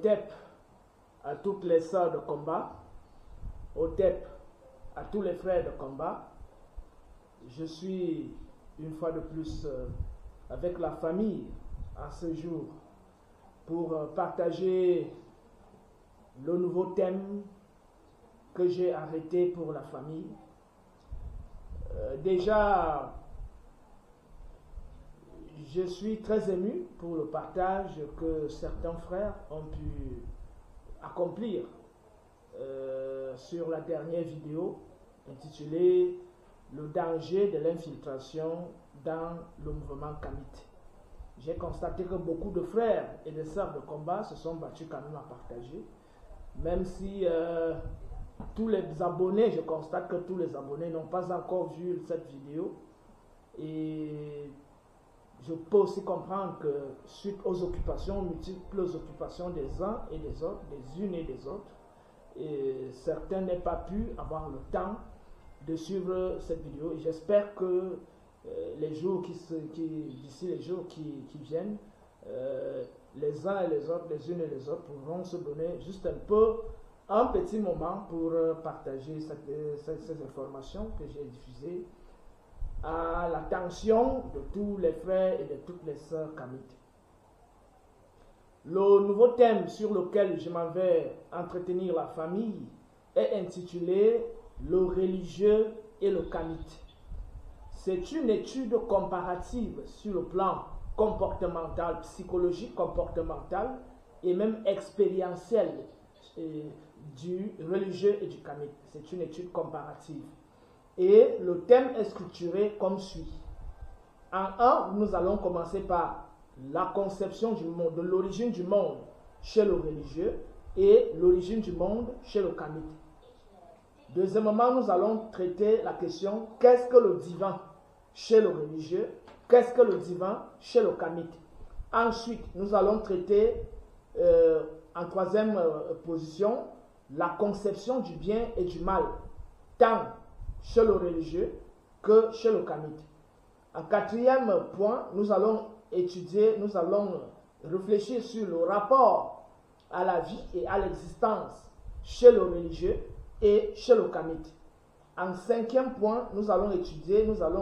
TEP à toutes les sœurs de combat, au TEP à tous les frères de combat. Je suis une fois de plus avec la famille à ce jour pour partager le nouveau thème que j'ai arrêté pour la famille. Déjà, je suis très ému pour le partage que certains frères ont pu accomplir sur la dernière vidéo intitulée « Le danger de l'infiltration dans le mouvement Kamit ». J'ai constaté que beaucoup de frères et de sœurs de combat se sont battus quand même à partager, même si tous les abonnés, je constate que tous les abonnés n'ont pas encore vu cette vidéo. Et je peux aussi comprendre que suite aux occupations, multiples occupations des uns et des autres, des unes et des autres, et certains n'aient pas pu avoir le temps de suivre cette vidéo. Et j'espère que les jours d'ici les jours qui viennent, les uns et les autres, les unes et les autres pourront se donner juste un petit moment pour partager ces informations que j'ai diffusées à l'attention de tous les frères et de toutes les sœurs Kamit. Le nouveau thème sur lequel je m'en vais entretenir la famille est intitulé « Le religieux et le Kamit ». C'est une étude comparative sur le plan comportemental, psychologique, comportemental et même expérientiel du religieux et du Kamit. C'est une étude comparative. Et le thème est structuré comme suit. En 1, nous allons commencer par la conception du monde, de l'origine du monde chez le religieux et l'origine du monde chez le Kamit. Deuxièmement, nous allons traiter la question qu'est-ce que le divin chez le religieux, qu'est-ce que le divin chez le Kamit. Ensuite, nous allons traiter en troisième position la conception du bien et du mal, tant chez le religieux que chez le Kamit. En quatrième point, nous allons réfléchir sur le rapport à la vie et à l'existence chez le religieux et chez le Kamit. En cinquième point, nous allons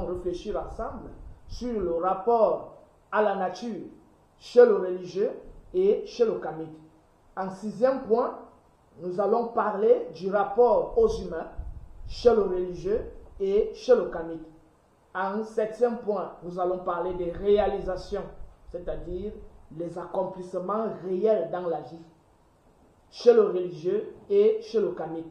réfléchir ensemble sur le rapport à la nature chez le religieux et chez le Kamit. En sixième point, nous allons parler du rapport aux humains chez le religieux et chez le Kamit. En septième point, nous allons parler des réalisations, c'est-à-dire les accomplissements réels dans la vie chez le religieux et chez le Kamit.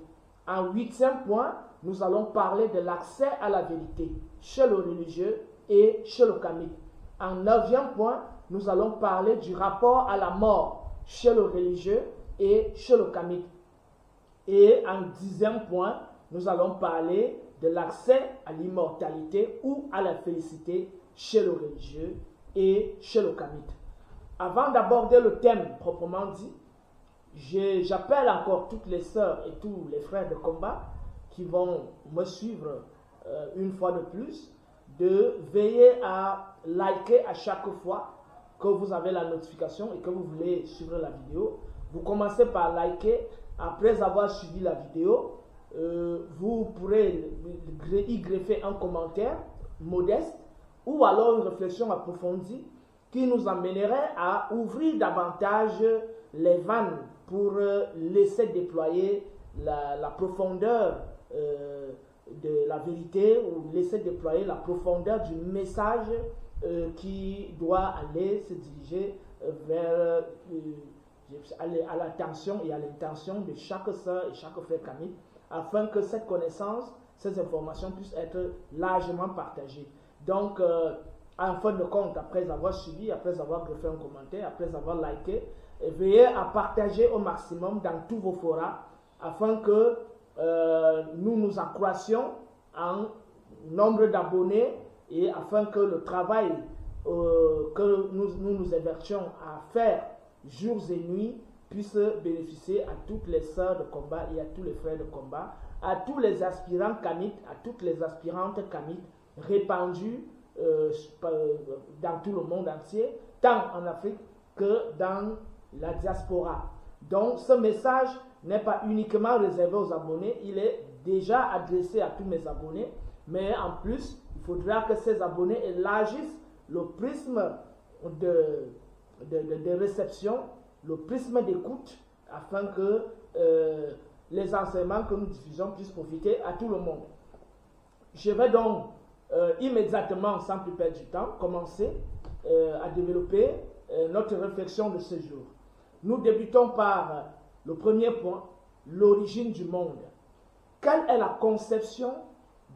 En huitième point, nous allons parler de l'accès à la vérité chez le religieux et chez le Kamit. En neuvième point, nous allons parler du rapport à la mort chez le religieux et chez le Kamit. Et en dixième point, nous allons parler de l'accès à l'immortalité ou à la félicité chez le religieux et chez le Kamit. Avant d'aborder le thème proprement dit, j'appelle encore toutes les sœurs et tous les frères de combat qui vont me suivre une fois de plus, de veiller à liker à chaque fois que vous avez la notification et que vous voulez suivre la vidéo. Vous commencez par liker. Après avoir suivi la vidéo, vous pourrez y greffer un commentaire modeste ou alors une réflexion approfondie qui nous amènerait à ouvrir davantage les vannes pour laisser déployer la profondeur de la vérité ou laisser déployer la profondeur du message qui doit aller se diriger vers à l'attention et à l'intention de chaque sœur et chaque frère Kamit, afin que cette connaissance, ces informations puissent être largement partagées. Donc, en fin de compte, après avoir suivi, après avoir fait un commentaire, après avoir liké, veillez à partager au maximum dans tous vos forats, afin que nous nous accroissions en nombre d'abonnés et afin que le travail que nous évertions à faire jours et nuits puisse bénéficier à toutes les sœurs de combat et à tous les frères de combat, à tous les aspirants Kamit, à toutes les aspirantes Kamit répandus dans tout le monde entier, tant en Afrique que dans la diaspora. Donc ce message n'est pas uniquement réservé aux abonnés, il est déjà adressé à tous mes abonnés, mais en plus, il faudra que ces abonnés élargissent le prisme de réception, le prisme d'écoute, afin que les enseignements que nous diffusons puissent profiter à tout le monde. Je vais donc immédiatement, sans plus perdre du temps, commencer à développer notre réflexion de ce jour. Nous débutons par le premier point, l'origine du monde. Quelle est la conception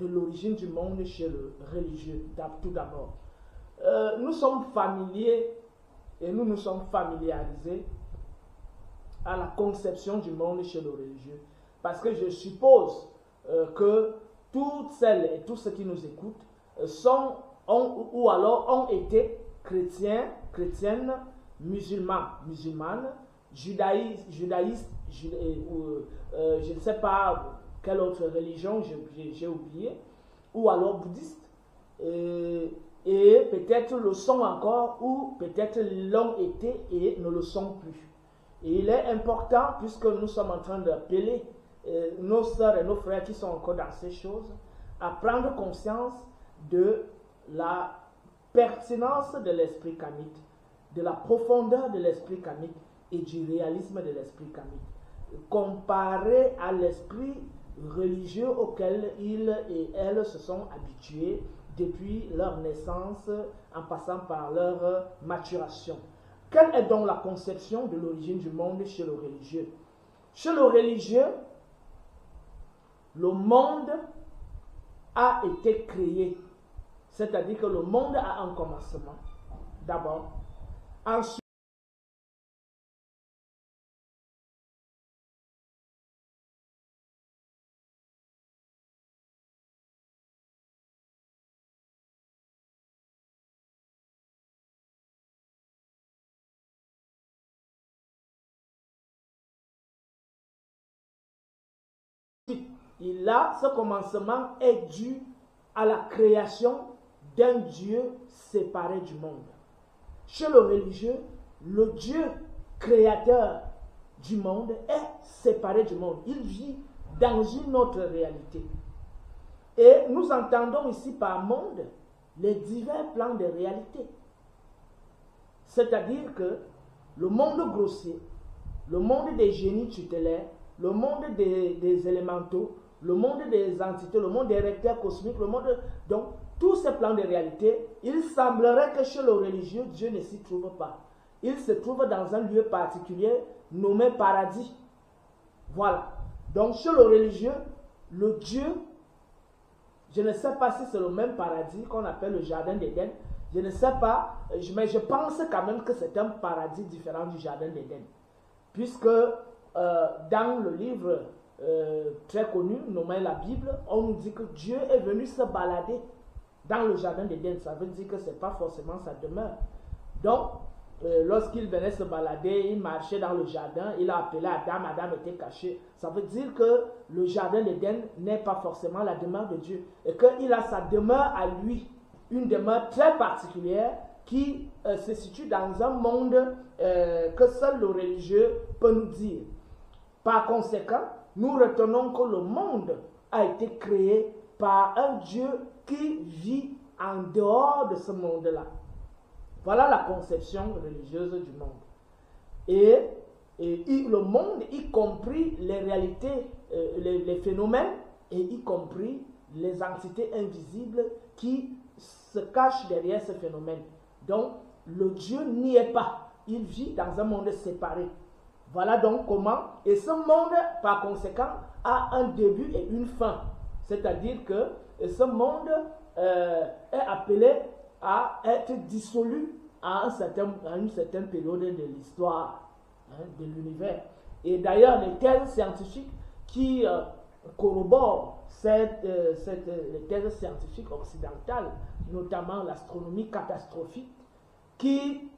de l'origine du monde chez le religieux, tout d'abord? Nous sommes familiers et nous nous sommes familiarisés à la conception du monde chez le religieux. Parce que je suppose que toutes celles et tous ceux qui nous écoutent ou alors ont été chrétiens, chrétiennes, musulmans, musulmanes, judaïstes, je ne sais pas quelle autre religion j'ai oublié, ou alors bouddhistes, et peut-être le sont encore, ou peut-être l'ont été et ne le sont plus. Et il est important, puisque nous sommes en train d'appeler nos sœurs et nos frères qui sont encore dans ces choses, à prendre conscience de la pertinence de l'esprit kamite, de la profondeur de l'esprit kamite et du réalisme de l'esprit kamite, comparé à l'esprit religieux auquel ils et elles se sont habitués depuis leur naissance en passant par leur maturation. Quelle est donc la conception de l'origine du monde chez le religieux? Chez le religieux, le monde a été créé, c'est-à-dire que le monde a un commencement, d'abord. Ensuite, ce commencement est dû à la création d'un Dieu séparé du monde. Chez le religieux, le Dieu créateur du monde est séparé du monde. Il vit dans une autre réalité. Et nous entendons ici par monde les divers plans de réalité. C'est-à-dire que le monde grossier, le monde des génies tutélaires, le monde des élémentaux, le monde des entités, le monde des recteurs cosmiques, le monde... Donc, tous ces plans de réalité, il semblerait que chez le religieux, Dieu ne s'y trouve pas. Il se trouve dans un lieu particulier nommé paradis. Voilà. Donc, chez le religieux, le Dieu, je ne sais pas si c'est le même paradis qu'on appelle le jardin d'Éden. Je ne sais pas, mais je pense quand même que c'est un paradis différent du jardin d'Éden. Puisque dans le livre très connu nommé la Bible, on nous dit que Dieu est venu se balader dans le jardin d'Éden. Ça veut dire que ce n'est pas forcément sa demeure. Donc, lorsqu'il venait se balader, il marchait dans le jardin, il a appelé Adam, Adam était caché. Ça veut dire que le jardin d'Éden n'est pas forcément la demeure de Dieu. Et qu'il a sa demeure à lui, une demeure très particulière qui se situe dans un monde que seul le religieux peut nous dire. Par conséquent, nous retenons que le monde a été créé par un Dieu qui vit en dehors de ce monde-là. Voilà la conception religieuse du monde. Et le monde, y compris les réalités, les phénomènes, et y compris les entités invisibles qui se cachent derrière ces phénomènes. Donc, le Dieu n'y est pas. Il vit dans un monde séparé. Voilà donc comment. Et ce monde, par conséquent, a un début et une fin. C'est-à-dire que ce monde est appelé à être dissolu à une certaine période de l'histoire de l'univers. Et d'ailleurs, les thèses scientifiques qui corroborent les thèses scientifiques occidentales, notamment l'astronomie catastrophique, qui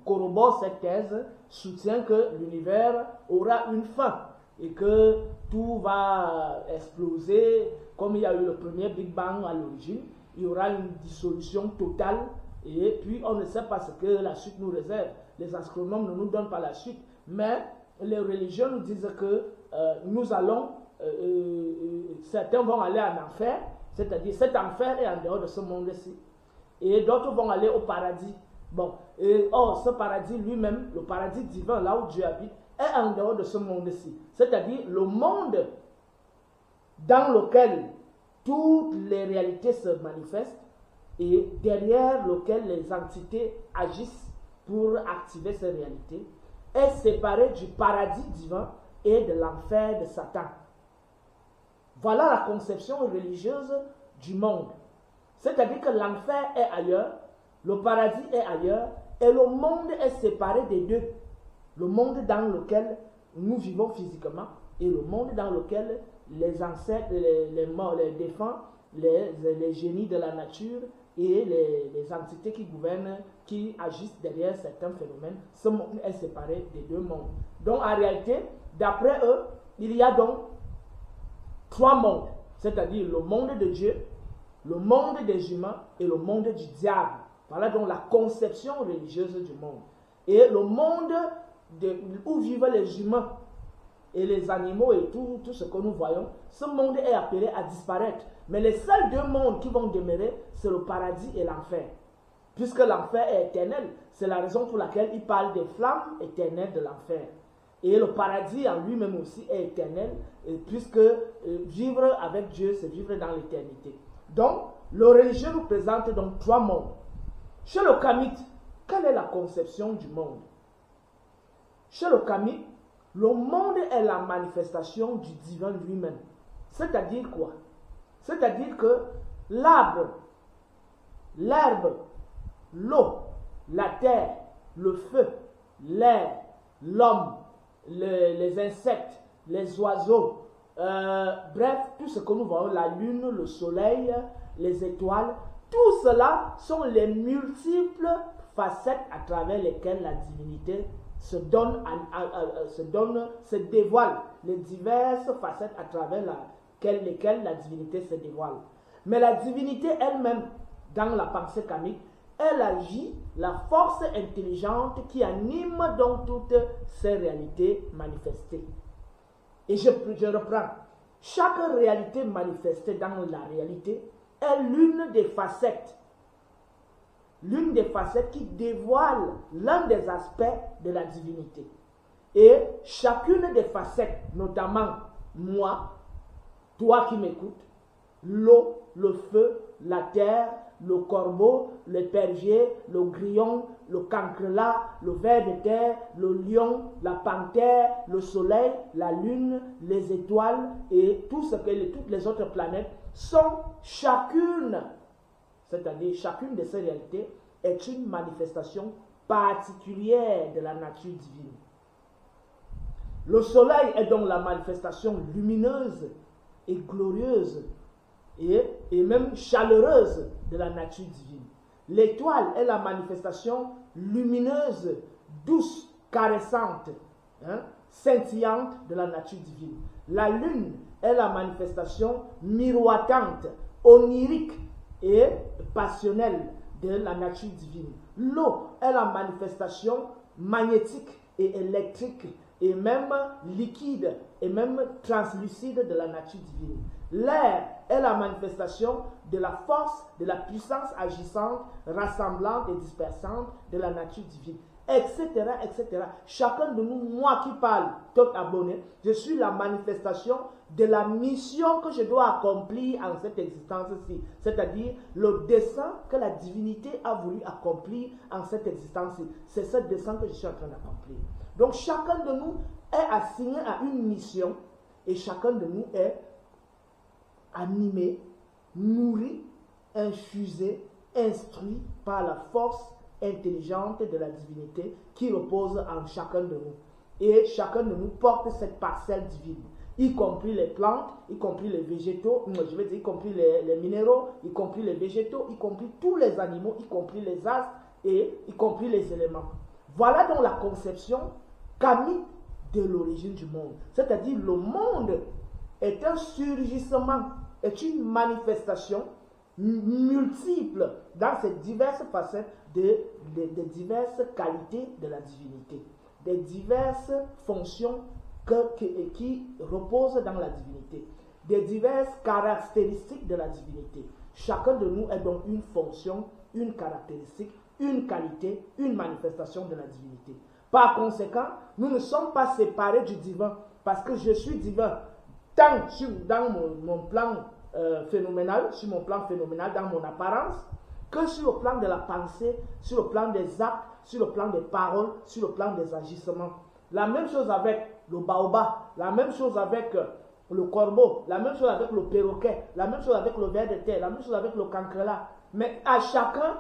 corrobore cette thèse, soutient que l'univers aura une fin et que tout va exploser comme il y a eu le premier Big Bang à l'origine. Il y aura une dissolution totale et puis on ne sait pas ce que la suite nous réserve. Les astronomes ne nous donnent pas la suite, Mais les religieux nous disent que nous allons, certains vont aller en enfer, c'est-à-dire cet enfer est en dehors de ce monde-ci, et d'autres vont aller au paradis. Bon, or ce paradis lui-même, le paradis divin, là où Dieu habite, est en dehors de ce monde-ci. C'est-à-dire le monde dans lequel toutes les réalités se manifestent et derrière lequel les entités agissent pour activer ces réalités, est séparé du paradis divin et de l'enfer de Satan. Voilà la conception religieuse du monde. C'est-à-dire que l'enfer est ailleurs, le paradis est ailleurs, et le monde est séparé des deux. Le monde dans lequel nous vivons physiquement et le monde dans lequel les ancêtres, les morts, les défunts, les génies de la nature et les entités qui gouvernent, qui agissent derrière certains phénomènes, ce monde est séparé des deux mondes. Donc en réalité, d'après eux, il y a donc trois mondes, c'est-à-dire le monde de Dieu, le monde des humains et le monde du diable. Voilà donc la conception religieuse du monde. Et le monde où vivent les humains et les animaux et tout ce que nous voyons, ce monde est appelé à disparaître. Mais les seuls deux mondes qui vont demeurer, c'est le paradis et l'enfer. Puisque l'enfer est éternel, c'est la raison pour laquelle il parle des flammes éternelles de l'enfer. Et le paradis en lui-même aussi est éternel, puisque vivre avec Dieu, c'est vivre dans l'éternité. Donc, le religieux nous présente donc trois mondes. Chez le Kamite, quelle est la conception du monde? Chez le Kamite, le monde est la manifestation du divin lui-même. C'est-à-dire quoi? C'est-à-dire que l'arbre, l'herbe, l'eau, la terre, le feu, l'air, l'homme, les insectes, les oiseaux, bref, tout ce que nous voyons, la lune, le soleil, les étoiles, tout cela sont les multiples facettes à travers lesquelles la divinité se dévoile, les diverses facettes à travers lesquelles la divinité se dévoile. Mais la divinité elle-même, dans la pensée kamique, elle agit la force intelligente qui anime donc toutes ces réalités manifestées. Et je reprends. Chaque réalité manifestée dans la réalité est l'une des facettes qui dévoile l'un des aspects de la divinité. Et chacune des facettes, notamment moi, toi qui m'écoutes, l'eau, le feu, la terre, le corbeau, le perger, le grillon, le cancrelat, le ver de terre, le lion, la panthère, le soleil, la lune, les étoiles et toutes les autres planètes sont chacune, c'est-à-dire chacune de ces réalités est une manifestation particulière de la nature divine. Le soleil est donc la manifestation lumineuse et glorieuse et même chaleureuse de la nature divine. L'étoile est la manifestation lumineuse, douce, caressante, scintillante de la nature divine. La lune est la manifestation miroitante, onirique et passionnelle de la nature divine. L'eau est la manifestation magnétique et électrique et même liquide et même translucide de la nature divine. L'air est la manifestation de la force, de la puissance agissante, rassemblante et dispersante de la nature divine, etc., etc. Chacun de nous, moi qui parle, tout abonné, je suis la manifestation de la mission que je dois accomplir en cette existence-ci, c'est-à-dire le dessein que la divinité a voulu accomplir en cette existence-ci. C'est ce dessein que je suis en train d'accomplir. Donc chacun de nous est assigné à une mission et chacun de nous est animé, nourri, infusé, instruit par la force intelligente de la divinité qui repose en chacun de nous. Et chacun de nous porte cette parcelle divine, y compris les plantes, y compris les végétaux, je vais dire y compris les minéraux, y compris les végétaux, y compris tous les animaux, y compris les astres et y compris les éléments. Voilà donc la conception kamique de l'origine du monde. C'est-à-dire le monde est un surgissement, est une manifestation multiple dans ces diverses facettes de diverses qualités de la divinité. des diverses fonctions qui reposent dans la divinité, des diverses caractéristiques de la divinité. Chacun de nous est donc une fonction, une caractéristique, une qualité, une manifestation de la divinité. Par conséquent, nous ne sommes pas séparés du divin, parce que je suis divin, tant dans mon plan phénoménal, dans mon apparence, que sur le plan de la pensée, sur le plan des actes, sur le plan des paroles, sur le plan des agissements. La même chose avec le baobab, la même chose avec le corbeau, la même chose avec le perroquet, la même chose avec le ver de terre, la même chose avec le cancrelat. Mais à chacun,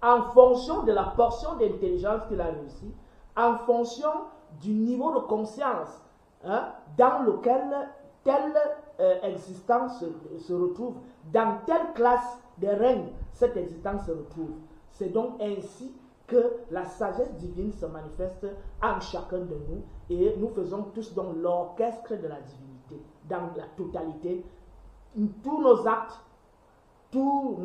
en fonction de la portion d'intelligence qu'il a réussi, en fonction du niveau de conscience dans lequel telle existence se retrouve, dans telle classe de règne cette existence se retrouve. C'est donc ainsi que la sagesse divine se manifeste en chacun de nous et nous faisons tous donc l'orchestre de la divinité dans la totalité. Tous nos actes, toutes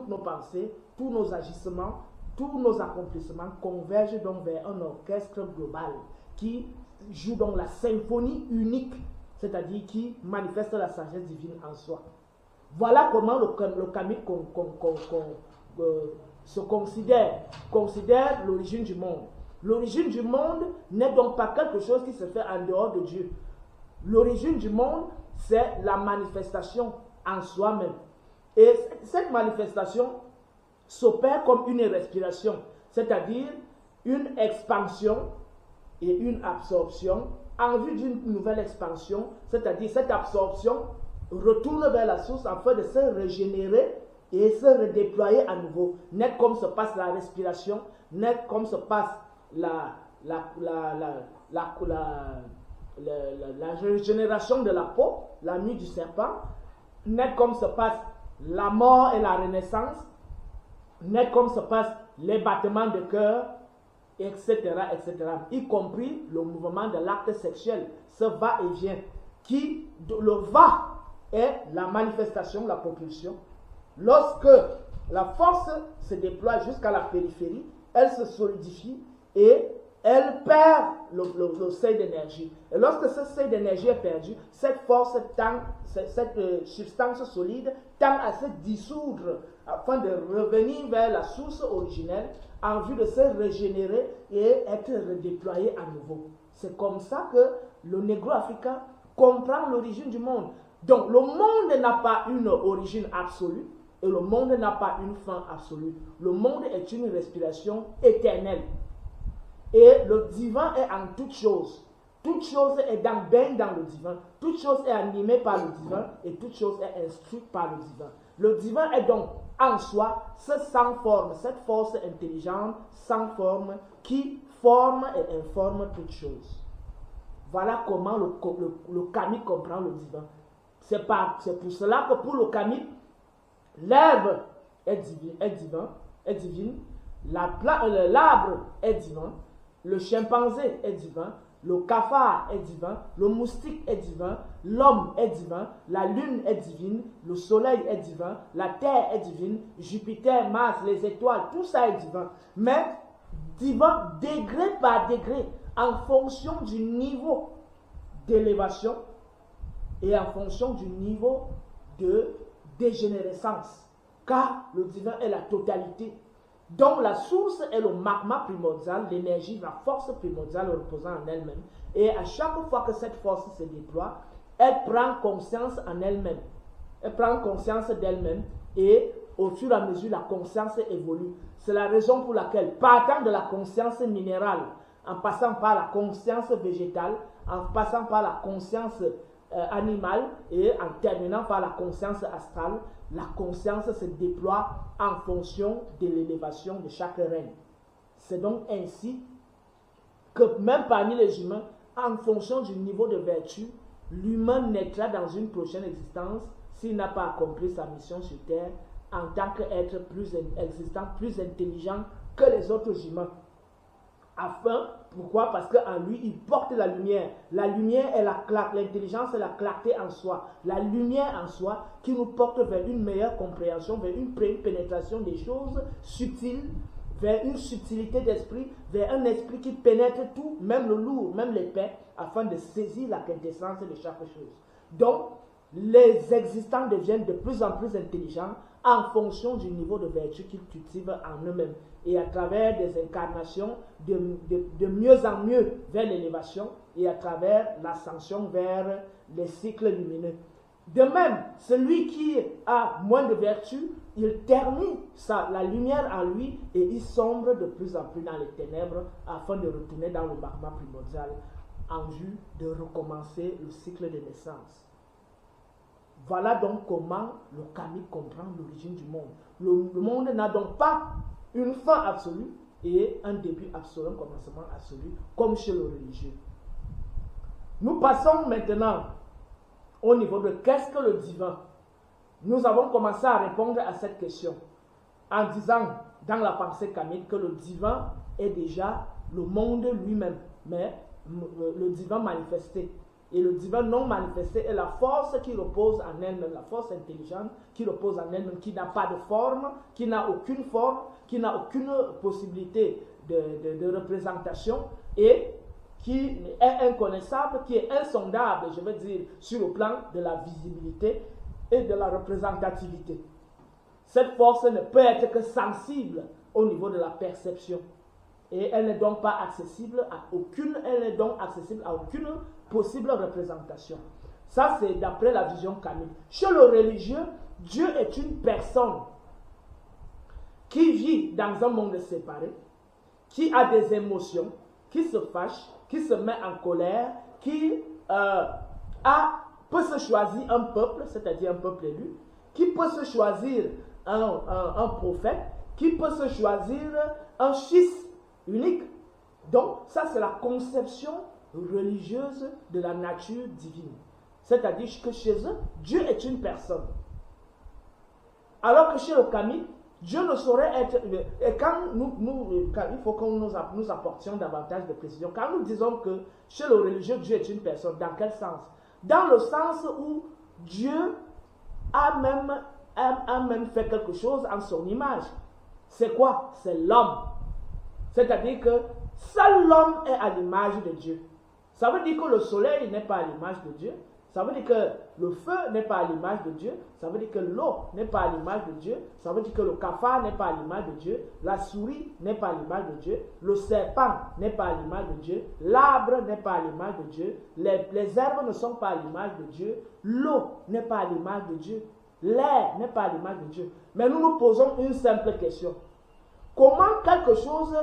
nos pensées, tous nos agissements, tous nos accomplissements convergent donc vers un orchestre global qui joue donc la symphonie unique, c'est-à-dire qui manifeste la sagesse divine en soi. Voilà comment le kamique se considère l'origine du monde. L'origine du monde n'est donc pas quelque chose qui se fait en dehors de Dieu. L'origine du monde, c'est la manifestation en soi-même. Et cette manifestation s'opère comme une respiration, c'est-à-dire une expansion et une absorption en vue d'une nouvelle expansion, c'est-à-dire cette absorption retourne vers la source afin de se régénérer et se redéployer à nouveau. Net comme se passe la respiration, net comme se passe la régénération de la peau, la nuit du serpent, net comme se passe la mort et la renaissance, net comme se passe les battements de cœur, etc., etc., y compris le mouvement de l'acte sexuel, ce va-et-vient, qui, le va est la manifestation, la propulsion. Lorsque la force se déploie jusqu'à la périphérie, elle se solidifie et elle perd le seuil d'énergie. Et lorsque ce seuil d'énergie est perdu, cette force tend, cette substance solide tend à se dissoudre afin de revenir vers la source originelle en vue de se régénérer et être redéployé à nouveau. C'est comme ça que le négro-africain comprend l'origine du monde. Donc le monde n'a pas une origine absolue et le monde n'a pas une fin absolue. Le monde est une respiration éternelle. Et le divin est en toute chose. Toute chose est baigne dans le divin. Toute chose est animée par le divin et toute chose est instruite par le divin. Le divin est donc en soi ce sans forme, cette force intelligente sans forme qui forme et informe toute chose. Voilà comment le kamique comprend le divin. C'est pour cela que pour le kamique, l'herbe est divine, l'arbre est divin, le chimpanzé est divin, le cafard est divin, le moustique est divin, l'homme est divin, la lune est divine, le soleil est divin, la terre est divine, Jupiter, Mars, les étoiles, tout ça est divin. Mais divin degré par degré, en fonction du niveau d'élévation et en fonction du niveau de dégénérescence. Car le divin est la totalité. Donc la source est le magma primordial, l'énergie, la force primordiale reposant en elle-même. Et à chaque fois que cette force se déploie, elle prend conscience en elle-même. Elle prend conscience d'elle-même et au fur et à mesure, la conscience évolue. C'est la raison pour laquelle, partant de la conscience minérale, en passant par la conscience végétale, en passant par la conscience animale et en terminant par la conscience astrale, la conscience se déploie en fonction de l'élévation de chaque règne. C'est donc ainsi que même parmi les humains, en fonction du niveau de vertu, l'humain naîtra dans une prochaine existence s'il n'a pas accompli sa mission sur Terre en tant qu'être plus existant, plus intelligent que les autres humains. Pourquoi? Parce qu'en lui, il porte la lumière. La lumière est l'intelligence est la clarté en soi. La lumière en soi qui nous porte vers une meilleure compréhension, vers une pénétration des choses subtiles, vers une subtilité d'esprit, vers un esprit qui pénètre tout, même le lourd, même l'épais, afin de saisir la quintessence de chaque chose. Donc, les existants deviennent de plus en plus intelligents en fonction du niveau de vertu qu'ils cultivent en eux-mêmes et à travers des incarnations de mieux en mieux vers l'élévation et à travers l'ascension vers les cycles lumineux. De même, celui qui a moins de vertu, il ternit la lumière en lui et il sombre de plus en plus dans les ténèbres afin de retourner dans le magma primordial en vue de recommencer le cycle de naissance. Voilà donc comment le kami comprend l'origine du monde. Le monde n'a donc pas une fin absolue et un début absolu, un commencement absolu, comme chez le religieux. Nous passons maintenant au niveau de qu'est-ce que le divin. Nous avons commencé à répondre à cette question en disant dans la pensée kamique que le divin est déjà le monde lui-même, mais le divin manifesté. Et le divin non manifesté est la force qui repose en elle-même, la force intelligente qui repose en elle-même, qui n'a pas de forme, qui n'a aucune forme, qui n'a aucune possibilité de représentation et qui est inconnaissable, qui est insondable, je veux dire, sur le plan de la visibilité et de la représentativité. Cette force ne peut être que sensible au niveau de la perception. Et elle n'est donc pas accessible à aucune, possible représentation. Ça, c'est d'après la vision kamique. Chez le religieux, Dieu est une personne qui vit dans un monde séparé, qui a des émotions, qui se fâche, qui se met en colère, qui peut se choisir un peuple, c'est-à-dire un peuple élu, qui peut se choisir un prophète, qui peut se choisir un fils unique. Donc, ça c'est la conception religieuse de la nature divine. C'est-à-dire que chez eux, Dieu est une personne. Alors que chez le kami, Dieu ne saurait être... Et quand il faut que nous apportions davantage de précision. Quand nous disons que chez le religieux, Dieu est une personne, dans quel sens? Dans le sens où Dieu a même fait quelque chose en son image. C'est quoi? C'est l'homme. C'est-à-dire que seul l'homme est à l'image de Dieu. Ça veut dire que le soleil n'est pas à l'image de Dieu. Ça veut dire que le feu n'est pas à l'image de Dieu. Ça veut dire que l'eau n'est pas à l'image de Dieu. Ça veut dire que le cafard n'est pas à l'image de Dieu. La souris n'est pas à l'image de Dieu. Le serpent n'est pas à l'image de Dieu. L'arbre n'est pas à l'image de Dieu. Les herbes ne sont pas à l'image de Dieu. L'eau n'est pas à l'image de Dieu. L'air n'est pas à l'image de Dieu. Mais nous nous posons une simple question. Comment quelque chose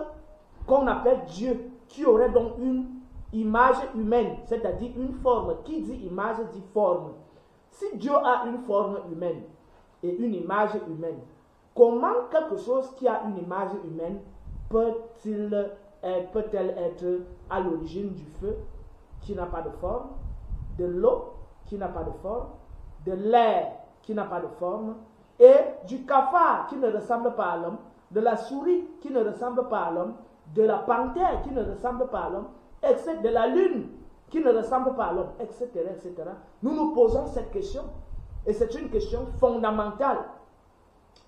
qu'on appelle Dieu, qui aurait donc une image humaine, c'est-à-dire une forme, qui dit image dit forme. Si Dieu a une forme humaine et une image humaine, comment quelque chose qui a une image humaine peut-elle être à l'origine du feu qui n'a pas de forme, de l'eau qui n'a pas de forme, de l'air qui n'a pas de forme, et du cafard qui ne ressemble pas à l'homme, de la souris qui ne ressemble pas à l'homme, de la panthère qui ne ressemble pas à l'homme, etc., de la lune qui ne ressemble pas à l'homme, etc., etc. Nous nous posons cette question, et c'est une question fondamentale,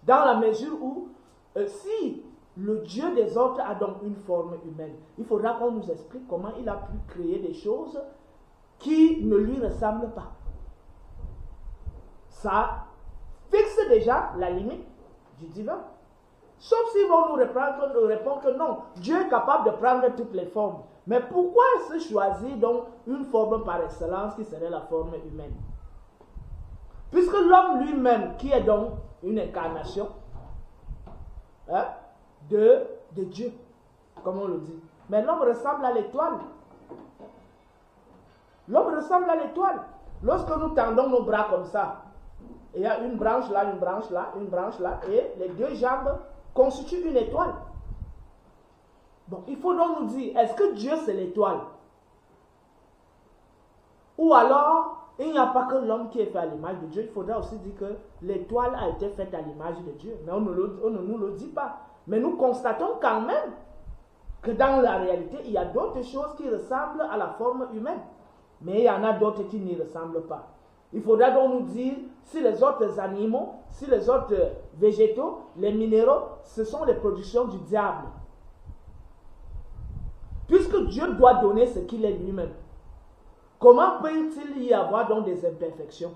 dans la mesure où, si le Dieu des autres a donc une forme humaine, il faudra qu'on nous explique comment il a pu créer des choses qui ne lui ressemblent pas. Ça fixe déjà la limite du divin. Sauf s'ils vont nous répondre que non, Dieu est capable de prendre toutes les formes. Mais pourquoi se choisir donc une forme par excellence qui serait la forme humaine? Puisque l'homme lui-même, qui est donc une incarnation de Dieu, comme on le dit, mais l'homme ressemble à l'étoile. L'homme ressemble à l'étoile. Lorsque nous tendons nos bras comme ça, il y a une branche là, une branche là, une branche là, et les deux jambes constituent une étoile. Bon, il faut donc nous dire, est-ce que Dieu c'est l'étoile? Ou alors, il n'y a pas que l'homme qui est fait à l'image de Dieu, il faudra aussi dire que l'étoile a été faite à l'image de Dieu. Mais on ne nous le dit pas. Mais nous constatons quand même que dans la réalité, il y a d'autres choses qui ressemblent à la forme humaine. Mais il y en a d'autres qui n'y ressemblent pas. Il faudra donc nous dire si les autres animaux, si les autres végétaux, les minéraux, ce sont les productions du diable. Puisque Dieu doit donner ce qu'il est lui-même, comment peut-il y avoir donc des imperfections?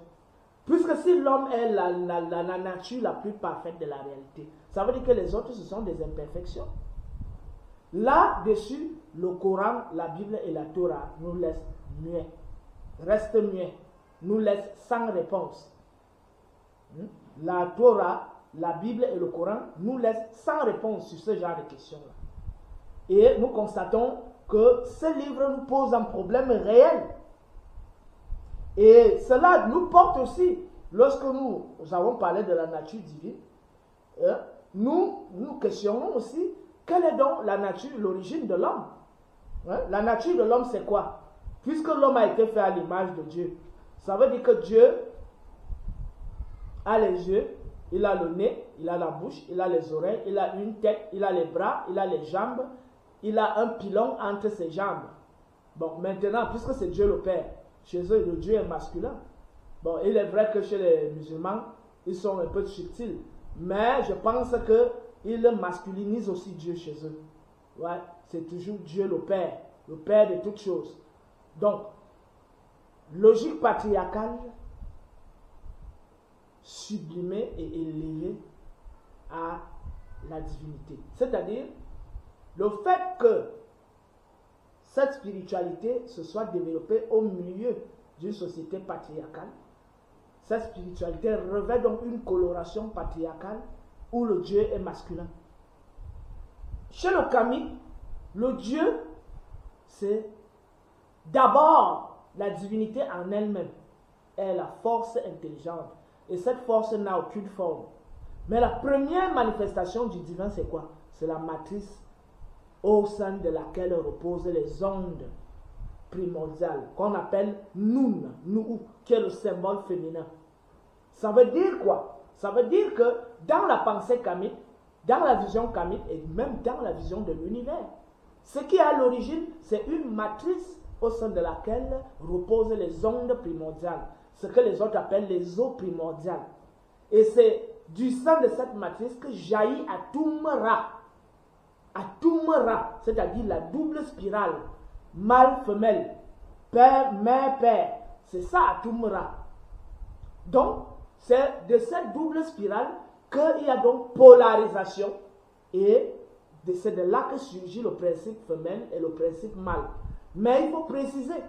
Puisque si l'homme est la nature la plus parfaite de la réalité, ça veut dire que les autres, ce sont des imperfections. Là-dessus, le Coran, la Bible et la Torah nous laissent muets, restent muets, nous laissent sans réponse. La Torah, la Bible et le Coran nous laissent sans réponse sur ce genre de questions-là. Et nous constatons que ce livre nous pose un problème réel. Et cela nous porte aussi, lorsque nous avons parlé de la nature divine, nous questionnons aussi quelle est donc la nature, l'origine de l'homme. La nature de l'homme, c'est quoi? Puisque l'homme a été fait à l'image de Dieu, ça veut dire que Dieu a les yeux, il a le nez, il a la bouche, il a les oreilles, il a une tête, il a les bras, il a les jambes, il a un pilon entre ses jambes. Bon, maintenant, puisque c'est Dieu le Père, chez eux, le Dieu est masculin. Bon, il est vrai que chez les musulmans, ils sont un peu subtils. Mais je pense qu'ils masculinisent aussi Dieu chez eux. Ouais, c'est toujours Dieu le Père de toutes choses. Donc, logique patriarcale, sublimée et élevée à la divinité. C'est-à-dire, le fait que cette spiritualité se soit développée au milieu d'une société patriarcale, cette spiritualité revêt donc une coloration patriarcale où le Dieu est masculin. Chez le Kami, le Dieu, c'est d'abord la divinité en elle-même, est la force intelligente. Et cette force n'a aucune forme. Mais la première manifestation du divin, c'est quoi? C'est la matrice au sein de laquelle reposent les ondes primordiales, qu'on appelle Nun, qui est le symbole féminin. Ça veut dire quoi? Ça veut dire que dans la pensée kamique, dans la vision kamique et même dans la vision de l'univers, ce qui est à l'origine, c'est une matrice au sein de laquelle reposent les ondes primordiales, ce que les autres appellent les eaux primordiales. Et c'est du sein de cette matrice que jaillit Atum-Ra. Atum-Ra, c'est-à-dire la double spirale, mâle-femelle, père, mère, père. C'est ça Atum-Ra. Donc, c'est de cette double spirale qu'il y a donc polarisation et c'est de là que surgit le principe femelle et le principe mâle. Mais il faut préciser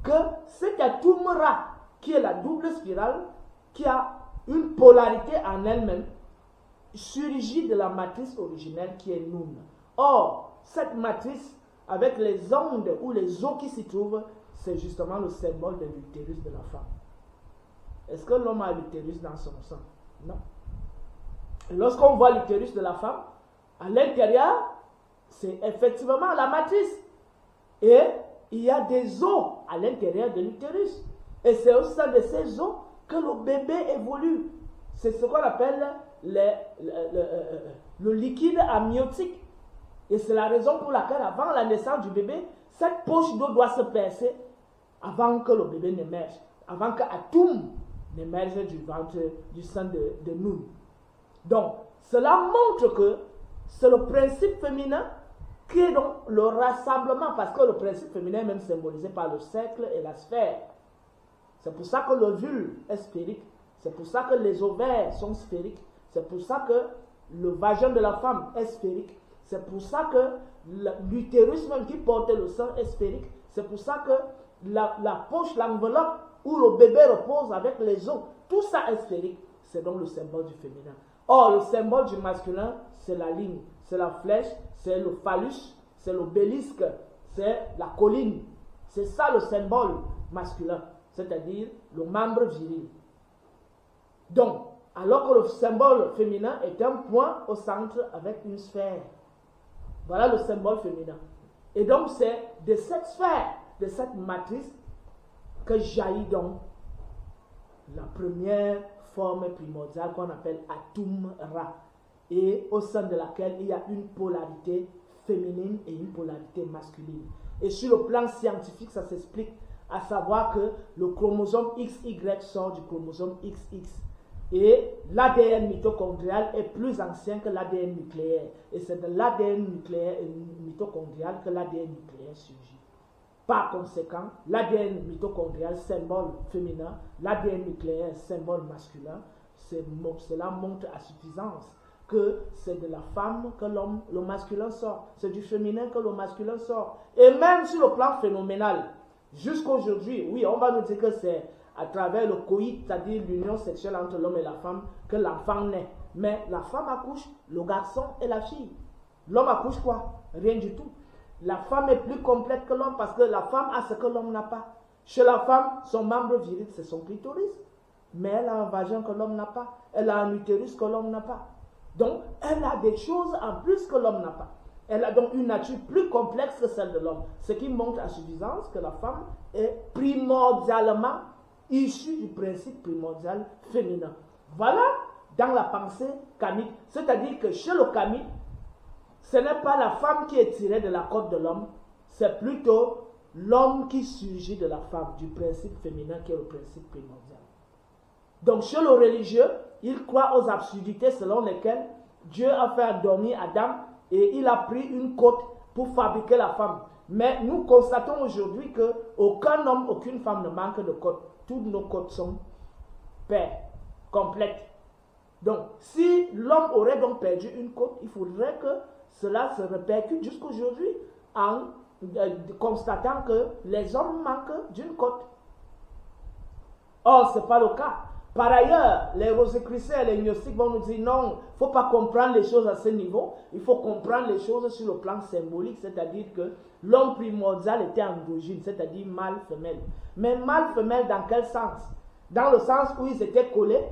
que c'est Atum-Ra qui est la double spirale qui a une polarité en elle-même, surgit de la matrice originelle qui est Nun. Or, cette matrice, avec les ondes ou les eaux qui s'y trouvent, c'est justement le symbole de l'utérus de la femme. Est-ce que l'homme a l'utérus dans son sang? Non. Lorsqu'on voit l'utérus de la femme, à l'intérieur, c'est effectivement la matrice. Et il y a des os à l'intérieur de l'utérus. Et c'est au sein de ces os que le bébé évolue. C'est ce qu'on appelle le liquide amniotique. Et c'est la raison pour laquelle, avant la naissance du bébé, cette poche d'eau doit se percer avant que le bébé n'émerge, avant que Atum n'émerge du ventre, du sein de Nun. Donc, cela montre que c'est le principe féminin qui est donc le rassemblement, parce que le principe féminin est même symbolisé par le cercle et la sphère. C'est pour ça que l'ovule est sphérique, c'est pour ça que les ovaires sont sphériques, c'est pour ça que le vagin de la femme est sphérique, c'est pour ça que l'utérus même qui porte le sang est sphérique, c'est pour ça que la poche, l'enveloppe où le bébé repose avec les os, tout ça est sphérique. C'est donc le symbole du féminin. Or, le symbole du masculin, c'est la ligne, c'est la flèche, c'est le phallus, c'est l'obélisque, c'est la colline. C'est ça le symbole masculin, c'est-à-dire le membre viril. Donc, alors que le symbole féminin est un point au centre avec une sphère. Voilà le symbole féminin. Et donc, c'est de cette sphère, de cette matrice, que jaillit donc la première forme primordiale qu'on appelle Atum-Ra, et au sein de laquelle il y a une polarité féminine et une polarité masculine. Et sur le plan scientifique, ça s'explique à savoir que le chromosome XY sort du chromosome XX. Et l'ADN mitochondrial est plus ancien que l'ADN nucléaire. Et c'est de l'ADN mitochondrial que l'ADN nucléaire surgit. Par conséquent, l'ADN mitochondrial, symbole féminin, l'ADN nucléaire, symbole masculin, cela montre à suffisance que c'est de la femme que le masculin sort. C'est du féminin que le masculin sort. Et même sur le plan phénoménal, jusqu'à aujourd'hui, oui, on va nous dire que c'est à travers le coït, c'est-à-dire l'union sexuelle entre l'homme et la femme, que l'enfant naît. Mais la femme accouche, le garçon et la fille. L'homme accouche quoi? Rien du tout. La femme est plus complète que l'homme parce que la femme a ce que l'homme n'a pas. Chez la femme, son membre viril, c'est son clitoris. Mais elle a un vagin que l'homme n'a pas. Elle a un utérus que l'homme n'a pas. Donc, elle a des choses en plus que l'homme n'a pas. Elle a donc une nature plus complexe que celle de l'homme. Ce qui montre à suffisance que la femme est primordialement issue du principe primordial féminin. Voilà dans la pensée kamique. C'est-à-dire que chez le kamique, ce n'est pas la femme qui est tirée de la côte de l'homme, c'est plutôt l'homme qui surgit de la femme, du principe féminin qui est le principe primordial. Donc chez le religieux, il croit aux absurdités selon lesquelles Dieu a fait endormir Adam et il a pris une côte pour fabriquer la femme. Mais nous constatons aujourd'hui qu'aucun homme, aucune femme ne manque de côte. Toutes nos côtes sont paires, complètes. Donc, si l'homme aurait donc perdu une côte, il faudrait que cela se répercute jusqu'aujourd'hui en constatant que les hommes manquent d'une côte. Or, ce n'est pas le cas. Par ailleurs, les rosicruciens et les gnostiques vont nous dire non, il ne faut pas comprendre les choses à ce niveau, il faut comprendre les choses sur le plan symbolique, c'est-à-dire que l'homme primordial était androgyne, c'est-à-dire mâle-femelle. Mais mâle-femelle dans quel sens? Dans le sens où ils étaient collés,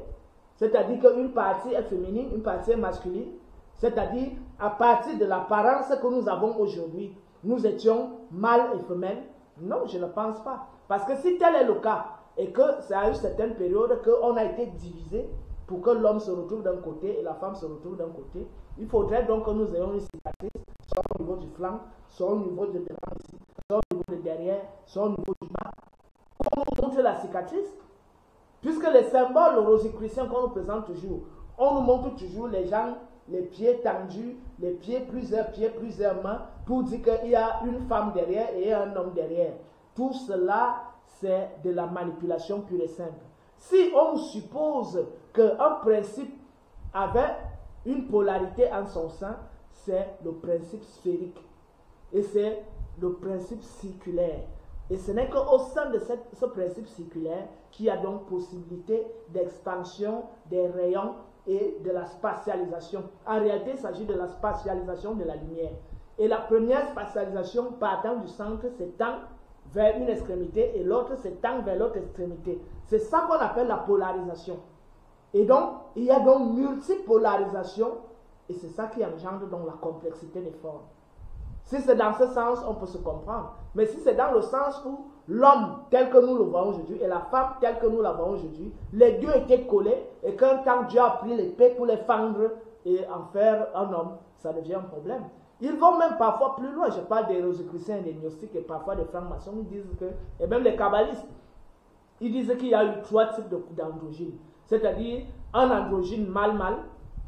c'est-à-dire qu'une partie est féminine, une partie est masculine, c'est-à-dire à partir de l'apparence que nous avons aujourd'hui, nous étions mâle et femelle. Non, je ne pense pas. Parce que si tel est le cas, et que c'est à une certaine période qu'on a été divisé pour que l'homme se retrouve d'un côté et la femme se retrouve d'un côté, il faudrait donc que nous ayons une cicatrice, soit au niveau du flanc, soit au niveau de devant ici, soit au niveau de derrière, soit au niveau du bas. Pour nous montrer la cicatrice, puisque les symboles rosicruciens qu'on nous présente toujours, on nous montre toujours les gens, les pieds tendus, les pieds, plusieurs mains, pour dire qu'il y a une femme derrière et un homme derrière. Tout cela, c'est de la manipulation pure et simple. Si on suppose qu'un principe avait une polarité en son sein, c'est le principe sphérique. Et c'est le principe circulaire. Et ce n'est qu'au sein de ce principe circulaire qu'il y a donc possibilité d'expansion des rayons et de la spatialisation. En réalité, il s'agit de la spatialisation de la lumière. Et la première spatialisation partant du centre s'étend vers une extrémité et l'autre s'étend vers l'autre extrémité. C'est ça qu'on appelle la polarisation. Et donc, il y a donc multipolarisation et c'est ça qui engendre donc la complexité des formes. Si c'est dans ce sens, on peut se comprendre. Mais si c'est dans le sens où l'homme tel que nous le voyons aujourd'hui et la femme telle que nous la voyons aujourd'hui, les deux étaient collés et qu'un temps Dieu a pris l'épée pour les fendre et en faire un homme, ça devient un problème. Ils vont même parfois plus loin. Je parle des rosicruciens et des gnostiques et parfois des francs-maçons. Ils disent que, et même les kabbalistes, ils disent qu'il y a eu 3 types d'androgynes. C'est-à-dire un androgyne mâle-mâle,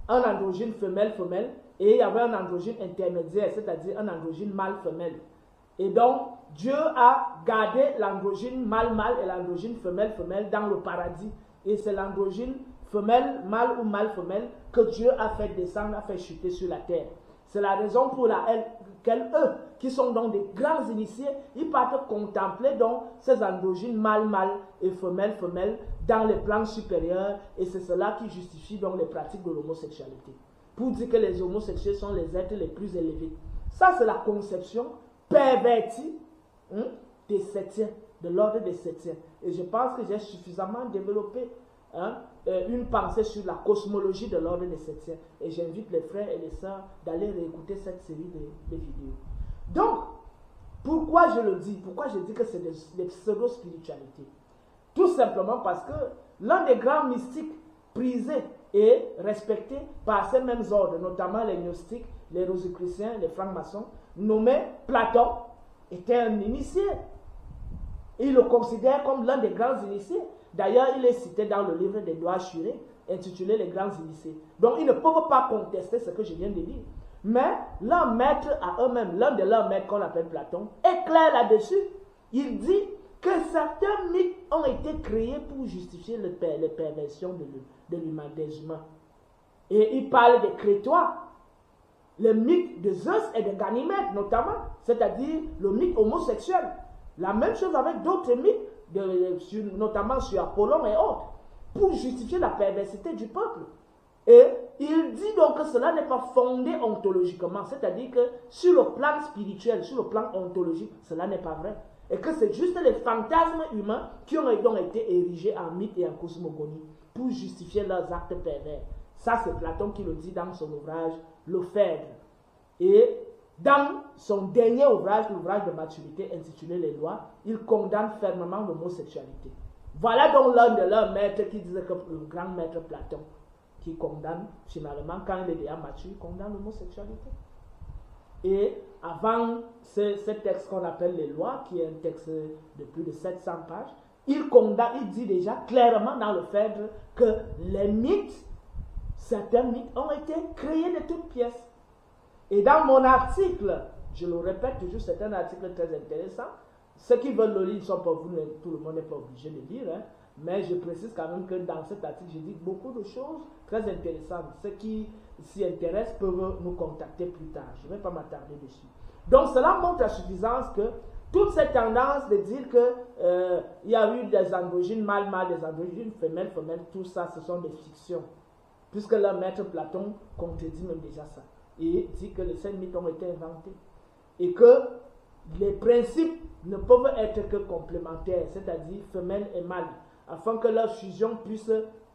un androgyne femelle-femelle, et il y avait un androgyne intermédiaire, c'est-à-dire un androgyne mâle-femelle. Et donc, Dieu a gardé l'androgyne mâle-mâle et l'androgyne femelle-femelle dans le paradis. Et c'est l'androgyne femelle-mâle ou mâle-femelle que Dieu a fait descendre, a fait chuter sur la terre. C'est la raison pour laquelle eux, qui sont donc des grands initiés, ils partent contempler donc ces androgynes mâle-mâle et femelle-femelle dans les plans supérieurs. Et c'est cela qui justifie donc les pratiques de l'homosexualité. Pour dire que les homosexuels sont les êtres les plus élevés. Ça, c'est la conception pervertie des septiens, de l'ordre des septiens. Et je pense que j'ai suffisamment développé une pensée sur la cosmologie de l'ordre des septiens. Et j'invite les frères et les sœurs d'aller réécouter cette série de vidéos. Donc, pourquoi je le dis? Pourquoi je dis que c'est des pseudo-spiritualités? Tout simplement parce que l'un des grands mystiques prisés et respectés par ces mêmes ordres, notamment les gnostiques, les rosicruciens, les francs-maçons, nommé Platon, était un initié. Il le considère comme l'un des grands initiés. D'ailleurs, il est cité dans le livre des Doigts Churés, intitulé Les grands initiés. Donc, ils ne peuvent pas contester ce que je viens de dire. Mais leur maître à eux-mêmes, l'un de leurs maîtres qu'on appelle Platon, est clair là-dessus. Il dit que certains mythes ont été créés pour justifier les perversions de l'humain. Et il parle des Crétois, le mythe de Zeus et de Ganymède notamment, c'est-à-dire le mythe homosexuel. La même chose avec d'autres mythes, notamment sur Apollon et autres, pour justifier la perversité du peuple. Et il dit donc que cela n'est pas fondé ontologiquement, c'est-à-dire que sur le plan spirituel, sur le plan ontologique, cela n'est pas vrai. Et que c'est juste les fantasmes humains qui ont donc été érigés en mythe et en cosmogonie pour justifier leurs actes pervers. Ça, c'est Platon qui le dit dans son ouvrage Le Phèdre. Et dans son dernier ouvrage, l'ouvrage de maturité intitulé Les Lois, il condamne fermement l'homosexualité. Voilà donc l'un de leurs maîtres qui disait que le grand maître Platon, qui condamne finalement, quand il est déjà mature, il condamne l'homosexualité. Et avant ce texte qu'on appelle Les Lois, qui est un texte de plus de 700 pages, il dit déjà clairement dans le Phèdre que les mythes, certains mythes ont été créés de toutes pièces. Et dans mon article, je le répète toujours, c'est un article très intéressant. Ceux qui veulent le lire, ils sont pas vous, tout le monde n'est pas obligé de lire, hein. Mais je précise quand même que dans cet article, je dis beaucoup de choses très intéressantes. Ceux qui s'y intéressent peuvent nous contacter plus tard. Je ne vais pas m'attarder dessus. Donc cela montre à suffisance que toute cette tendance de dire qu'il y a eu des androgynes mâles, des androgynes femelles, tout ça, ce sont des fictions. Puisque leur maître Platon contredit même déjà ça. Et dit que les 5 mythes ont été inventés. Et que les principes ne peuvent être que complémentaires, c'est-à-dire femelles et mâles, afin que leur fusion puisse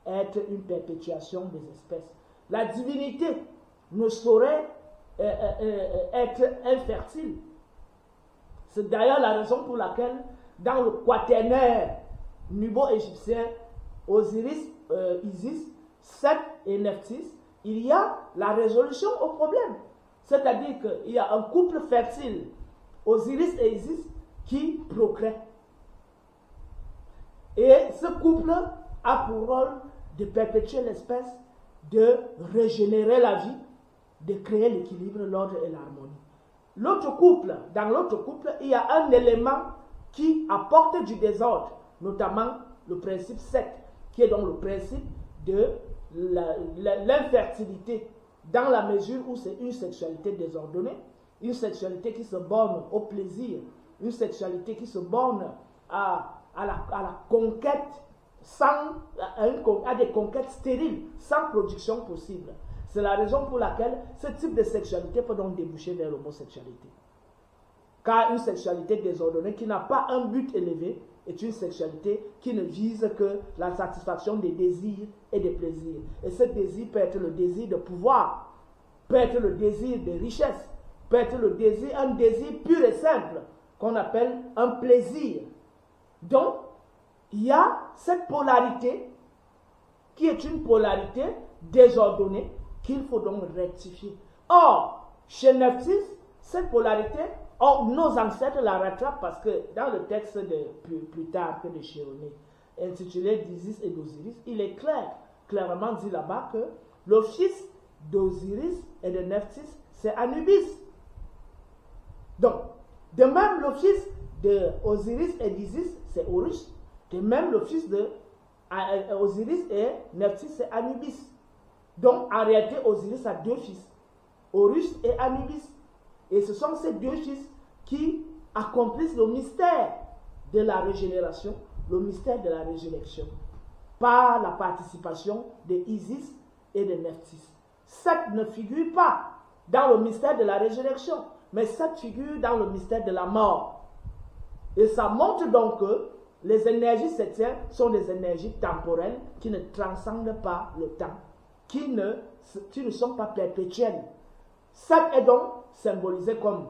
être une perpétuation des espèces. La divinité ne saurait être infertile. C'est d'ailleurs la raison pour laquelle, dans le quaternaire nubo-égyptien, Osiris, Isis, Seth et Nephthys, il y a la résolution au problème. C'est-à-dire qu'il y a un couple fertile, Osiris et Isis, qui procrée. Et ce couple a pour rôle de perpétuer l'espèce, de régénérer la vie, de créer l'équilibre, l'ordre et l'harmonie. Dans l'autre couple, il y a un élément qui apporte du désordre, notamment le principe 7, qui est donc le principe de l'infertilité, dans la mesure où c'est une sexualité désordonnée, une sexualité qui se borne au plaisir, une sexualité qui se borne à la conquête, à des conquêtes stériles, sans production possible. C'est la raison pour laquelle ce type de sexualité peut donc déboucher vers l'homosexualité. Car une sexualité désordonnée qui n'a pas un but élevé est une sexualité qui ne vise que la satisfaction des désirs et des plaisirs. Et ce désir peut être le désir de pouvoir, peut être le désir de richesse, peut être un désir pur et simple, qu'on appelle un plaisir. Donc, il y a cette polarité qui est une polarité désordonnée qu'il faut donc rectifier. Or, chez Nephthys, cette polarité, nos ancêtres la rattrapent parce que dans le texte de plus tard que de Chéronée, intitulé d'Isis et d'Osiris, il est clairement dit là-bas que le fils d'Osiris et de Nephthys, c'est Anubis. Donc, de même, le fils d'Osiris et d'Isis, c'est Horus. De même, le fils d'Osiris et Nephthys, c'est Anubis. Donc, en réalité, Osiris a 2 fils, Horus et Anubis. Et ce sont ces 2 fils qui accomplissent le mystère de la régénération, le mystère de la résurrection, par la participation de Isis et de Nephthys. Seth ne figure pas dans le mystère de la résurrection, mais Seth figure dans le mystère de la mort. Et ça montre donc que les énergies septièmes sont des énergies temporelles qui ne transcendent pas le temps, qui ne sont pas perpétuelles. Seth est donc symbolisé comme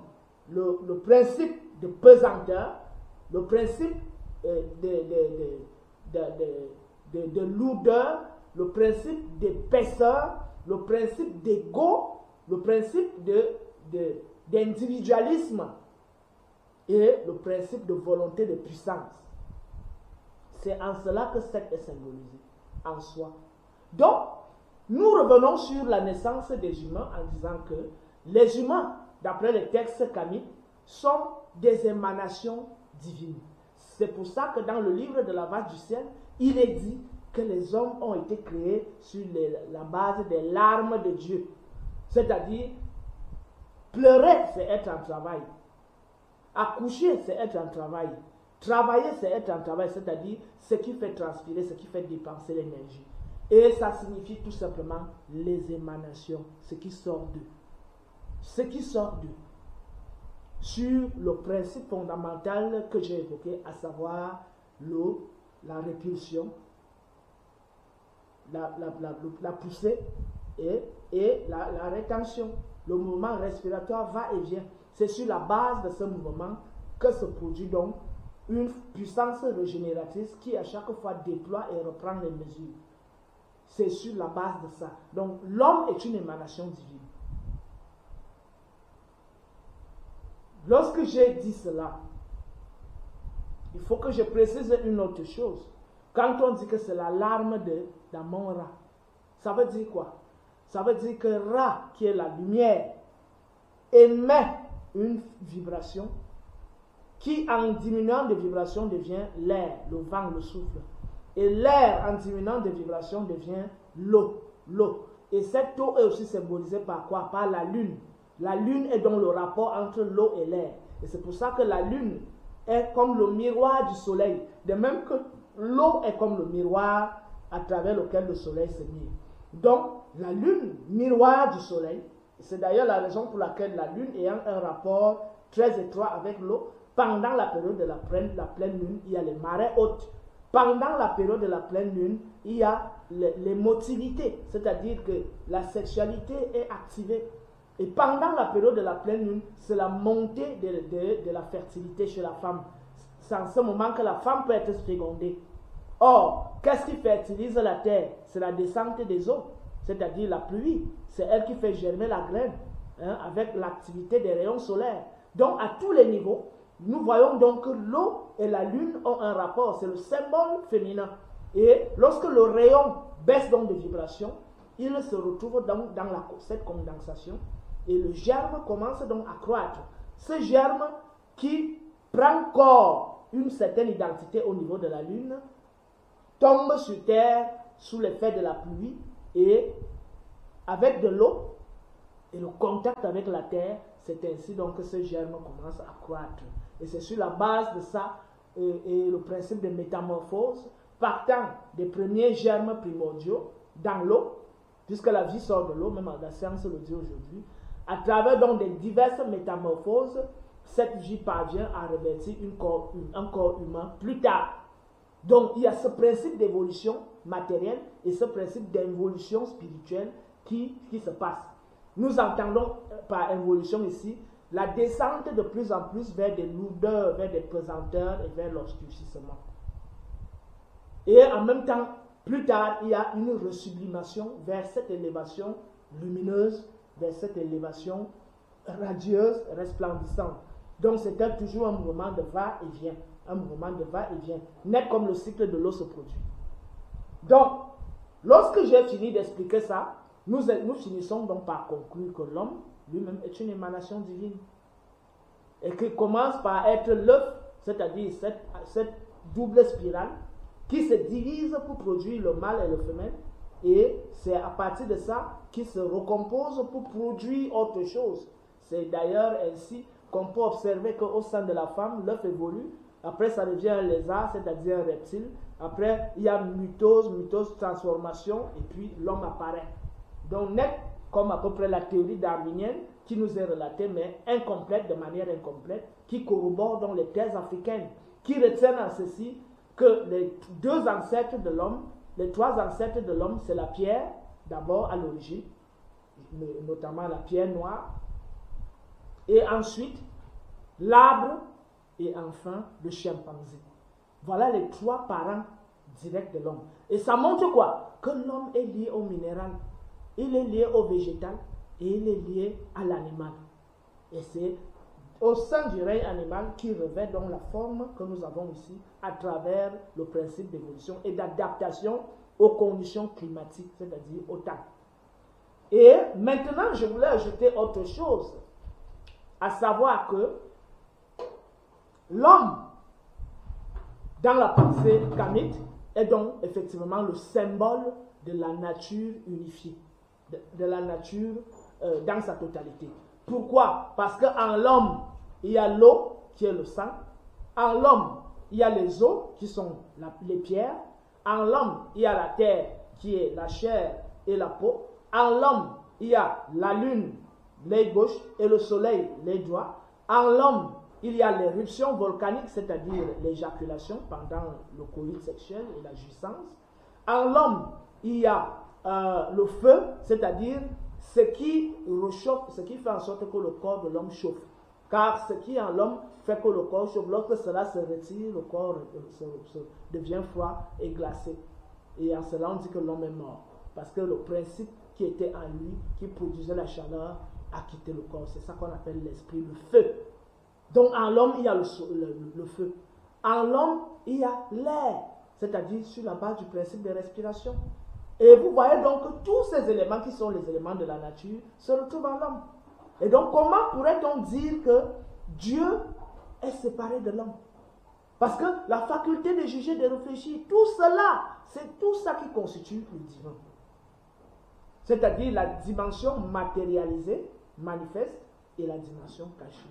le principe de pesanteur, le principe de lourdeur, le principe d'épaisseur, le principe d'ego, le principe d'individualisme et le principe de volonté de puissance. C'est en cela que Seth est symbolisé, en soi. Donc, nous revenons sur la naissance des humains en disant que les humains, d'après les textes kamites, sont des émanations divines. C'est pour ça que dans le livre de la vache du ciel, il est dit que les hommes ont été créés sur la base des larmes de Dieu. C'est-à-dire, pleurer, c'est être en travail. Accoucher, c'est être en travail. Travailler, c'est être en travail, c'est-à-dire ce qui fait transpirer, ce qui fait dépenser l'énergie. Et ça signifie tout simplement les émanations, ce qui sort d'eux. Ce qui sort d'eux. Sur le principe fondamental que j'ai évoqué, à savoir l'eau, la répulsion, la poussée et la rétention. Le mouvement respiratoire va et vient. C'est sur la base de ce mouvement que se produit donc une puissance régénératrice qui à chaque fois déploie et reprend les mesures. C'est sur la base de ça. Donc l'homme est une émanation divine. Lorsque j'ai dit cela, il faut que je précise une autre chose. Quand on dit que c'est la larme d'Amon-Ra, ça veut dire quoi? Ça veut dire que Ra, qui est la lumière, émet une vibration qui, en diminuant de vibration, devient l'air, le vent, le souffle. Et l'air, en diminuant de vibration, devient l'eau. Et cette eau est aussi symbolisée par quoi? Par la lune. La lune est donc le rapport entre l'eau et l'air. Et c'est pour ça que la lune est comme le miroir du soleil. De même que l'eau est comme le miroir à travers lequel le soleil se mire. Donc, la lune, miroir du soleil, c'est d'ailleurs la raison pour laquelle la lune ayant un rapport très étroit avec l'eau, pendant la période de la pleine lune, il y a les marées hautes. Pendant la période de la pleine lune, il y a l'émotivité, c'est-à-dire que la sexualité est activée. Et pendant la période de la pleine lune, c'est la montée de la fertilité chez la femme. C'est en ce moment que la femme peut être fécondée. Or, qu'est-ce qui fertilise la terre? C'est la descente des eaux, c'est-à-dire la pluie. C'est elle qui fait germer la graine, avec l'activité des rayons solaires. Donc, à tous les niveaux, nous voyons donc que l'eau et la lune ont un rapport. C'est le symbole féminin. Et lorsque le rayon baisse donc de vibration, il se retrouve dans cette condensation. Et le germe commence donc à croître. Ce germe qui prend corps une certaine identité au niveau de la lune, tombe sur terre sous l'effet de la pluie et avec de l'eau et le contact avec la terre, c'est ainsi donc que ce germe commence à croître. Et c'est sur la base de ça et le principe de métamorphose, partant des premiers germes primordiaux dans l'eau, puisque la vie sort de l'eau, même la science le dit aujourd'hui, à travers donc des diverses métamorphoses, cette vie parvient à revêtir un corps humain plus tard. Donc il y a ce principe d'évolution matérielle et ce principe d'évolution spirituelle qui se passe. Nous entendons par évolution ici la descente de plus en plus vers des lourdeurs, vers des pesanteurs et vers l'obscurcissement. Et en même temps, plus tard, il y a une resublimation vers cette élévation lumineuse, vers cette élévation radieuse, resplendissante. Donc c'était toujours un mouvement de va-et-vient, un mouvement de va-et-vient, net comme le cycle de l'eau se produit. Donc, lorsque j'ai fini d'expliquer ça, nous finissons donc par conclure que l'homme lui-même est une émanation divine et qui commence par être l'œuf, c'est-à-dire cette double spirale qui se divise pour produire le mâle et le femelle, et c'est à partir de ça qu'il se recompose pour produire autre chose. C'est d'ailleurs ainsi qu'on peut observer qu'au sein de la femme, l'œuf évolue, après ça devient un lézard, c'est-à-dire un reptile, après il y a mitose, transformation, et puis l'homme apparaît. Donc net, comme à peu près la théorie darwinienne qui nous est relatée, mais incomplète, de manière incomplète, qui corrobore donc les thèses africaines, qui retiennent en ceci que les deux ancêtres de l'homme, les trois ancêtres de l'homme, c'est la pierre, d'abord à l'origine, notamment la pierre noire, et ensuite l'arbre, et enfin le chimpanzé. Voilà les trois parents directs de l'homme. Et ça montre quoi? Que l'homme est lié au minéral, il est lié au végétal, et il est lié à l'animal. Et c'est au sein du règne animal qui revêt donc la forme que nous avons ici à travers le principe d'évolution et d'adaptation aux conditions climatiques, c'est-à-dire au temps. Et maintenant, je voulais ajouter autre chose, à savoir que l'homme, dans la pensée kamite, est donc effectivement le symbole de la nature unifiée, de la nature dans sa totalité. Pourquoi? Parce qu'en l'homme, il y a l'eau qui est le sang. En l'homme, il y a les eaux qui sont les pierres. En l'homme, il y a la terre qui est la chair et la peau. En l'homme, il y a la lune, l'œil gauche, et le soleil, les doigts. En l'homme, il y a l'éruption volcanique, c'est-à-dire l'éjaculation pendant le coït sexuel et la jouissance. En l'homme, il y a le feu, c'est-à-dire ce qui réchauffe, ce qui fait en sorte que le corps de l'homme chauffe. Car ce qui en l'homme fait que le corps chauffe, lorsque cela se retire, le corps devient froid et glacé. Et en cela, on dit que l'homme est mort. Parce que le principe qui était en lui, qui produisait la chaleur, a quitté le corps. C'est ça qu'on appelle l'esprit, le feu. Donc en l'homme, il y a le feu. En l'homme, il y a l'air, c'est-à-dire sur la base du principe de respiration. Et vous voyez donc que tous ces éléments qui sont les éléments de la nature se retrouvent en l'homme. Et donc comment pourrait-on dire que Dieu est séparé de l'homme? Parce que la faculté de juger, de réfléchir, tout cela, c'est tout ça qui constitue le divin. C'est-à-dire la dimension matérialisée, manifeste, et la dimension cachée.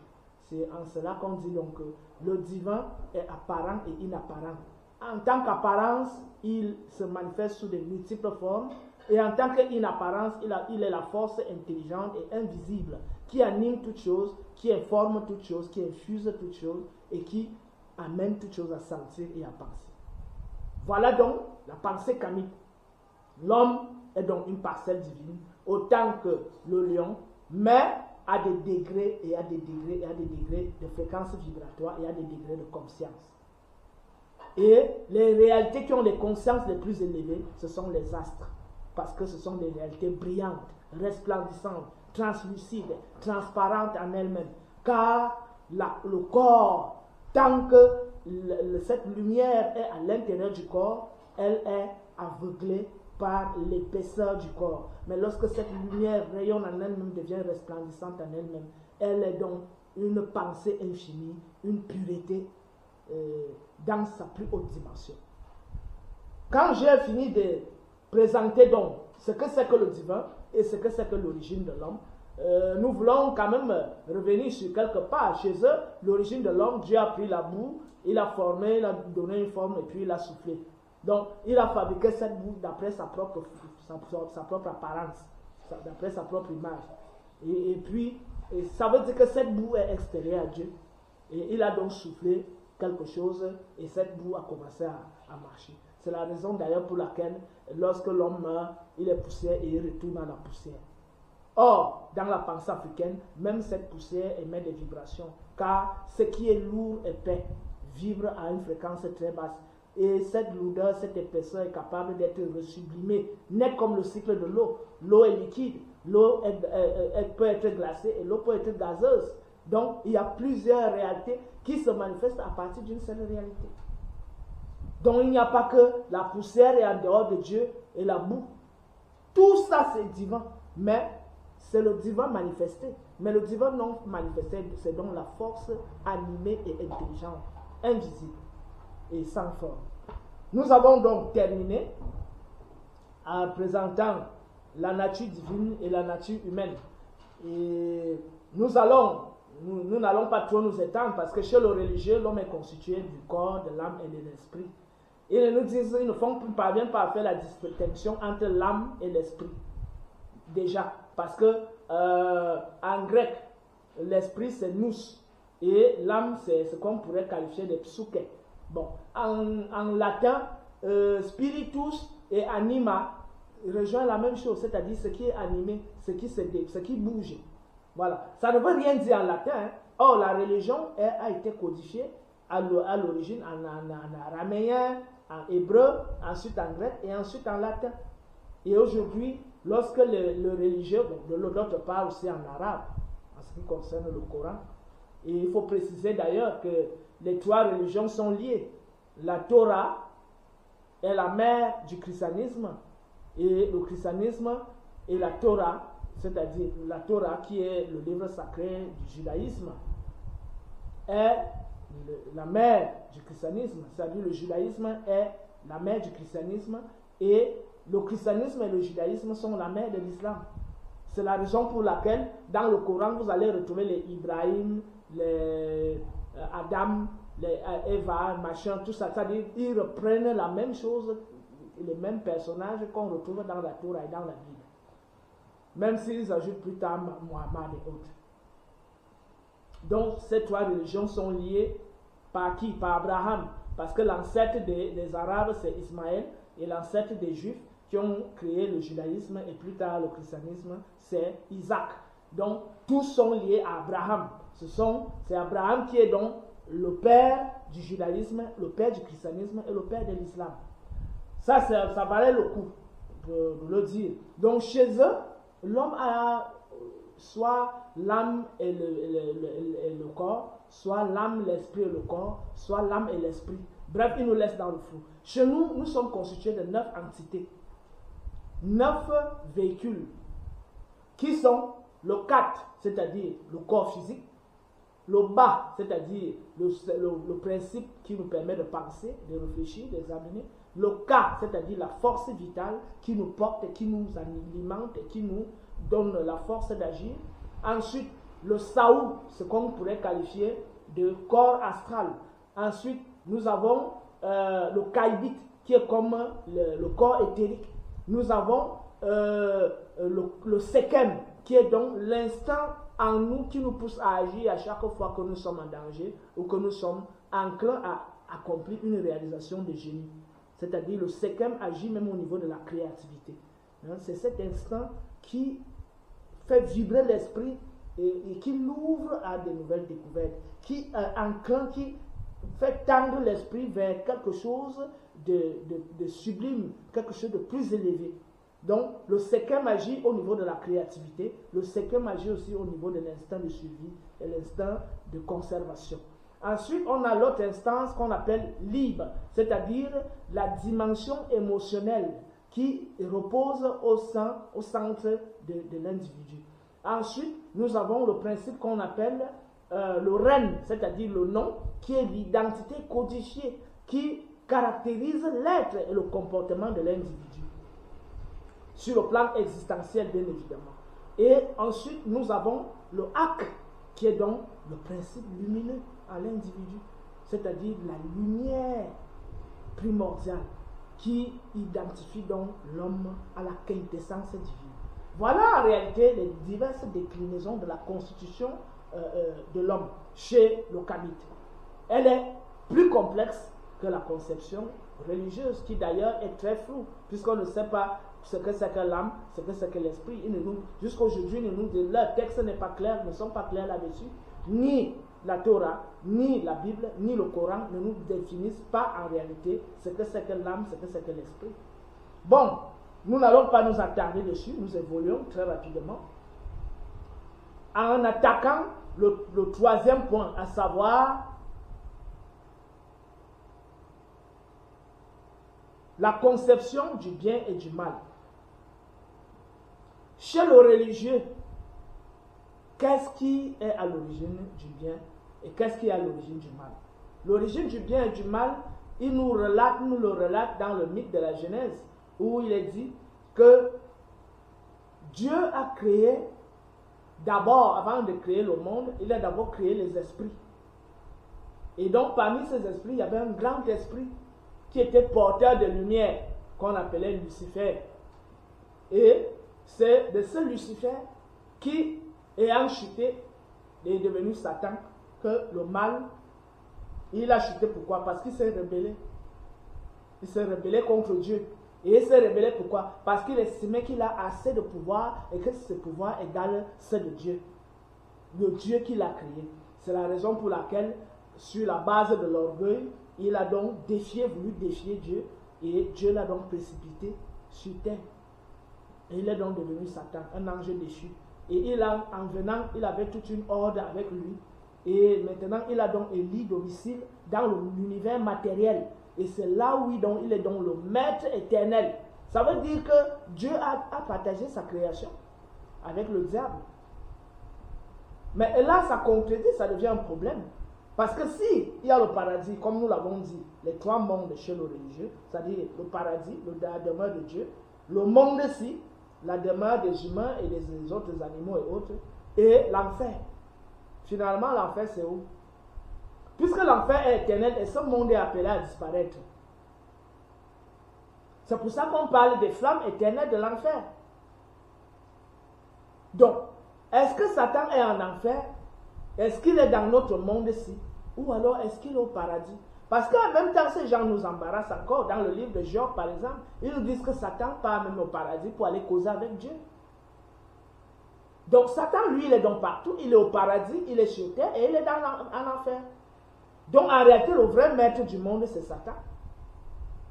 C'est en cela qu'on dit donc que le divin est apparent et inapparent. En tant qu'apparence, il se manifeste sous de multiples formes. Et en tant qu'inapparence, il est la force intelligente et invisible qui anime toutes choses, qui informe toutes choses, qui infuse toutes choses et qui amène toutes choses à sentir et à penser. Voilà donc la pensée kamite. L'homme est donc une parcelle divine, autant que le lion, mais à des degrés et à des degrés et à des degrés de fréquence vibratoire et à des degrés de conscience. Et les réalités qui ont les consciences les plus élevées, ce sont les astres. Parce que ce sont des réalités brillantes, resplendissantes, translucides, transparentes en elles-mêmes. Car le corps, tant que cette lumière est à l'intérieur du corps, elle est aveuglée par l'épaisseur du corps. Mais lorsque cette lumière rayonne en elle-même, devient resplendissante en elle-même, elle est donc une pensée infinie, une pureté dans sa plus haute dimension. Quand j'ai fini de présenter donc ce que c'est que le divin et ce que c'est que l'origine de l'homme, nous voulons quand même revenir sur quelque part. Chez eux, l'origine de l'homme, Dieu a pris la boue, il a formé, il a donné une forme et puis il a soufflé. Donc, il a fabriqué cette boue d'après sa propre apparence, d'après sa propre image. Et puis, ça veut dire que cette boue est extérieure à Dieu. Et il a donc soufflé quelque chose et cette boue a commencé à marcher. C'est la raison d'ailleurs pour laquelle, lorsque l'homme meurt, il est poussière et il retourne à la poussière. Or, dans la pensée africaine, même cette poussière émet des vibrations, car ce qui est lourd, épais, vibre à une fréquence très basse. Et cette lourdeur, cette épaisseur est capable d'être resublimée, net comme le cycle de l'eau. L'eau est liquide, l'eau peut être glacée et l'eau peut être gazeuse. Donc, il y a plusieurs réalités qui se manifestent à partir d'une seule réalité. Donc, il n'y a pas que la poussière est en dehors de Dieu et la boue. Tout ça, c'est divin, mais c'est le divin manifesté. Mais le divin non manifesté, c'est donc la force animée et intelligente, invisible et sans forme. Nous avons donc terminé en présentant la nature divine et la nature humaine. Et nous n'allons pas trop nous étendre parce que chez le religieux, l'homme est constitué du corps, de l'âme et de l'esprit. Ils nous disent, ils ne parviennent pas à faire la distinction entre l'âme et l'esprit. Déjà, parce que en grec, l'esprit c'est nous et l'âme c'est ce qu'on pourrait qualifier de psyche. Bon, en latin, spiritus et anima rejoignent la même chose, c'est-à-dire ce qui est animé, ce qui bouge. Voilà, ça ne veut rien dire en latin. Hein. Or, la religion a été codifiée à l'origine en araméen, en hébreu, ensuite en grec et ensuite en latin. Et aujourd'hui, lorsque le religieux, de l'autre part aussi en arabe, en ce qui concerne le Coran, Et il faut préciser d'ailleurs que les trois religions sont liées. La Torah est la mère du christianisme et le christianisme et la Torah, c'est-à-dire la Torah qui est le livre sacré du judaïsme, est la mère du christianisme, c'est-à-dire le judaïsme est la mère du christianisme et le christianisme et le judaïsme sont la mère de l'islam. C'est la raison pour laquelle dans le Coran vous allez retrouver les Ibrahim, les Adam, les Eva, machin, tout ça, c'est-à-dire ils reprennent la même chose, les mêmes personnages qu'on retrouve dans la Torah et dans la Bible, même s'ils ajoutent plus tard Muhammad et autres. Donc ces trois religions sont liées par qui? Par Abraham, parce que l'ancêtre des Arabes c'est Ismaël et l'ancêtre des Juifs qui ont créé le judaïsme et plus tard le christianisme c'est Isaac. Donc tous sont liés à Abraham. C'est Abraham qui est donc le père du judaïsme, le père du christianisme et le père de l'islam. Ça valait le coup de le dire. Donc chez eux, l'homme a soit l'âme et le corps, soit l'âme, l'esprit et le corps, soit l'âme et l'esprit. Bref, il nous laisse dans le flou. Chez nous, nous sommes constitués de 9 entités, 9 véhicules, qui sont le 4, c'est-à-dire le corps physique, le bas, c'est-à-dire le principe qui nous permet de penser, de réfléchir, d'examiner, le K, c'est-à-dire la force vitale qui nous porte, qui nous alimente et qui nous donne la force d'agir. Ensuite, le Saou, ce qu'on pourrait qualifier de corps astral. Ensuite, nous avons le Kaibit, qui est comme le corps éthérique. Nous avons le Sekem, qui est donc l'instant en nous qui nous pousse à agir à chaque fois que nous sommes en danger ou que nous sommes enclins à accomplir une réalisation de génie. C'est-à-dire le Sekem agit même au niveau de la créativité. C'est cet instant qui fait vibrer l'esprit et qui l'ouvre à de nouvelles découvertes, qui enclin, qui fait tendre l'esprit vers quelque chose de sublime, quelque chose de plus élevé. Donc, le Sekem agit au niveau de la créativité, le Sekem agit aussi au niveau de l'instinct de survie et l'instinct de conservation. Ensuite, on a l'autre instance qu'on appelle libre, c'est-à-dire la dimension émotionnelle qui repose au centre de l'individu. Ensuite, nous avons le principe qu'on appelle le REN, c'est-à-dire le nom, qui est l'identité codifiée, qui caractérise l'être et le comportement de l'individu, sur le plan existentiel bien évidemment. Et ensuite, nous avons le HAC, qui est donc le principe lumineux à l'individu, c'est-à-dire la lumière primordiale qui identifie donc l'homme à la quintessence divine. Voilà en réalité les diverses déclinaisons de la constitution de l'homme chez le Kamite. Elle est plus complexe que la conception religieuse, qui d'ailleurs est très floue, puisqu'on ne sait pas ce que c'est que l'âme, ce que c'est que l'esprit. Jusqu'à aujourd'hui, leur texte n'est pas clair, ne sont pas clairs là-dessus. Ni la Torah, ni la Bible, ni le Coran ne nous définissent pas en réalité ce que c'est que l'âme, ce que c'est que l'esprit. Bon, nous n'allons pas nous attarder dessus, nous évoluons très rapidement en attaquant le troisième point, à savoir la conception du bien et du mal. Chez le religieux, qu'est-ce qui est à l'origine du bien et qu'est-ce qui est à l'origine du mal? L'origine du bien et du mal, il nous le relate dans le mythe de la Genèse, où il est dit que Dieu a créé d'abord, avant de créer le monde, il a d'abord créé les esprits. Et donc parmi ces esprits, il y avait un grand esprit qui était porteur de lumière, qu'on appelait Lucifer. Et c'est de ce Lucifer qui, ayant chuté, est devenu Satan, que le mal, il a chuté. Pourquoi? Parce qu'il s'est rebellé. Il s'est rebellé contre Dieu. Et il s'est rebellé pourquoi? Parce qu'il estimait qu'il a assez de pouvoir et que ce pouvoir égale ceux de Dieu. Le Dieu qui l'a créé. C'est la raison pour laquelle, sur la base de l'orgueil, il a donc voulu défier Dieu, et Dieu l'a donc précipité sur terre. Et il est donc devenu Satan, un ange déchu. Et en venant, il avait toute une horde avec lui Et maintenant, il a donc élu domicile dans l'univers matériel. Et c'est là où il est donc le maître éternel. Ça veut dire que Dieu a partagé sa création avec le diable. Mais là, ça contredit, ça devient un problème. Parce que si il y a le paradis, comme nous l'avons dit, les trois mondes chez le religieux, c'est-à-dire le paradis, la demeure de Dieu, le monde-ci, la demeure des humains et des autres animaux et autres, et l'enfer. Finalement, l'enfer, c'est où? Puisque l'enfer est éternel et ce monde est appelé à disparaître. C'est pour ça qu'on parle des flammes éternelles de l'enfer. Donc, est-ce que Satan est en enfer? Est-ce qu'il est dans notre monde-ci? Ou alors est-ce qu'il est au paradis? Parce qu'en même temps, ces gens nous embarrassent encore. Dans le livre de Job, par exemple, ils nous disent que Satan part même au paradis pour aller causer avec Dieu. Donc Satan, lui, il est donc partout. Il est au paradis, il est sur terre et il est en enfer. Donc en réalité, le vrai maître du monde, c'est Satan.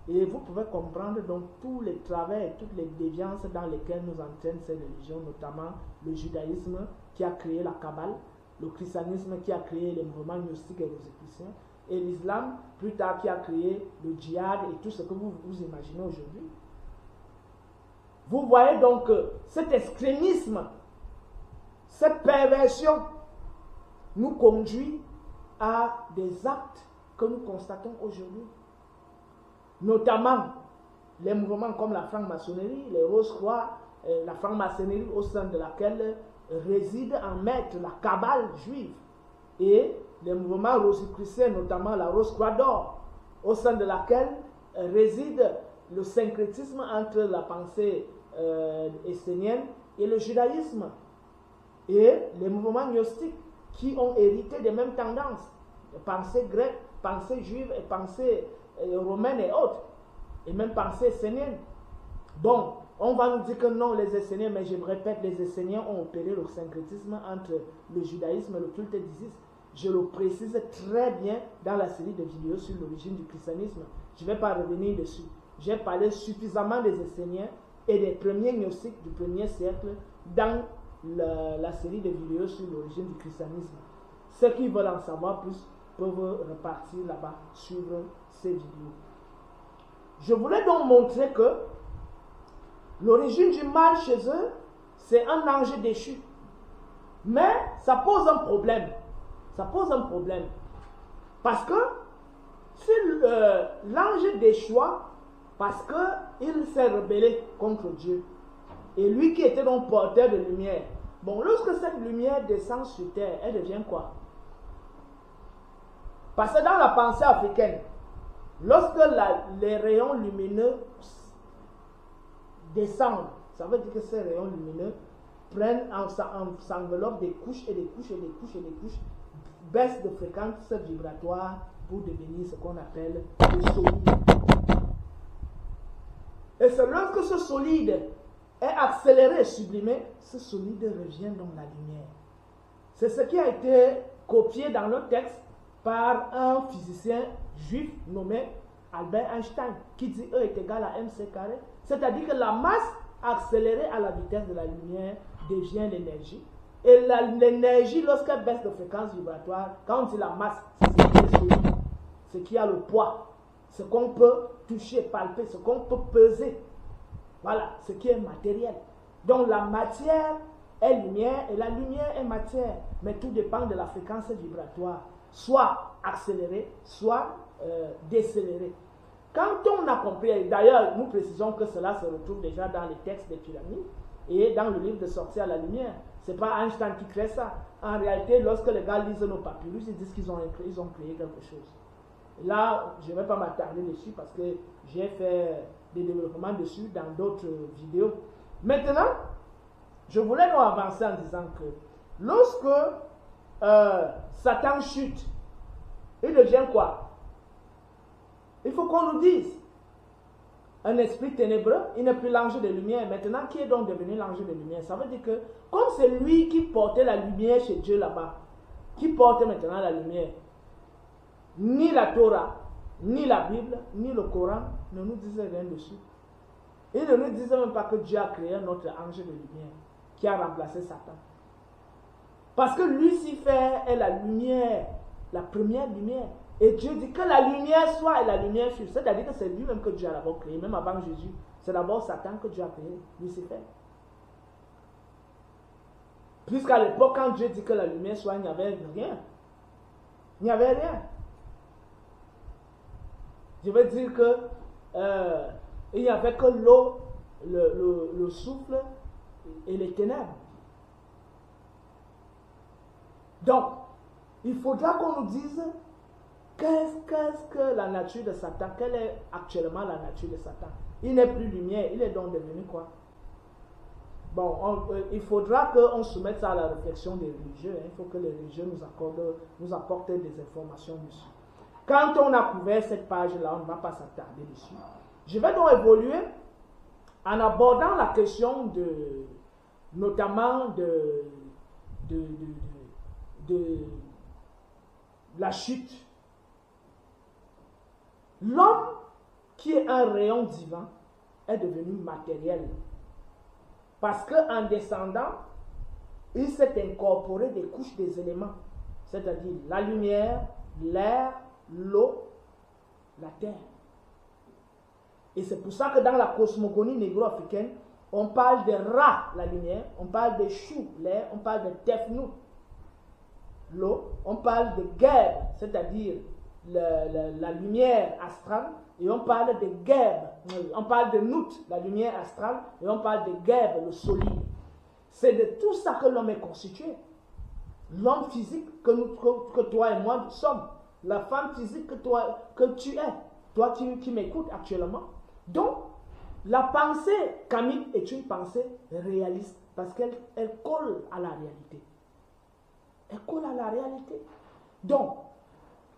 Et vous pouvez comprendre donc tous les travers et toutes les déviances dans lesquelles nous entraînent ces religions, notamment le judaïsme qui a créé la Kabbale, le christianisme qui a créé les mouvements gnostiques et rosicruciens, et l'islam, plus tard, qui a créé le djihad et tout ce que vous imaginez aujourd'hui. Vous voyez donc que cet extrémisme, cette perversion nous conduit à des actes que nous constatons aujourd'hui. Notamment les mouvements comme la franc-maçonnerie, les Rose-Croix, la franc-maçonnerie au sein de laquelle réside en maître la Kabbale juive, et les mouvements rosicruciens, notamment la Rose-Croix d'Or, au sein de laquelle réside le syncrétisme entre la pensée essénienne et le judaïsme, et les mouvements gnostiques qui ont hérité des mêmes tendances, pensée grecque, pensée juive et pensée romaine et autres, et même pensée essénienne. Bon, on va nous dire que non, les Esséniens, mais je me répète, les Esséniens ont opéré le syncrétisme entre le judaïsme et le culte d'Isis. Je le précise très bien dans la série de vidéos sur l'origine du christianisme. Je ne vais pas revenir dessus. J'ai parlé suffisamment des Esséniens et des premiers gnostiques du 1er siècle dans la série de vidéos sur l'origine du christianisme. Ceux qui veulent en savoir plus peuvent repartir là-bas, suivre ces vidéos. Je voulais donc montrer que l'origine du mal chez eux, c'est un ange déchu. Mais ça pose un problème. Ça pose un problème. Parce que si l'ange déchoit, parce qu'il s'est rebellé contre Dieu, et lui qui était donc porteur de lumière, bon, lorsque cette lumière descend sur terre, elle devient quoi? Parce que dans la pensée africaine, lorsque les rayons lumineux descendent, ça veut dire que ces rayons lumineux prennent, s'enveloppent des couches et des couches et des couches et des couches, baissent de fréquence vibratoire pour devenir ce qu'on appelle le solide. Et c'est lorsque ce solide est accéléré et sublimé, ce solide revient dans la lumière. C'est ce qui a été copié dans le texte par un physicien juif nommé Albert Einstein, qui dit E est égal à mc carré. C'est-à-dire que la masse accélérée à la vitesse de la lumière devient l'énergie. Et l'énergie, lorsqu'elle baisse de fréquence vibratoire, quand on dit la masse, c'est ce qui est solide, ce qui a le poids, ce qu'on peut toucher, palper, ce qu'on peut peser. Voilà, ce qui est matériel. Donc la matière est lumière et la lumière est matière. Mais tout dépend de la fréquence vibratoire, soit accélérée, soit décélérée. Quand on a compris, d'ailleurs nous précisons que cela se retrouve déjà dans les textes des pyramides et dans le livre de Sortir à la lumière. Ce n'est pas Einstein qui crée ça. En réalité, lorsque les gars lisent nos papyrus, ils disent qu'ils ont créé quelque chose. Et là, je ne vais pas m'attarder dessus parce que j'ai fait des développements dessus dans d'autres vidéos. Maintenant, je voulais nous avancer en disant que lorsque Satan chute, il devient quoi? Il faut qu'on nous dise. Un esprit ténébreux, il n'est plus l'ange de lumière. Maintenant, qui est donc devenu l'ange de lumière? Ça veut dire que, comme c'est lui qui portait la lumière chez Dieu là-bas, qui porte maintenant la lumière, ni la Torah, ni la Bible, ni le Coran ne nous disaient rien dessus. Ils ne nous disaient même pas que Dieu a créé notre ange de lumière qui a remplacé Satan. Parce que Lucifer est la lumière, la première lumière. Et Dieu dit que la lumière soit et la lumière fut. C'est-à-dire que c'est lui-même que Dieu a d'abord créé, même avant Jésus. C'est d'abord Satan que Dieu a créé, Lucifer. Puisqu'à l'époque, quand Dieu dit que la lumière soit, il n'y avait rien. Il n'y avait rien. Je veux dire que il n'y avait que l'eau, le souffle et les ténèbres. Donc, il faudra qu'on nous dise qu'est-ce que la nature de Satan, quelle est actuellement la nature de Satan. Il n'est plus lumière, il est donc devenu quoi? Bon, il faudra qu'on soumette ça à la réflexion des religieux. Il faut que les religieux nous apportent des informations dessus. Quand on a couvert cette page-là, on ne va pas s'attarder dessus. Je vais donc évoluer en abordant la question notamment de la chute. L'homme, qui est un rayon divin, est devenu matériel. Parce qu'en descendant, il s'est incorporé des couches des éléments, c'est-à-dire la lumière, l'air, l'eau, la terre. Et c'est pour ça que dans la cosmogonie négro-africaine, on parle de Ra, la lumière, on parle de Chou, l'air, on parle de Tefnou, l'eau, on parle de Geb, c'est-à-dire la lumière astrale, et on parle de Geb, on parle de Nout, la lumière astrale, et on parle de Geb, le solide. C'est de tout ça que l'homme est constitué. L'homme physique que toi et moi nous sommes, la femme physique que tu es, toi qui m'écoutes actuellement. Donc, la pensée kamique est une pensée réaliste parce qu'elle colle à la réalité. Elle colle à la réalité. Donc,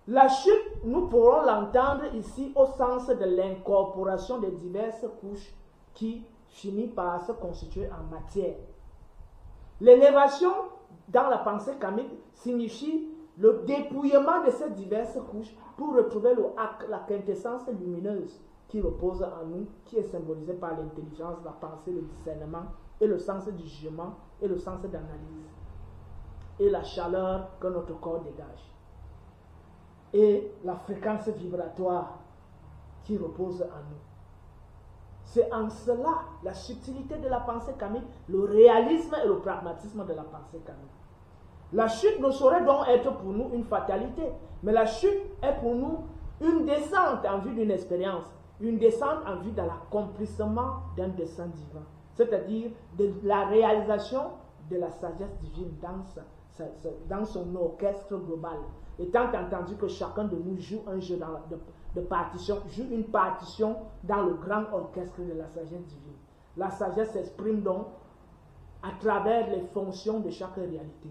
la chute, nous pourrons l'entendre ici au sens de l'incorporation des diverses couches qui finit par se constituer en matière. L'élévation dans la pensée kamique signifie le dépouillement de ces diverses couches pour retrouver la quintessence lumineuse qui repose en nous, qui est symbolisée par l'intelligence, la pensée, le discernement et le sens du jugement et le sens d'analyse et la chaleur que notre corps dégage et la fréquence vibratoire qui repose en nous. C'est en cela la subtilité de la pensée kamique, le réalisme et le pragmatisme de la pensée kamique. La chute ne saurait donc être pour nous une fatalité, mais la chute est pour nous une descente en vue d'une expérience, une descente en vue de l'accomplissement d'un dessein divin, c'est-à-dire de la réalisation de la sagesse divine dans son orchestre global. Étant entendu que chacun de nous joue un jeu de partition, joue une partition dans le grand orchestre de la sagesse divine. La sagesse s'exprime donc à travers les fonctions de chaque réalité.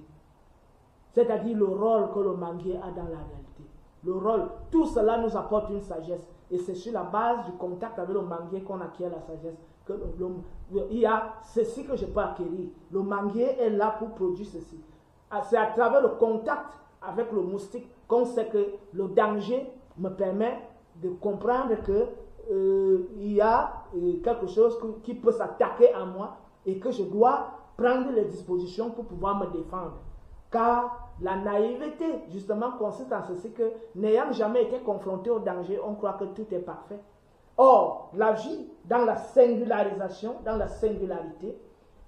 C'est-à-dire le rôle que le manguier a dans la réalité. Le rôle, tout cela nous apporte une sagesse. Et c'est sur la base du contact avec le manguier qu'on acquiert la sagesse. Il y a ceci que je peux acquérir. Le manguier est là pour produire ceci. C'est à travers le contact avec le moustique qu'on sait que le danger me permet de comprendre que il y a quelque chose qui peut s'attaquer à moi et que je dois prendre les dispositions pour pouvoir me défendre. Car la naïveté, justement, consiste en ceci que, n'ayant jamais été confronté au danger, on croit que tout est parfait. Or, la vie, dans la singularisation, dans la singularité,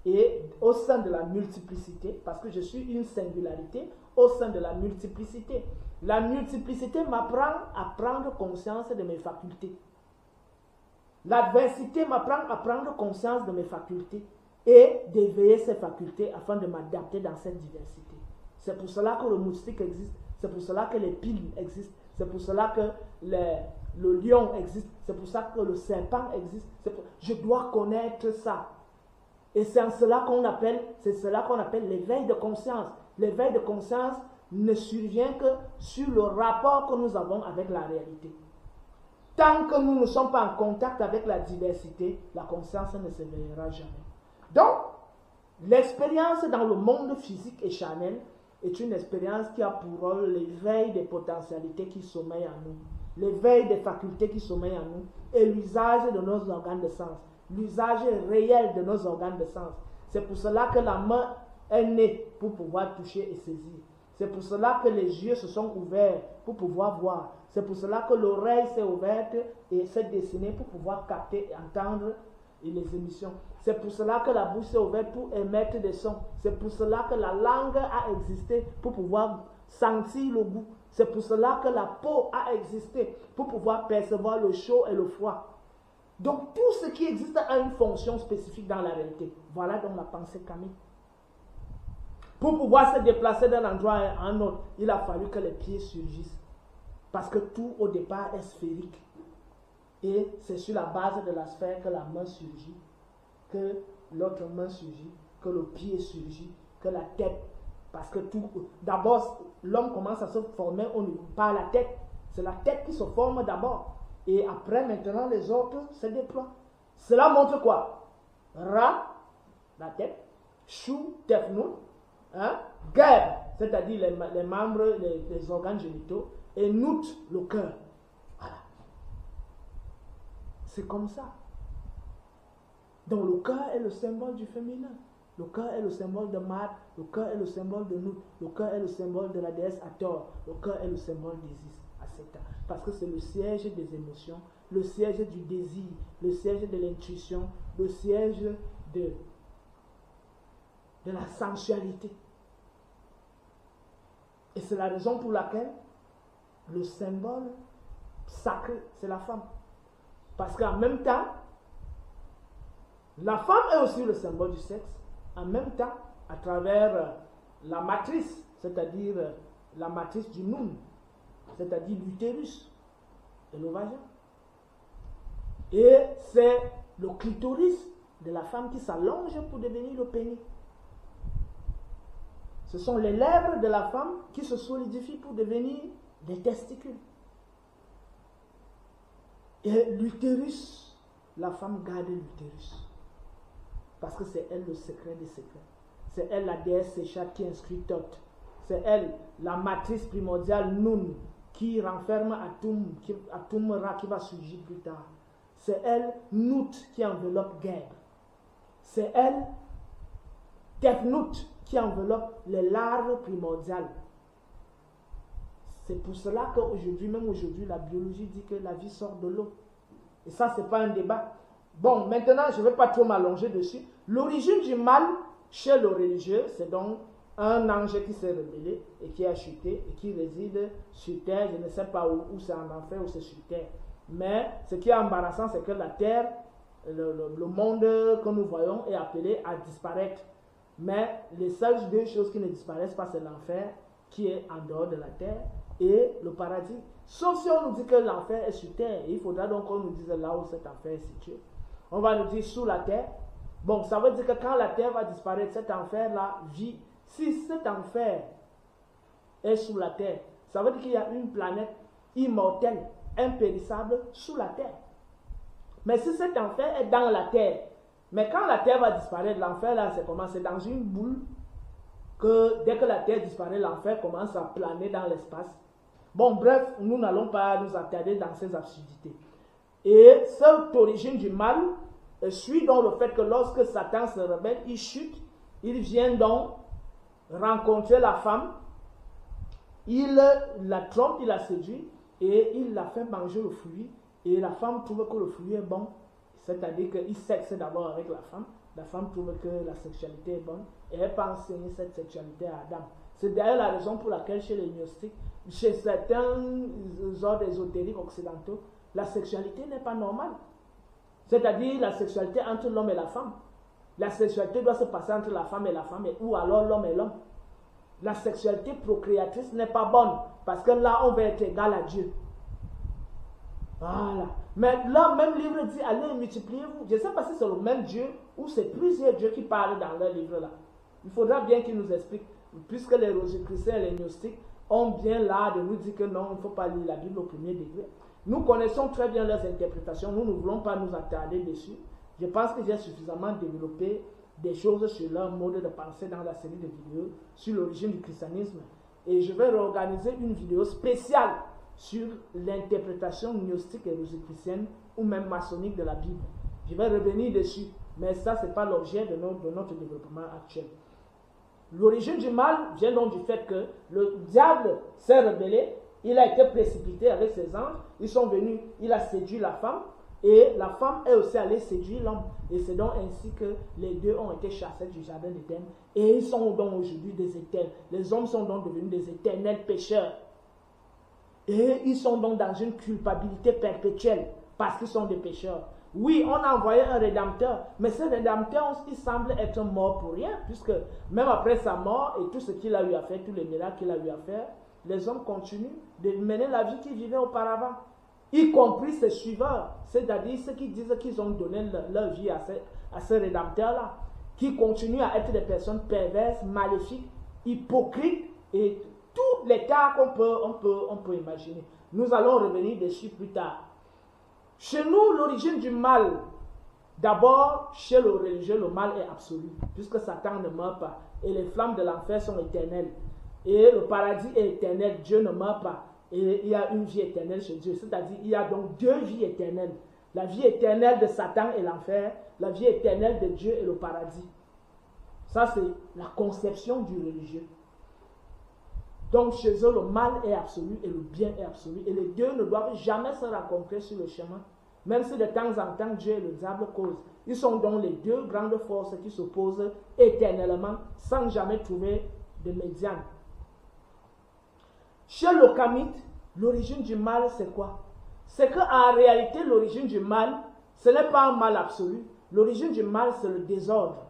et au sein de la multiplicité, parce que je suis une singularité, au sein de la multiplicité. La multiplicité m'apprend à prendre conscience de mes facultés. L'adversité m'apprend à prendre conscience de mes facultés et d'éveiller ces facultés afin de m'adapter dans cette diversité. C'est pour cela que le moustique existe, c'est pour cela que les piles existent, c'est pour cela que le lion existe, c'est pour ça que le serpent existe. Je dois connaître ça. Et c'est cela qu'on appelle l'éveil de conscience. L'éveil de conscience ne survient que sur le rapport que nous avons avec la réalité. Tant que nous ne sommes pas en contact avec la diversité, la conscience ne s'éveillera jamais. Donc, l'expérience dans le monde physique et charnel est une expérience qui a pour rôle l'éveil des potentialités qui sommeillent en nous, l'éveil des facultés qui sommeillent en nous et l'usage de nos organes de sens, l'usage réel de nos organes de sens. C'est pour cela que la main est né pour pouvoir toucher et saisir. C'est pour cela que les yeux se sont ouverts pour pouvoir voir. C'est pour cela que l'oreille s'est ouverte et s'est dessinée pour pouvoir capter et entendre les émissions. C'est pour cela que la bouche s'est ouverte pour émettre des sons. C'est pour cela que la langue a existé pour pouvoir sentir le goût. C'est pour cela que la peau a existé pour pouvoir percevoir le chaud et le froid. Donc tout ce qui existe a une fonction spécifique dans la réalité. Voilà donc la pensée kamique. Pour pouvoir se déplacer d'un endroit à un autre, il a fallu que les pieds surgissent. Parce que tout au départ est sphérique. Et c'est sur la base de la sphère que la main surgit, que l'autre main surgit, que le pied surgit, que la tête. Parce que tout, d'abord, l'homme commence à se former par la tête. C'est la tête qui se forme d'abord. Et après, maintenant, les autres se déploient. Cela montre quoi? Ra, la tête. Shu, tefnoun. Geb, c'est-à-dire les membres, les organes génitaux. Et Nout, le cœur. Voilà. C'est comme ça. Donc le cœur est le symbole du féminin. Le cœur est le symbole de Maat. Le cœur est le symbole de Nout. Le cœur est le symbole de la déesse Hathor. Le cœur est le symbole d'Isis, Aseta. Parce que c'est le siège des émotions, le siège du désir, le siège de l'intuition, le siège de la sensualité. Et c'est la raison pour laquelle le symbole sacré, c'est la femme. Parce qu'en même temps, la femme est aussi le symbole du sexe. En même temps, à travers la matrice, c'est-à-dire la matrice du Noun, c'est-à-dire l'utérus et le vagin. Et c'est le clitoris de la femme qui s'allonge pour devenir le pénis. Ce sont les lèvres de la femme qui se solidifient pour devenir des testicules. Et l'utérus, la femme garde l'utérus. Parce que c'est elle le secret des secrets. C'est elle la déesse Séchat qui inscrit Thoth. C'est elle la matrice primordiale Nun qui renferme Atum Ra qui va surgir plus tard. C'est elle Nout qui enveloppe Geb. C'est elle Tefnout qui enveloppe les larves primordiales. C'est pour cela qu'aujourd'hui, même aujourd'hui, la biologie dit que la vie sort de l'eau. Et ça, ce n'est pas un débat. Bon, maintenant, je ne vais pas trop m'allonger dessus. L'origine du mal chez le religieux, c'est donc un ange qui s'est rebellé et qui a chuté et qui réside sur terre. Je ne sais pas où c'est en enfer ou c'est sur terre. Mais ce qui est embarrassant, c'est que la terre, le monde que nous voyons est appelé à disparaître. Mais les seules deux choses qui ne disparaissent pas, c'est l'enfer qui est en dehors de la terre et le paradis. Sauf si on nous dit que l'enfer est sur terre. Et il faudra donc qu'on nous dise là où cet enfer est situé. On va nous dire sous la terre. Bon, ça veut dire que quand la terre va disparaître, cet enfer-là vit. Si cet enfer est sous la terre, ça veut dire qu'il y a une planète immortelle, impérissable, sous la terre. Mais si cet enfer est dans la terre, mais quand la terre va disparaître, l'enfer là, c'est comment? C'est dans une boule que dès que la terre disparaît, l'enfer commence à planer dans l'espace. Bon, bref, nous n'allons pas nous attarder dans ces absurdités. Et cette origine du mal suit donc le fait que lorsque Satan se rebelle, il chute, il vient donc rencontrer la femme, il la trompe, il la séduit et il la fait manger le fruit. Et la femme trouve que le fruit est bon, c'est-à-dire qu'il sexe d'abord avec la femme trouve que la sexualité est bonne et elle peut enseigner cette sexualité à Adam. C'est d'ailleurs la raison pour laquelle chez les gnostiques, chez certains ordres ésotériques occidentaux, la sexualité n'est pas normale. C'est-à-dire la sexualité entre l'homme et la femme. La sexualité doit se passer entre la femme ou alors l'homme et l'homme. La sexualité procréatrice n'est pas bonne parce que là, on va être égal à Dieu. Voilà. Mais là, même livre dit, allez multipliez-vous. Je ne sais pas si c'est le même Dieu ou c'est plusieurs dieux qui parlent dans leur livre là. Il faudra bien qu'ils nous expliquent. Puisque les rosicruciens et les gnostiques ont bien l'art de nous dire que non, il ne faut pas lire la Bible au premier degré. Nous connaissons très bien leurs interprétations. Nous ne voulons pas nous attarder dessus. Je pense que j'ai suffisamment développé des choses sur leur mode de pensée dans la série de vidéos sur l'origine du christianisme. Et je vais réorganiser une vidéo spéciale sur l'interprétation gnostique et rosicrucienne ou même maçonnique de la Bible. Je vais revenir dessus, mais ça, ce n'est pas l'objet de notre développement actuel. L'origine du mal vient donc du fait que le diable s'est rebellé, il a été précipité avec ses anges, ils sont venus, il a séduit la femme, et la femme est aussi allée séduire l'homme. Et c'est donc ainsi que les deux ont été chassés du jardin d'Éden. Et ils sont donc aujourd'hui des éternels. Les hommes sont donc devenus des éternels pécheurs. Et ils sont donc dans une culpabilité perpétuelle parce qu'ils sont des pécheurs. Oui, on a envoyé un rédempteur, mais ce rédempteur, il semble être mort pour rien, puisque même après sa mort et tout ce qu'il a eu à faire, tous les miracles qu'il a eu à faire, les hommes continuent de mener la vie qu'ils vivaient auparavant, y compris ses suiveurs, c'est-à-dire ceux qui disent qu'ils ont donné leur vie à ce rédempteur-là, qui continuent à être des personnes perverses, maléfiques, hypocrites et tous les cas qu'on peut imaginer. Nous allons revenir dessus plus tard. Chez nous, l'origine du mal, d'abord, chez le religieux, le mal est absolu, puisque Satan ne meurt pas, et les flammes de l'enfer sont éternelles, et le paradis est éternel, Dieu ne meurt pas, et il y a une vie éternelle chez Dieu, c'est-à-dire il y a donc deux vies éternelles, la vie éternelle de Satan et l'enfer, la vie éternelle de Dieu et le paradis. Ça, c'est la conception du religieux. Donc, chez eux, le mal est absolu et le bien est absolu. Et les deux ne doivent jamais se rencontrer sur le chemin. Même si de temps en temps, Dieu et le diable causent. Ils sont donc les deux grandes forces qui s'opposent éternellement sans jamais trouver de médiane. Chez le Kamite, l'origine du mal, c'est quoi? C'est qu'en réalité, l'origine du mal, ce n'est pas un mal absolu. L'origine du mal, c'est le désordre.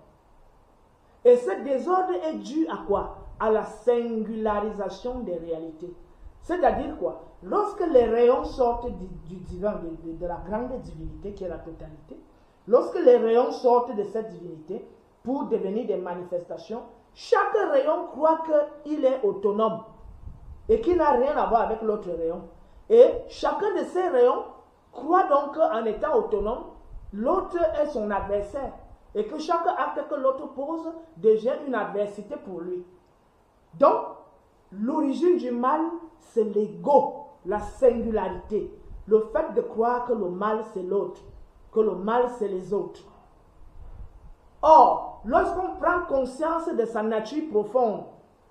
Et ce désordre est dû à quoi? À la singularisation des réalités. C'est-à-dire quoi? Lorsque les rayons sortent du divin, de la grande divinité qui est la totalité, lorsque les rayons sortent de cette divinité pour devenir des manifestations, chaque rayon croit qu'il est autonome et qu'il n'a rien à voir avec l'autre rayon. Et chacun de ces rayons croit donc qu'en étant autonome, l'autre est son adversaire et que chaque acte que l'autre pose devient une adversité pour lui. Donc, l'origine du mal, c'est l'ego, la singularité, le fait de croire que le mal c'est l'autre, que le mal c'est les autres. Or, lorsqu'on prend conscience de sa nature profonde,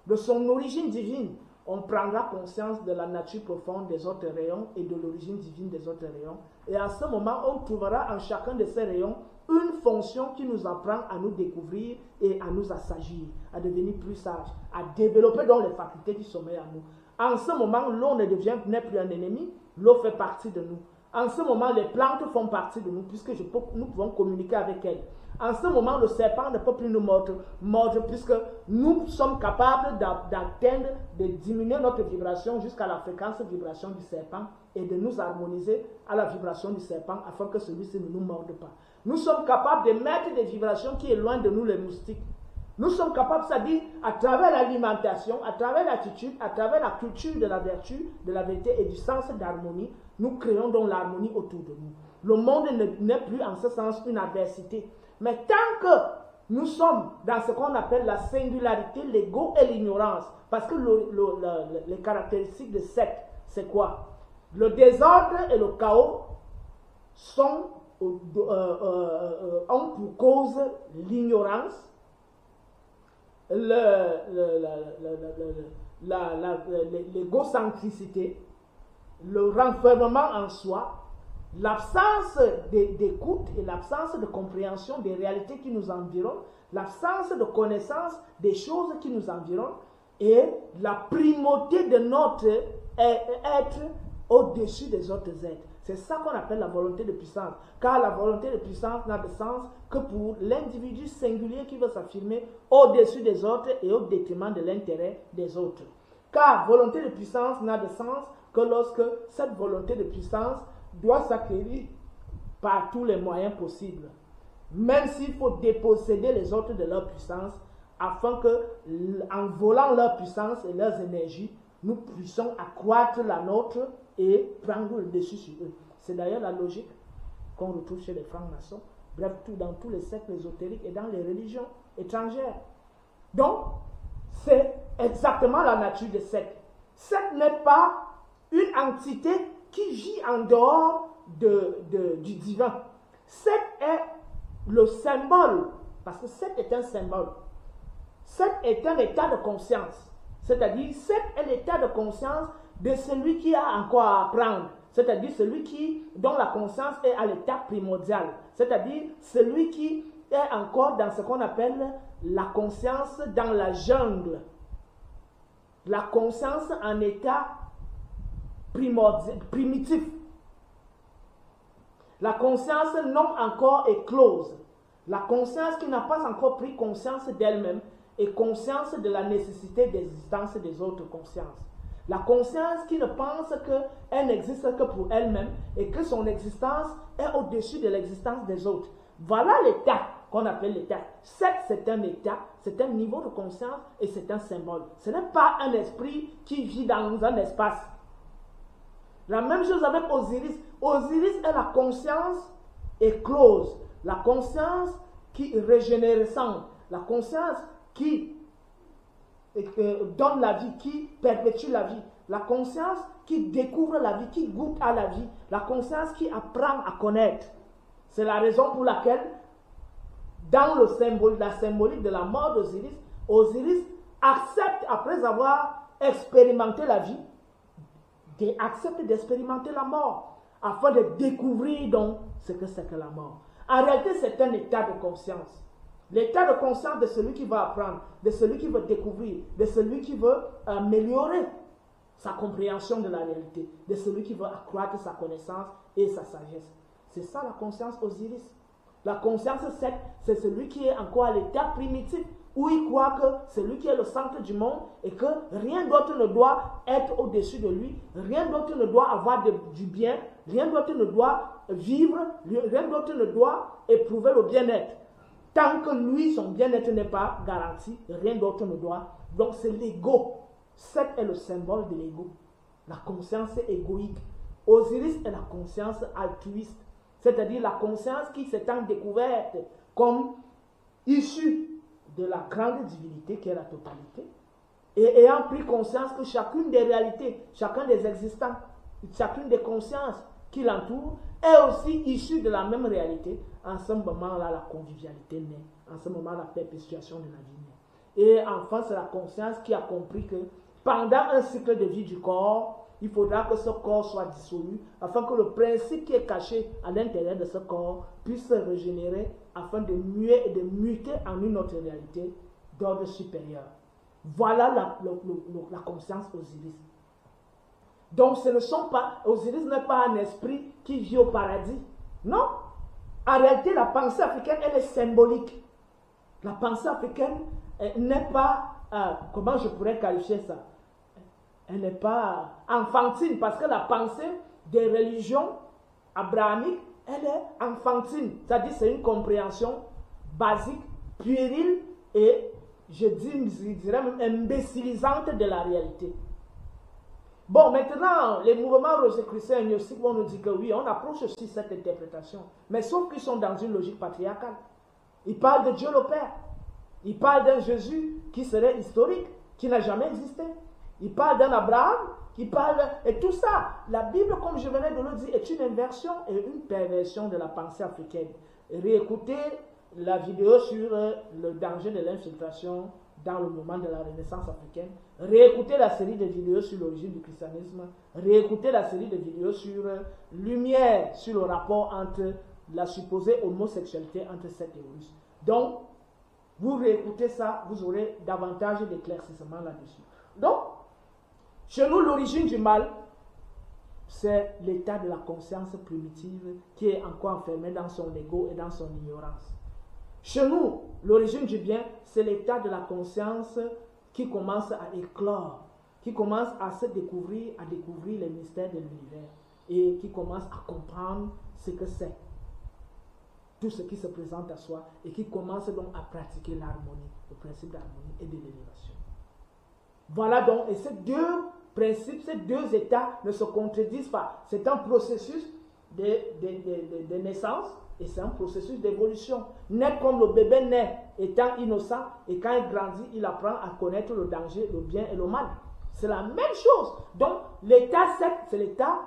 de son origine divine, on prendra conscience de la nature profonde des autres rayons et de l'origine divine des autres rayons. Et à ce moment, on trouvera en chacun de ces rayons une fonction qui nous apprend à nous découvrir et à nous assagir, à devenir plus sages, à développer donc les facultés qui sommeillent en nous. En ce moment, l'eau n'est plus un ennemi, l'eau fait partie de nous. En ce moment, les plantes font partie de nous puisque nous pouvons communiquer avec elles. En ce moment, le serpent ne peut plus nous mordre puisque nous sommes capables d'atteindre, de diminuer notre vibration jusqu'à la fréquence de vibration du serpent et de nous harmoniser à la vibration du serpent afin que celui-ci ne nous morde pas. Nous sommes capables de mettre des vibrations qui éloignent de nous les moustiques. Nous sommes capables, c'est-à-dire à travers l'alimentation, à travers l'attitude, à travers la culture de la vertu, de la vérité et du sens d'harmonie, nous créons donc l'harmonie autour de nous. Le monde n'est plus en ce sens une adversité. Mais tant que nous sommes dans ce qu'on appelle la singularité, l'ego et l'ignorance, parce que les caractéristiques de secte, c'est quoi? Le désordre et le chaos ont pour cause l'ignorance, l'égocentricité, le renfermement en soi, l'absence d'écoute et l'absence de compréhension des réalités qui nous environnent, l'absence de connaissance des choses qui nous environnent et la primauté de notre être au-dessus des autres êtres. C'est ça qu'on appelle la volonté de puissance. Car la volonté de puissance n'a de sens que pour l'individu singulier qui veut s'affirmer au-dessus des autres et au détriment de l'intérêt des autres. Car volonté de puissance n'a de sens que lorsque cette volonté de puissance doit s'acquérir par tous les moyens possibles. Même s'il faut déposséder les autres de leur puissance, afin que, en volant leur puissance et leurs énergies, nous puissions accroître la nôtre et prendre le dessus sur eux. C'est d'ailleurs la logique qu'on retrouve chez les francs-maçons, bref, dans tous les sectes ésotériques et dans les religions étrangères. Donc, c'est exactement la nature des sectes. Secte n'est pas une entité qui gît en dehors du divin. Secte est le symbole, parce que secte est un symbole. Sept est un état de conscience. C'est-à-dire, sept est l'état de conscience de celui qui a encore à apprendre. C'est-à-dire, celui dont la conscience est à l'état primordial. C'est-à-dire, celui qui est encore dans ce qu'on appelle la conscience dans la jungle. La conscience en état primitif. La conscience non encore éclose. La conscience qui n'a pas encore pris conscience d'elle-même et conscience de la nécessité d'existence des autres consciences. La conscience qui ne pense qu'elle n'existe que pour elle-même et que son existence est au-dessus de l'existence des autres. Voilà l'état qu'on appelle l'état. C'est un état, c'est un niveau de conscience et c'est un symbole. Ce n'est pas un esprit qui vit dans un espace. La même chose avec Osiris. Osiris est la conscience éclose, la conscience qui régénérescente, la conscience qui donne la vie, qui perpétue la vie, la conscience qui découvre la vie, qui goûte à la vie, la conscience qui apprend à connaître. C'est la raison pour laquelle, dans la symbolique de la mort d'Osiris, Osiris accepte, après avoir expérimenté la vie, accepte d'expérimenter la mort, afin de découvrir donc ce que c'est que la mort. En réalité, c'est un état de conscience. L'état de conscience de celui qui va apprendre, de celui qui veut découvrir, de celui qui veut améliorer sa compréhension de la réalité, de celui qui veut accroître sa connaissance et sa sagesse. C'est ça la conscience Osiris. La conscience 7, c'est celui qui est encore à l'état primitif, où il croit que c'est lui qui est le centre du monde et que rien d'autre ne doit être au-dessus de lui, rien d'autre ne doit avoir du bien, rien d'autre ne doit vivre, rien d'autre ne doit éprouver le bien-être. Tant que lui, son bien-être n'est pas garanti, rien d'autre ne doit. Donc c'est l'ego. 7 est le symbole de l'ego. La conscience égoïque. Osiris est la conscience altruiste. C'est-à-dire la conscience qui s'étant découverte comme issue de la grande divinité qui est la totalité. Et ayant pris conscience que chacune des réalités, chacun des existants, chacune des consciences qui l'entourent est aussi issue de la même réalité. En ce moment-là, la convivialité naît. En ce moment, la perpétuation de la vie naît. Et enfin, c'est la conscience qui a compris que pendant un cycle de vie du corps, il faudra que ce corps soit dissolu afin que le principe qui est caché à l'intérieur de ce corps puisse se régénérer afin de muer et de muter en une autre réalité d'ordre supérieur. Voilà la conscience Osiris. Donc ce ne sont pas, Osiris n'est pas un esprit qui vit au paradis. Non. En réalité, la pensée africaine, elle est symbolique. La pensée africaine n'est pas, comment je pourrais qualifier ça? Elle n'est pas enfantine, parce que la pensée des religions abrahamiques, elle est enfantine. C'est-à-dire c'est une compréhension basique, puérile et, je dirais même imbécilisante de la réalité. Bon, maintenant, les mouvements rosicruciens et gnostiques vont nous dire que oui, on approche aussi cette interprétation. Mais sauf qu'ils sont dans une logique patriarcale. Ils parlent de Dieu le Père. Ils parlent d'un Jésus qui serait historique, qui n'a jamais existé. Ils parlent d'un Abraham, qui parle... Et tout ça, la Bible, comme je venais de le dire, est une inversion et une perversion de la pensée africaine. Réécoutez la vidéo sur le danger de l'infiltration dans le moment de la Renaissance africaine. Réécoutez la série de vidéos sur l'origine du christianisme. Réécoutez la série de vidéos sur Lumière, sur le rapport entre la supposée homosexualité entre Seth et Horus. Donc, vous réécoutez ça, vous aurez davantage d'éclaircissement là-dessus. Donc, chez nous, l'origine du mal, c'est l'état de la conscience primitive qui est encore enfermé dans son ego et dans son ignorance. Chez nous, l'origine du bien, c'est l'état de la conscience qui commence à éclore, qui commence à se découvrir, à découvrir les mystères de l'univers et qui commence à comprendre ce que c'est, tout ce qui se présente à soi et qui commence donc à pratiquer l'harmonie, le principe d'harmonie et de l'élévation. Voilà donc, et ces deux principes, ces deux états ne se contredisent pas. C'est un processus de naissance et c'est un processus d'évolution. Naître comme le bébé naît étant innocent et quand il grandit, il apprend à connaître le danger, le bien et le mal. C'est la même chose. Donc, l'état 7, c'est l'état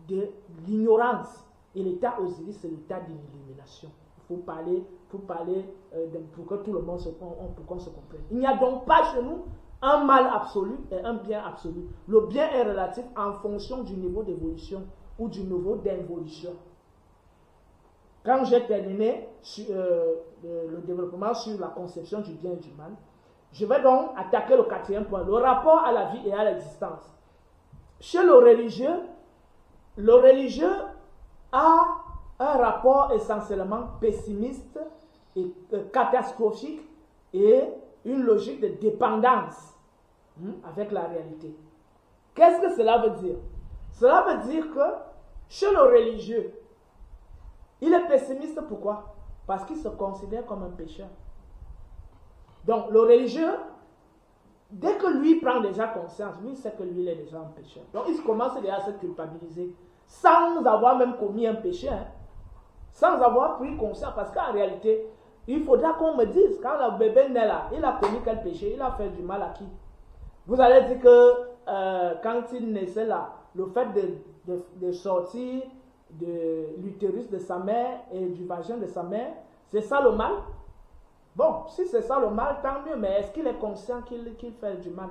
de l'ignorance. Et l'état Osiris, c'est l'état de l'illumination. Il faut pour parler, pour que tout le monde pour qu'on se comprenne. Il n'y a donc pas chez nous un mal absolu et un bien absolu. Le bien est relatif en fonction du niveau d'évolution ou du niveau d'involution. Quand j'ai terminé le développement sur la conception du bien et du mal, je vais donc attaquer le 4e point, le rapport à la vie et à l'existence. Chez le religieux a un rapport essentiellement pessimiste et catastrophique et une logique de dépendance avec la réalité. Qu'est-ce que cela veut dire? Cela veut dire que chez le religieux, il est pessimiste. Pourquoi? Parce qu'il se considère comme un pécheur. Donc le religieux, dès que lui prend déjà conscience, lui sait que lui il est déjà un pécheur. Donc il commence déjà à se culpabiliser sans avoir même commis un péché, sans avoir pris conscience. Parce qu'en réalité, il faudra qu'on me dise, quand le bébé naît là, il a commis quel péché? Il a fait du mal à qui? Vous allez dire que quand il naissait là, le fait de sortir de l'utérus de sa mère et du vagin de sa mère, c'est ça le mal? Bon, si c'est ça le mal, tant mieux, mais est-ce qu'il est conscient qu'il fait du mal?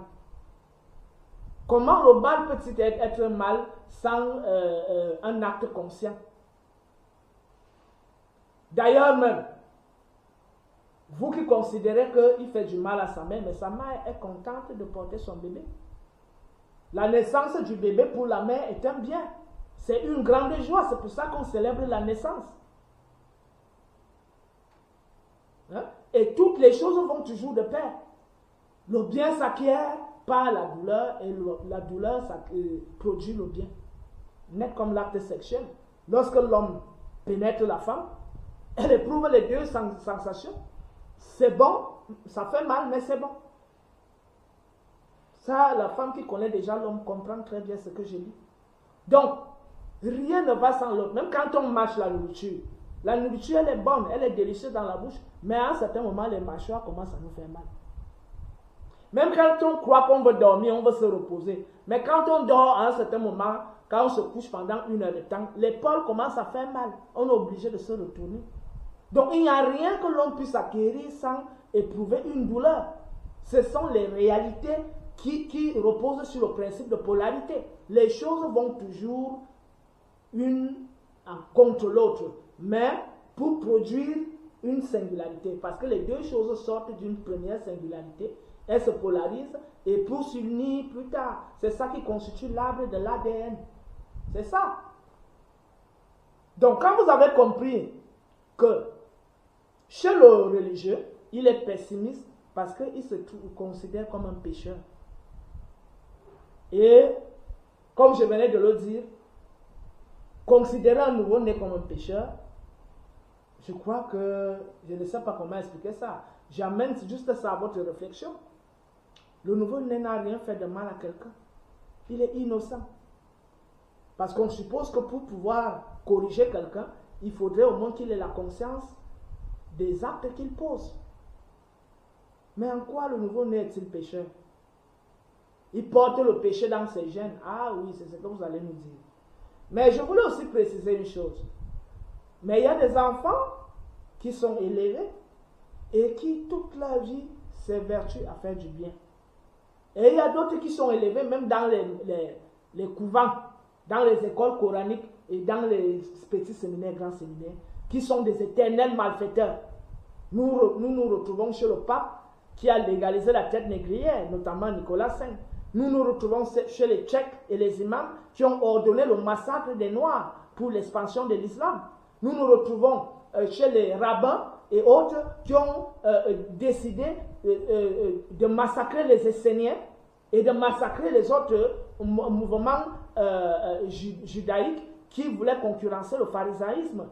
Comment le mal peut-il être mal sans un acte conscient? D'ailleurs même, vous qui considérez qu'il fait du mal à sa mère, mais sa mère est contente de porter son bébé. La naissance du bébé pour la mère est un bien. C'est une grande joie, c'est pour ça qu'on célèbre la naissance. Et toutes les choses vont toujours de pair. Le bien s'acquiert par la douleur et la douleur produit le bien. Net comme l'acte sexuel. Lorsque l'homme pénètre la femme, elle éprouve les deux sensations. C'est bon, ça fait mal, mais c'est bon. Ça, la femme qui connaît déjà l'homme comprend très bien ce que je dis. Donc, rien ne va sans l'autre. Même quand on mâche la nourriture, elle est bonne, elle est délicieuse dans la bouche, mais à un certain moment, les mâchoires commencent à nous faire mal. Même quand on croit qu'on veut dormir, on veut se reposer. Mais quand on dort à un certain moment, quand on se couche pendant 1 heure de temps, l'épaule commence à faire mal. On est obligé de se retourner. Donc, il n'y a rien que l'on puisse acquérir sans éprouver une douleur. Ce sont les réalités qui reposent sur le principe de polarité. Les choses vont toujours une contre l'autre, mais pour produire une singularité. Parce que les deux choses sortent d'une première singularité, elles se polarisent et pour s'unir plus tard. C'est ça qui constitue l'arbre de l'ADN. C'est ça. Donc, quand vous avez compris que chez le religieux, il est pessimiste parce qu'il se considère comme un pécheur. Et, comme je venais de le dire, considérer un nouveau-né comme un pécheur, je crois que, je ne sais pas comment expliquer ça. J'amène juste ça à votre réflexion. Le nouveau-né n'a rien fait de mal à quelqu'un. Il est innocent. Parce qu'on suppose que pour pouvoir corriger quelqu'un, il faudrait au moins qu'il ait la conscience des actes qu'il pose. Mais en quoi le nouveau-né est-il pécheur? Il porte le péché dans ses gènes. Ah oui, c'est ce que vous allez nous dire. Mais je voulais aussi préciser une chose. Mais il y a des enfants qui sont élevés et qui, toute leur vie, s'évertuent à faire du bien. Et il y a d'autres qui sont élevés même dans les couvents, dans les écoles coraniques et dans les petits séminaires, grands séminaires, qui sont des éternels malfaiteurs. Nous nous retrouvons chez le pape qui a légalisé la traite négrière, notamment Nicolas V. Nous nous retrouvons chez les Tchèques et les imams qui ont ordonné le massacre des Noirs pour l'expansion de l'islam. Nous nous retrouvons chez les rabbins et autres qui ont décidé de massacrer les Esséniens et de massacrer les autres mouvements judaïques qui voulaient concurrencer le pharisaïsme.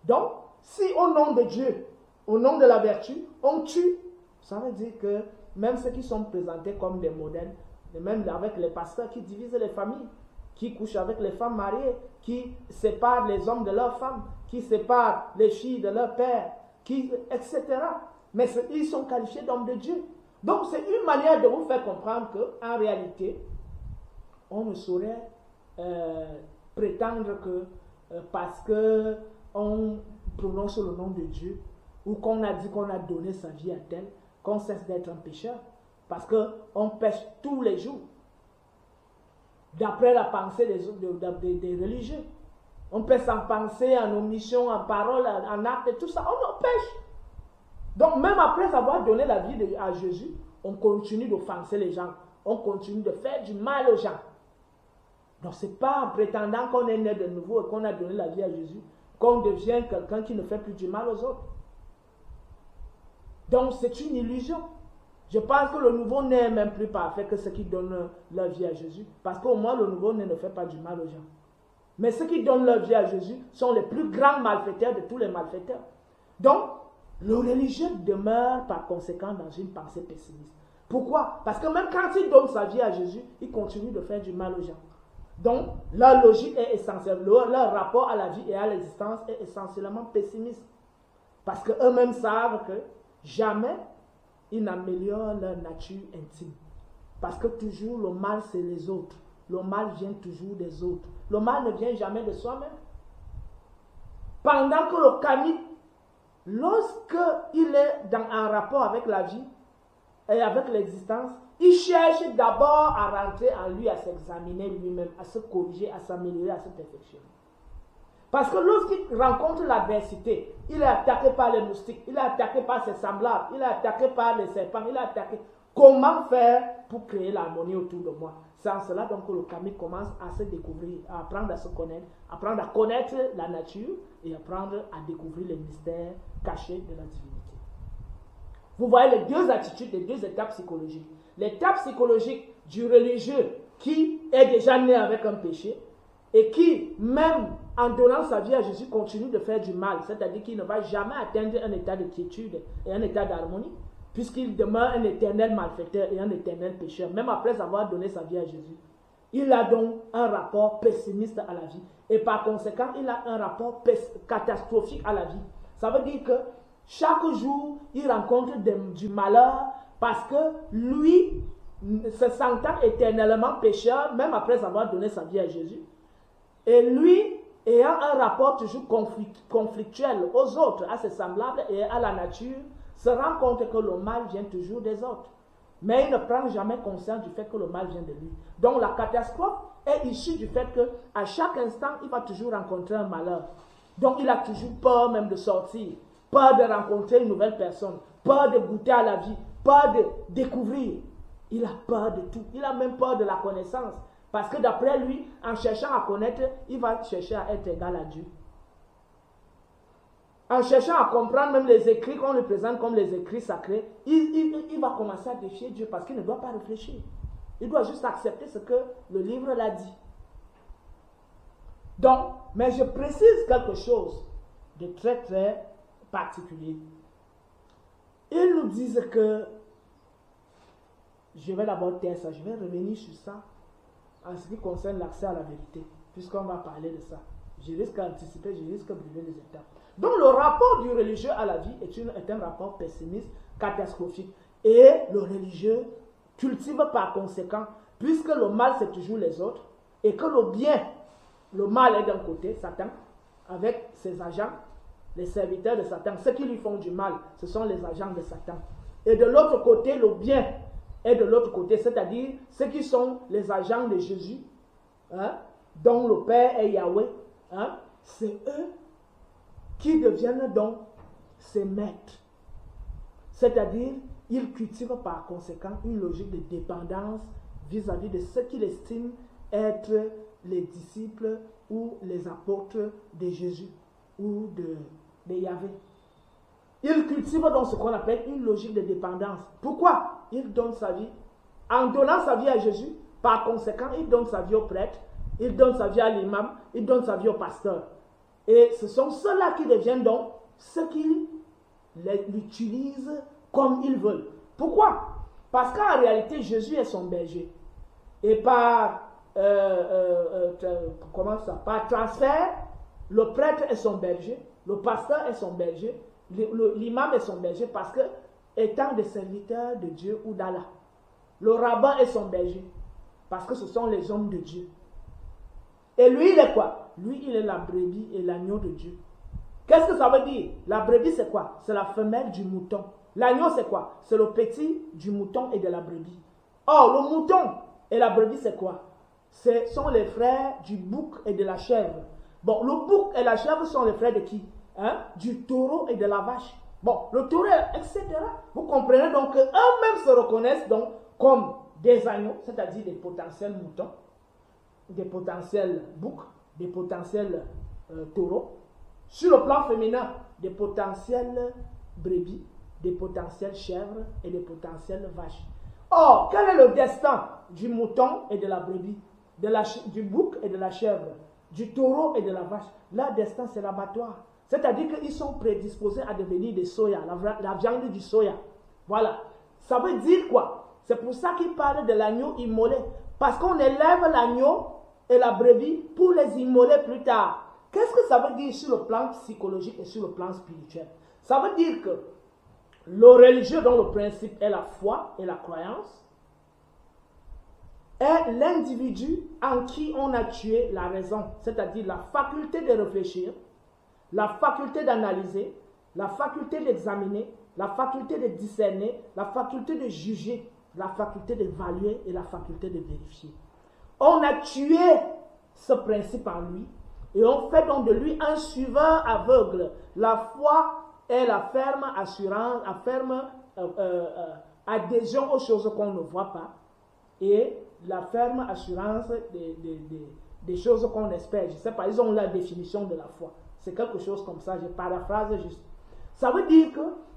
Donc, si au nom de Dieu, au nom de la vertu, on tue, ça veut dire que même ceux qui sont présentés comme des modèles, et même avec les pasteurs qui divisent les familles, qui couchent avec les femmes mariées, qui séparent les hommes de leurs femmes, qui séparent les filles de leur père, etc. Mais ils sont qualifiés d'hommes de Dieu. Donc c'est une manière de vous faire comprendre qu'en réalité, on ne saurait prétendre que parce qu'on prononce le nom de Dieu, ou qu'on a dit qu'on a donné sa vie à tel, qu'on cesse d'être un pécheur. Parce qu'on pêche tous les jours. D'après la pensée des religieux. On pêche en pensée, en omission, en parole, en acte, et tout ça. On pêche. Donc même après avoir donné la vie à Jésus, on continue d'offenser les gens. On continue de faire du mal aux gens. Donc ce n'est pas en prétendant qu'on est né de nouveau et qu'on a donné la vie à Jésus qu'on devient quelqu'un qui ne fait plus du mal aux autres. Donc c'est une illusion. Je pense que le nouveau-né est même plus parfait que ceux qui donnent leur vie à Jésus. Parce qu'au moins, le nouveau-né ne fait pas du mal aux gens. Mais ceux qui donnent leur vie à Jésus sont les plus grands malfaiteurs de tous les malfaiteurs. Donc, le religieux demeure par conséquent dans une pensée pessimiste. Pourquoi? Parce que même quand il donne sa vie à Jésus, il continue de faire du mal aux gens. Donc, leur logique est essentielle. Leur rapport à la vie et à l'existence est essentiellement pessimiste. Parce qu'eux-mêmes savent que jamais ils n'améliorent leur nature intime. Parce que toujours le mal, c'est les autres. Le mal vient toujours des autres. Le mal ne vient jamais de soi-même. Pendant que le kami, lorsqu'il est en rapport avec la vie et avec l'existence, il cherche d'abord à rentrer en lui, à s'examiner lui-même, à se corriger, à s'améliorer, à se perfectionner. Parce que lorsqu'il rencontre l'adversité, il est attaqué par les moustiques, il est attaqué par ses semblables, il est attaqué par les serpents, il est attaqué. Comment faire pour créer l'harmonie autour de moi? C'est en cela donc que le kami commence à se découvrir, à apprendre à se connaître, apprendre à connaître la nature et apprendre à découvrir les mystères cachés de la divinité. Vous voyez les deux attitudes, les deux étapes psychologiques. L'étape psychologique du religieux qui est déjà né avec un péché et qui, même en donnant sa vie à Jésus, continue de faire du mal, c'est-à-dire qu'il ne va jamais atteindre un état de quiétude et un état d'harmonie, puisqu'il demeure un éternel malfaiteur et un éternel pécheur, même après avoir donné sa vie à Jésus. Il a donc un rapport pessimiste à la vie, et par conséquent, il a un rapport catastrophique à la vie. Ça veut dire que chaque jour, il rencontre du malheur, parce que lui, se sentant éternellement pécheur, même après avoir donné sa vie à Jésus, et lui, ayant un rapport toujours conflictuel aux autres, à ses semblables et à la nature, se rend compte que le mal vient toujours des autres. Mais il ne prend jamais conscience du fait que le mal vient de lui. Donc la catastrophe est issue du fait qu'à chaque instant, il va toujours rencontrer un malheur. Donc il a toujours peur même de sortir, peur de rencontrer une nouvelle personne, peur de goûter à la vie, peur de découvrir. Il a peur de tout. Il a même peur de la connaissance. Parce que d'après lui, en cherchant à connaître, il va chercher à être égal à Dieu. En cherchant à comprendre même les écrits qu'on lui présente comme les écrits sacrés, il va commencer à défier Dieu parce qu'il ne doit pas réfléchir. Il doit juste accepter ce que le livre l'a dit. Donc, mais je précise quelque chose de très très particulier. Ils nous disent que, je vais d'abord taire ça, je vais revenir sur ça en ce qui concerne l'accès à la vérité, puisqu'on va parler de ça. Je risque d'anticiper, je risque de brûler les étapes. Donc le rapport du religieux à la vie est un rapport pessimiste, catastrophique. Et le religieux cultive par conséquent, puisque le mal c'est toujours les autres, et que le bien, le mal est d'un côté, Satan, avec ses agents, les serviteurs de Satan, ceux qui lui font du mal, ce sont les agents de Satan. Et de l'autre côté, le bien est de l'autre côté, c'est-à-dire ceux qui sont les agents de Jésus, hein, dont le Père est Yahweh, hein, c'est eux qui deviennent donc ses maîtres. C'est-à-dire, ils cultivent par conséquent une logique de dépendance vis-à-vis de ceux qu'ils estiment être les disciples ou les apôtres de Jésus ou de Yahvé. Ils cultivent donc ce qu'on appelle une logique de dépendance. Pourquoi? Il donne sa vie. En donnant sa vie à Jésus, par conséquent, il donne sa vie au prêtre, il donne sa vie à l'imam, il donne sa vie au pasteur. Et ce sont ceux-là qui deviennent donc ceux qui l'utilisent comme ils veulent. Pourquoi? Parce qu'en réalité, Jésus est son berger. Et par transfert, le prêtre est son berger, le pasteur est son berger, l'imam est son berger parce que, étant des serviteurs de Dieu ou d'Allah, le rabbin est son berger parce que ce sont les hommes de Dieu. Et lui, il est quoi? Lui, il est la brebis et l'agneau de Dieu. Qu'est-ce que ça veut dire? La brebis, c'est quoi? C'est la femelle du mouton. L'agneau, c'est quoi? C'est le petit du mouton et de la brebis. Or, le mouton et la brebis, c'est quoi? Ce sont les frères du bouc et de la chèvre. Bon, le bouc et la chèvre sont les frères de qui? Hein? Du taureau et de la vache. Bon, le taureau, etc. Vous comprenez donc qu'eux-mêmes se reconnaissent donc comme des agneaux, c'est-à-dire des potentiels moutons, des potentiels boucs, des potentiels taureaux. Sur le plan féminin, des potentiels brebis, des potentiels chèvres et des potentiels vaches. Or, quel est le destin du mouton et de la brebis, du bouc et de la chèvre, du taureau et de la vache? Leur destin, c'est l'abattoir. C'est-à-dire qu'ils sont prédisposés à devenir des soya, la viande du soya. Voilà. Ça veut dire quoi? C'est pour ça qu'il parle de l'agneau immolé. Parce qu'on élève l'agneau et la brebis pour les immoler plus tard. Qu'est-ce que ça veut dire sur le plan psychologique et sur le plan spirituel? Ça veut dire que le religieux, dont le principe est la foi et la croyance, est l'individu en qui on a tué la raison, c'est-à-dire la faculté de réfléchir, la faculté d'analyser, la faculté d'examiner, la faculté de discerner, la faculté de juger, la faculté d'évaluer et la faculté de vérifier. On a tué ce principe en lui et on fait donc de lui un suiveur aveugle. La foi est la ferme assurance, la ferme adhésion aux choses qu'on ne voit pas et la ferme assurance des choses qu'on espère. Je ne sais pas, ils ont la définition de la foi. C'est quelque chose comme ça, je paraphrase juste. Ça veut dire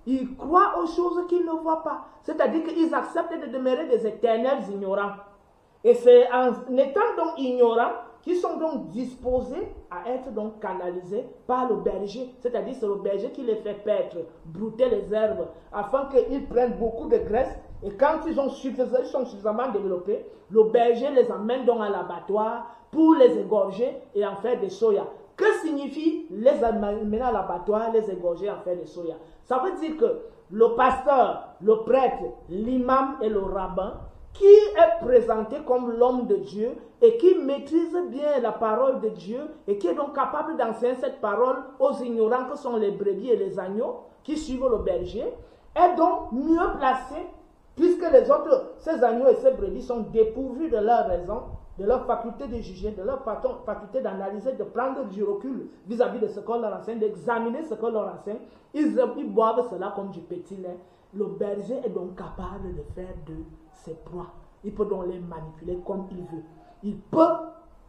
qu'ils croient aux choses qu'ils ne voient pas. C'est-à-dire qu'ils acceptent de demeurer des éternels ignorants. Et c'est en étant donc ignorants qu'ils sont donc disposés à être donc canalisés par le berger. C'est-à-dire c'est le berger qui les fait paître, brouter les herbes, afin qu'ils prennent beaucoup de graisse. Et quand ils sont suffisamment développés, le berger les amène donc à l'abattoir pour les égorger et en faire des soya. Que signifie les amener à l'abattoir, les égorger, en faire des soya? Ça veut dire que le pasteur, le prêtre, l'imam et le rabbin, qui est présenté comme l'homme de Dieu et qui maîtrise bien la parole de Dieu et qui est donc capable d'enseigner cette parole aux ignorants que sont les brebis et les agneaux qui suivent le berger, est donc mieux placé puisque les autres, ces agneaux et ces brebis sont dépourvus de leur raison, de leur faculté de juger, de leur faculté d'analyser, de prendre du recul vis-à-vis de ce qu'on leur enseigne, d'examiner ce qu'on leur enseigne. Ils boivent cela comme du petit lait. Le berger est donc capable de faire de ses proies. Il peut donc les manipuler comme il veut. Il peut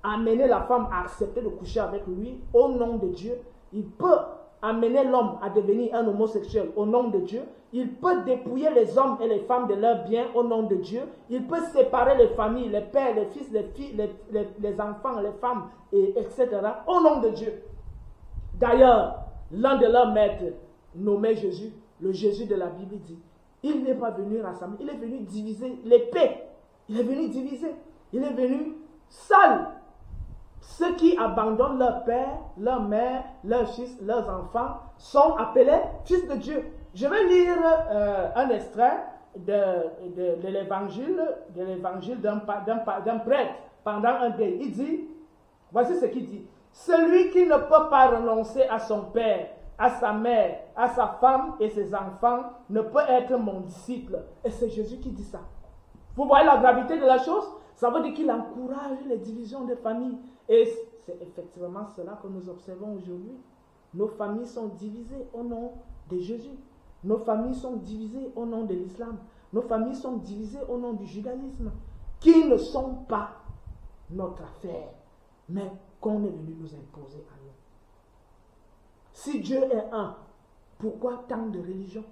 amener la femme à accepter de coucher avec lui au nom de Dieu. Il peut amener l'homme à devenir un homosexuel au nom de Dieu. Il peut dépouiller les hommes et les femmes de leurs biens au nom de Dieu. Il peut séparer les familles, les pères, les fils, les filles, les enfants, les femmes, etc. au nom de Dieu. D'ailleurs, l'un de leurs maîtres, nommé Jésus, le Jésus de la Bible dit, il n'est pas venu rassembler, il est venu diviser l'épée. Il est venu diviser. Il est venu seul. Ceux qui abandonnent leur père, leur mère, leurs fils, leurs enfants sont appelés fils de Dieu. Je vais lire un extrait de l'évangile d'un prêtre pendant un deuil. Il dit, voici ce qu'il dit. Celui qui ne peut pas renoncer à son père, à sa mère, à sa femme et ses enfants ne peut être mon disciple. Et c'est Jésus qui dit ça. Vous voyez la gravité de la chose? Ça veut dire qu'il encourage les divisions de familles. Et c'est effectivement cela que nous observons aujourd'hui. Nos familles sont divisées au nom de Jésus. Nos familles sont divisées au nom de l'islam. Nos familles sont divisées au nom du judaïsme, qui ne sont pas notre affaire, mais qu'on est venu nous imposer à nous. Si Dieu est un, pourquoi tant de religions?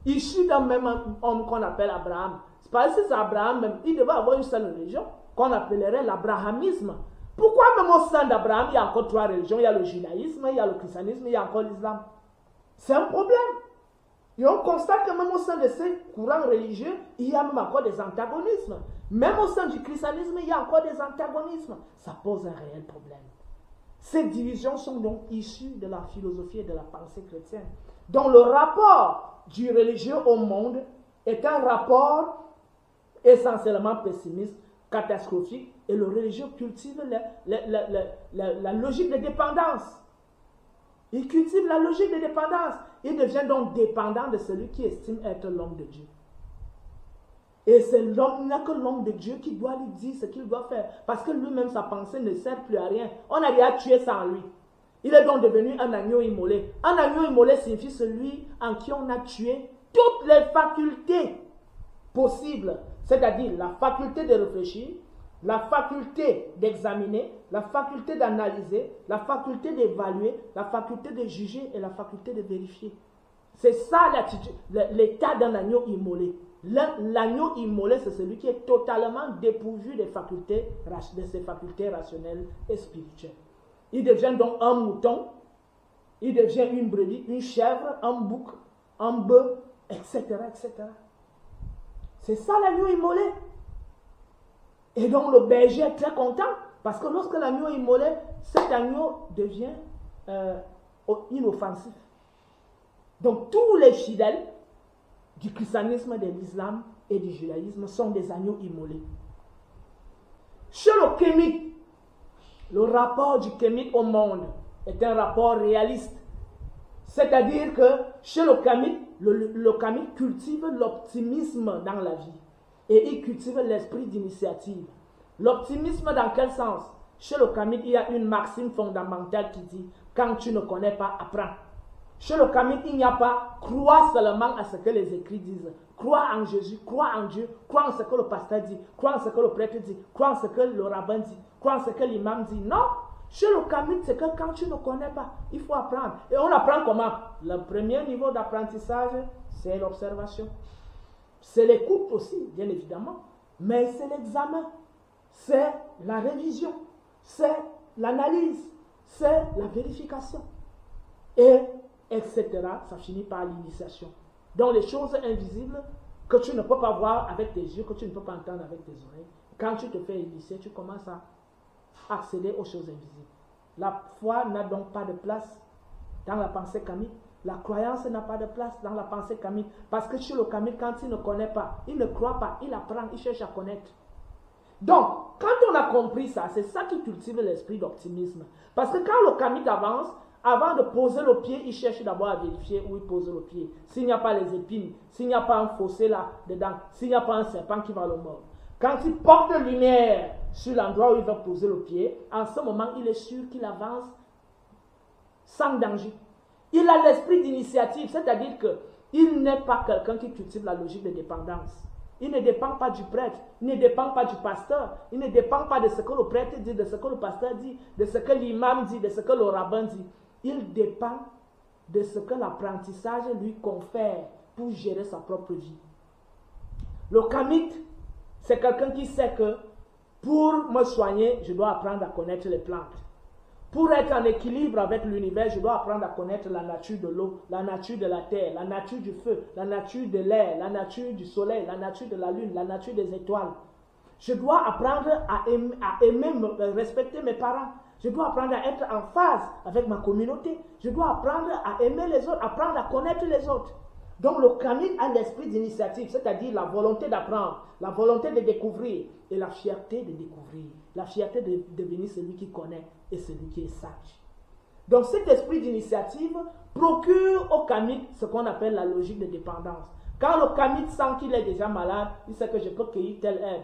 Issu d'un même homme qu'on appelle Abraham. C'est pas si c'est Abraham même, il devait avoir une seule religion qu'on appellerait l'abrahamisme. Pourquoi même au sein d'Abraham, il y a encore 3 religions? Il y a le judaïsme, il y a le christianisme, il y a encore l'islam. C'est un problème. Et on constate que même au sein de ces courants religieux, il y a même encore des antagonismes. Même au sein du christianisme, il y a encore des antagonismes. Ça pose un réel problème. Ces divisions sont donc issues de la philosophie et de la pensée chrétienne. Donc le rapport du religieux au monde est un rapport essentiellement pessimiste, catastrophique, et le religieux cultive la logique de dépendance. Il cultive la logique de dépendance. Il devient donc dépendant de celui qui estime être l'homme de Dieu. Et c'est l'homme, il n'y a que l'homme de Dieu qui doit lui dire ce qu'il doit faire. Parce que lui-même, sa pensée ne sert plus à rien. On a déjà tué ça en lui. Il est donc devenu un agneau immolé. Un agneau immolé signifie celui en qui on a tué toutes les facultés possibles. C'est-à-dire la faculté de réfléchir, la faculté d'examiner, la faculté d'analyser, la faculté d'évaluer, la faculté de juger et la faculté de vérifier. C'est ça l'état d'un agneau immolé. L'agneau immolé, c'est celui qui est totalement dépourvu de ses facultés rationnelles et spirituelles. Il devient donc un mouton, il devient une brebis, une chèvre, un bouc, un bœuf, etc., etc. C'est ça l'agneau immolé. Et donc le berger est très content parce que lorsque l'agneau est immolé, cet agneau devient inoffensif. Donc tous les fidèles du christianisme, de l'islam et du judaïsme sont des agneaux immolés. Chez le kémite, le rapport du kémite au monde est un rapport réaliste. C'est-à-dire que chez le kémite cultive l'optimisme dans la vie. Et il cultive l'esprit d'initiative. L'optimisme dans quel sens? Chez le kémite, il y a une maxime fondamentale qui dit « Quand tu ne connais pas, apprends ». Chez le kémite, il n'y a pas « Crois seulement à ce que les écrits disent ». Crois en Jésus, crois en Dieu, crois en ce que le pasteur dit, crois en ce que le prêtre dit, crois en ce que le rabbin dit, crois en ce que l'imam dit. Non! Chez le kémite, c'est que quand tu ne connais pas, il faut apprendre. Et on apprend comment? Le premier niveau d'apprentissage, c'est l'observation. C'est l'écoute aussi, bien évidemment. Mais c'est l'examen, c'est la révision, c'est l'analyse, c'est la vérification. Et etc. Ça finit par l'initiation. Donc les choses invisibles que tu ne peux pas voir avec tes yeux, que tu ne peux pas entendre avec tes oreilles. Quand tu te fais initier, tu commences à accéder aux choses invisibles. La foi n'a donc pas de place dans la pensée kamique. La croyance n'a pas de place dans la pensée kamique. Parce que chez le kamique, quand il ne connaît pas, il ne croit pas, il apprend, il cherche à connaître. Donc, quand on a compris ça, c'est ça qui cultive l'esprit d'optimisme. Parce que quand le kamique avance, avant de poser le pied, il cherche d'abord à vérifier où il pose le pied. S'il n'y a pas les épines, s'il n'y a pas un fossé là-dedans, s'il n'y a pas un serpent qui va le mordre. Quand il porte lumière sur l'endroit où il va poser le pied, en ce moment, il est sûr qu'il avance sans danger. Il a l'esprit d'initiative, c'est-à-dire qu'il n'est pas quelqu'un qui cultive la logique de dépendance. Il ne dépend pas du prêtre, il ne dépend pas du pasteur, il ne dépend pas de ce que le prêtre dit, de ce que le pasteur dit, de ce que l'imam dit, de ce que le rabbin dit. Il dépend de ce que l'apprentissage lui confère pour gérer sa propre vie. Le kamite, c'est quelqu'un qui sait que pour me soigner, je dois apprendre à connaître les plantes. Pour être en équilibre avec l'univers, je dois apprendre à connaître la nature de l'eau, la nature de la terre, la nature du feu, la nature de l'air, la nature du soleil, la nature de la lune, la nature des étoiles. Je dois apprendre à aimer, respecter mes parents. Je dois apprendre à être en phase avec ma communauté. Je dois apprendre à aimer les autres, apprendre à connaître les autres. Donc le kamite a l'esprit d'initiative, c'est-à-dire la volonté d'apprendre, la volonté de découvrir et la fierté de découvrir. La fierté de devenir celui qui connaît et celui qui est sage. Donc cet esprit d'initiative procure au kamite ce qu'on appelle la logique de dépendance. Quand le kamite sent qu'il est déjà malade, il sait que je peux cueillir telle herbe.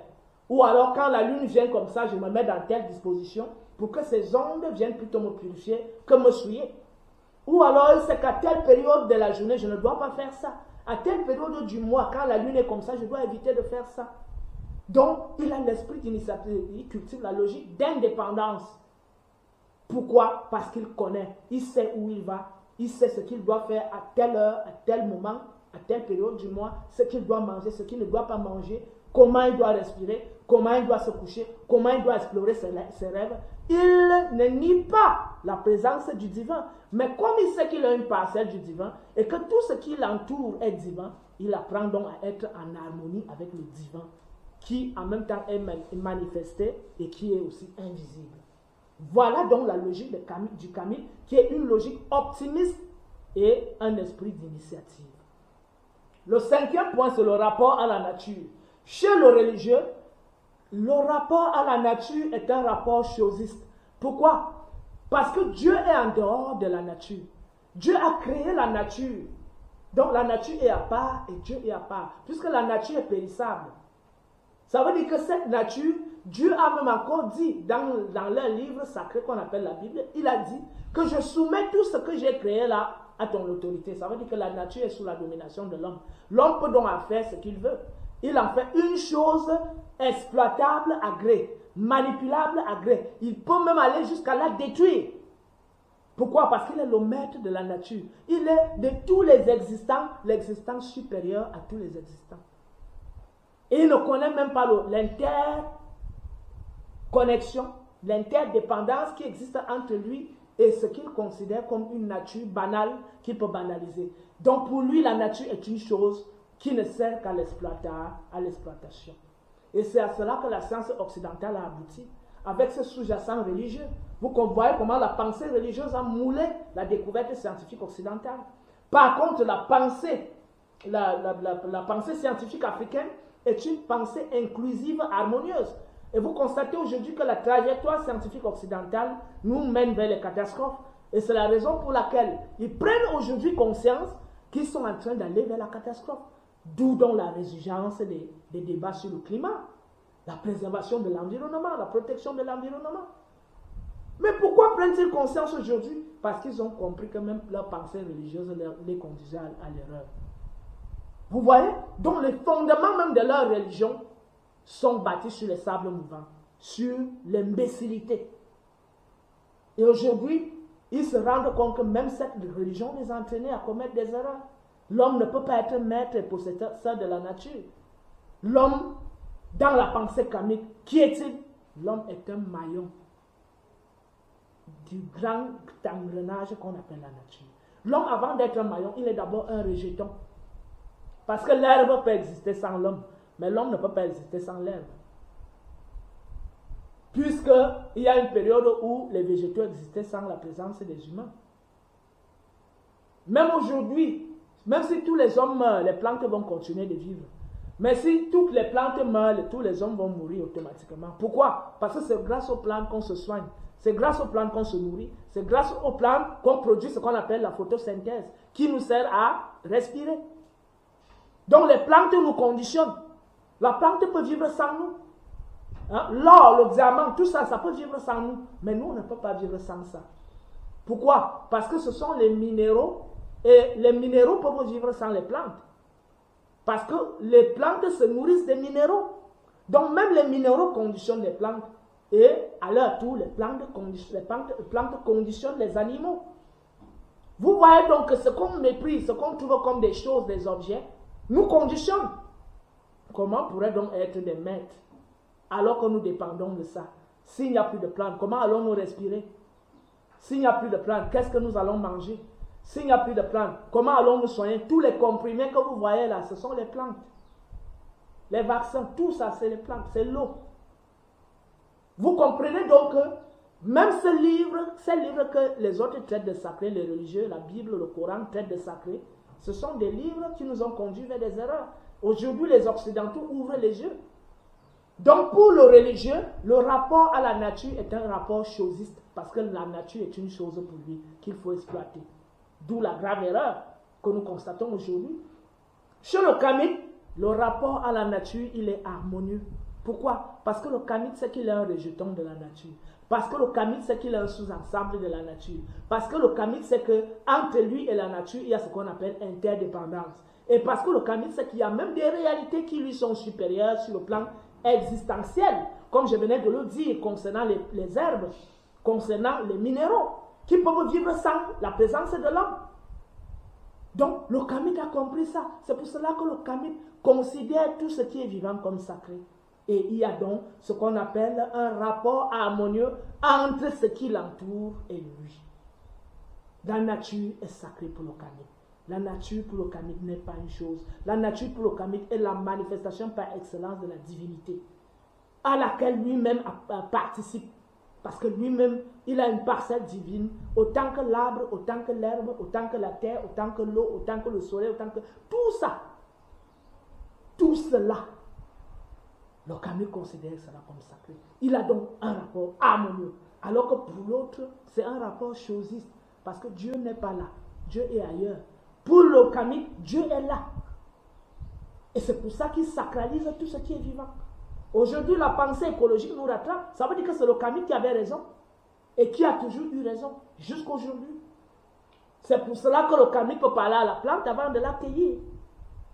Ou alors quand la lune vient comme ça, je me mets dans telle disposition pour que ces ondes viennent plutôt me purifier que me souiller. Ou alors il sait qu'à telle période de la journée, je ne dois pas faire ça. À telle période du mois, quand la lune est comme ça, je dois éviter de faire ça. Donc, il a l'esprit d'initiative, il cultive la logique d'indépendance. Pourquoi? Parce qu'il connaît, il sait où il va, il sait ce qu'il doit faire à telle heure, à tel moment, à telle période du mois, ce qu'il doit manger, ce qu'il ne doit pas manger, comment il doit respirer, comment il doit se coucher, comment il doit explorer ses rêves. Il ne nie pas la présence du divin, mais comme il sait qu'il a une parcelle du divin et que tout ce qui l'entoure est divin, il apprend donc à être en harmonie avec le divin qui en même temps est manifesté et qui est aussi invisible. Voilà donc la logique du kamite qui est une logique optimiste et un esprit d'initiative. Le cinquième point, c'est le rapport à la nature. Chez le religieux, le rapport à la nature est un rapport chosiste. Pourquoi? Parce que Dieu est en dehors de la nature. Dieu a créé la nature. Donc la nature est à part et Dieu est à part. Puisque la nature est périssable. Ça veut dire que cette nature, Dieu a même encore dit dans leur livre sacré qu'on appelle la Bible, il a dit que je soumets tout ce que j'ai créé là à ton autorité. Ça veut dire que la nature est sous la domination de l'homme. L'homme peut donc en faire ce qu'il veut. Il en fait une chose exploitable à gré, manipulable à gré. Il peut même aller jusqu'à la détruire. Pourquoi? Parce qu'il est le maître de la nature. Il est de tous les existants, l'existence supérieure à tous les existants. Et il ne connaît même pas l'interconnexion, l'interdépendance qui existe entre lui et ce qu'il considère comme une nature banale qu'il peut banaliser. Donc pour lui, la nature est une chose qui ne sert qu'à l'exploitation. Et c'est à cela que la science occidentale a abouti, avec ce sous-jacent religieux. Vous voyez comment la pensée religieuse a moulé la découverte scientifique occidentale. Par contre, la pensée scientifique africaine est une pensée inclusive, harmonieuse. Et vous constatez aujourd'hui que la trajectoire scientifique occidentale nous mène vers les catastrophes. Et c'est la raison pour laquelle ils prennent aujourd'hui conscience qu'ils sont en train d'aller vers la catastrophe. D'où donc la résurgence des débats sur le climat, la préservation de l'environnement, la protection de l'environnement. Mais pourquoi prennent-ils conscience aujourd'hui? Parce qu'ils ont compris que même leur pensée religieuse les conduisait à l'erreur. Vous voyez? Donc les fondements même de leur religion sont bâtis sur les sables mouvants, sur l'imbécilité. Et aujourd'hui, ils se rendent compte que même cette religion les entraînait à commettre des erreurs. L'homme ne peut pas être maître et possesseur de la nature. L'homme, dans la pensée kamique, qui est-il? L'homme est un maillon du grand engrenage qu'on appelle la nature. L'homme, avant d'être un maillon, il est d'abord un rejeton. Parce que l'herbe peut exister sans l'homme, mais l'homme ne peut pas exister sans l'herbe. Puisqu'il y a une période où les végétaux existaient sans la présence des humains. Même aujourd'hui, même si tous les hommes meurent, les plantes vont continuer de vivre. Mais si toutes les plantes meurent, tous les hommes vont mourir automatiquement. Pourquoi? Parce que c'est grâce aux plantes qu'on se soigne. C'est grâce aux plantes qu'on se nourrit. C'est grâce aux plantes qu'on produit ce qu'on appelle la photosynthèse, qui nous sert à respirer. Donc les plantes nous conditionnent. La plante peut vivre sans nous. Hein? L'or, le diamant, tout ça, ça peut vivre sans nous. Mais nous, on ne peut pas vivre sans ça. Pourquoi? Parce que ce sont les minéraux. Et les minéraux peuvent vivre sans les plantes. Parce que les plantes se nourrissent des minéraux. Donc même les minéraux conditionnent les plantes. Et à leur tour, les plantes conditionnent les animaux. Vous voyez donc que ce qu'on méprise, ce qu'on trouve comme des choses, des objets, nous conditionne. Comment pourrait donc être des maîtres alors que nous dépendons de ça? S'il n'y a plus de plantes, comment allons-nous respirer? S'il n'y a plus de plantes, qu'est-ce que nous allons manger? S'il n'y a plus de plantes, comment allons-nous soigner? Tous les comprimés que vous voyez là, ce sont les plantes. Les vaccins, tout ça, c'est les plantes, c'est l'eau. Vous comprenez donc que même ces livres que les autres traitent de sacré, les religieux, la Bible, le Coran traitent de sacré, ce sont des livres qui nous ont conduits vers des erreurs. Aujourd'hui, les Occidentaux ouvrent les yeux. Donc, pour le religieux, le rapport à la nature est un rapport chosiste, parce que la nature est une chose pour lui qu'il faut exploiter. D'où la grave erreur que nous constatons aujourd'hui. Chez le kamite, le rapport à la nature, il est harmonieux. Pourquoi? Parce que le kamite, c'est qu'il est un rejeton de la nature. Parce que le kamite, c'est qu'il est un sous-ensemble de la nature. Parce que le kamite, c'est qu'entre lui et la nature, il y a ce qu'on appelle interdépendance. Et parce que le kamite, c'est qu'il y a même des réalités qui lui sont supérieures sur le plan existentiel, comme je venais de le dire, concernant les herbes, concernant les minéraux, qui peuvent vivre sans la présence de l'homme. Donc, le kamite a compris ça. C'est pour cela que le kamite considère tout ce qui est vivant comme sacré. Et il y a donc ce qu'on appelle un rapport harmonieux entre ce qui l'entoure et lui. La nature est sacrée pour le kamite. La nature pour le kamite n'est pas une chose. La nature pour le kamite est la manifestation par excellence de la divinité, à laquelle lui-même participe. Parce que lui-même, il a une parcelle divine, autant que l'arbre, autant que l'herbe, autant que la terre, autant que l'eau, autant que le soleil, autant que... Tout ça, tout cela, le kamite considère cela comme sacré. Il a donc un rapport harmonieux. Alors que pour l'autre, c'est un rapport chosiste. Parce que Dieu n'est pas là. Dieu est ailleurs. Pour le Kamite, Dieu est là. Et c'est pour ça qu'il sacralise tout ce qui est vivant. Aujourd'hui, la pensée écologique nous rattrape. Ça veut dire que c'est le Kamite qui avait raison. Et qui a toujours eu raison, jusqu'aujourd'hui. C'est pour cela que le Kamite peut parler à la plante avant de l'accueillir.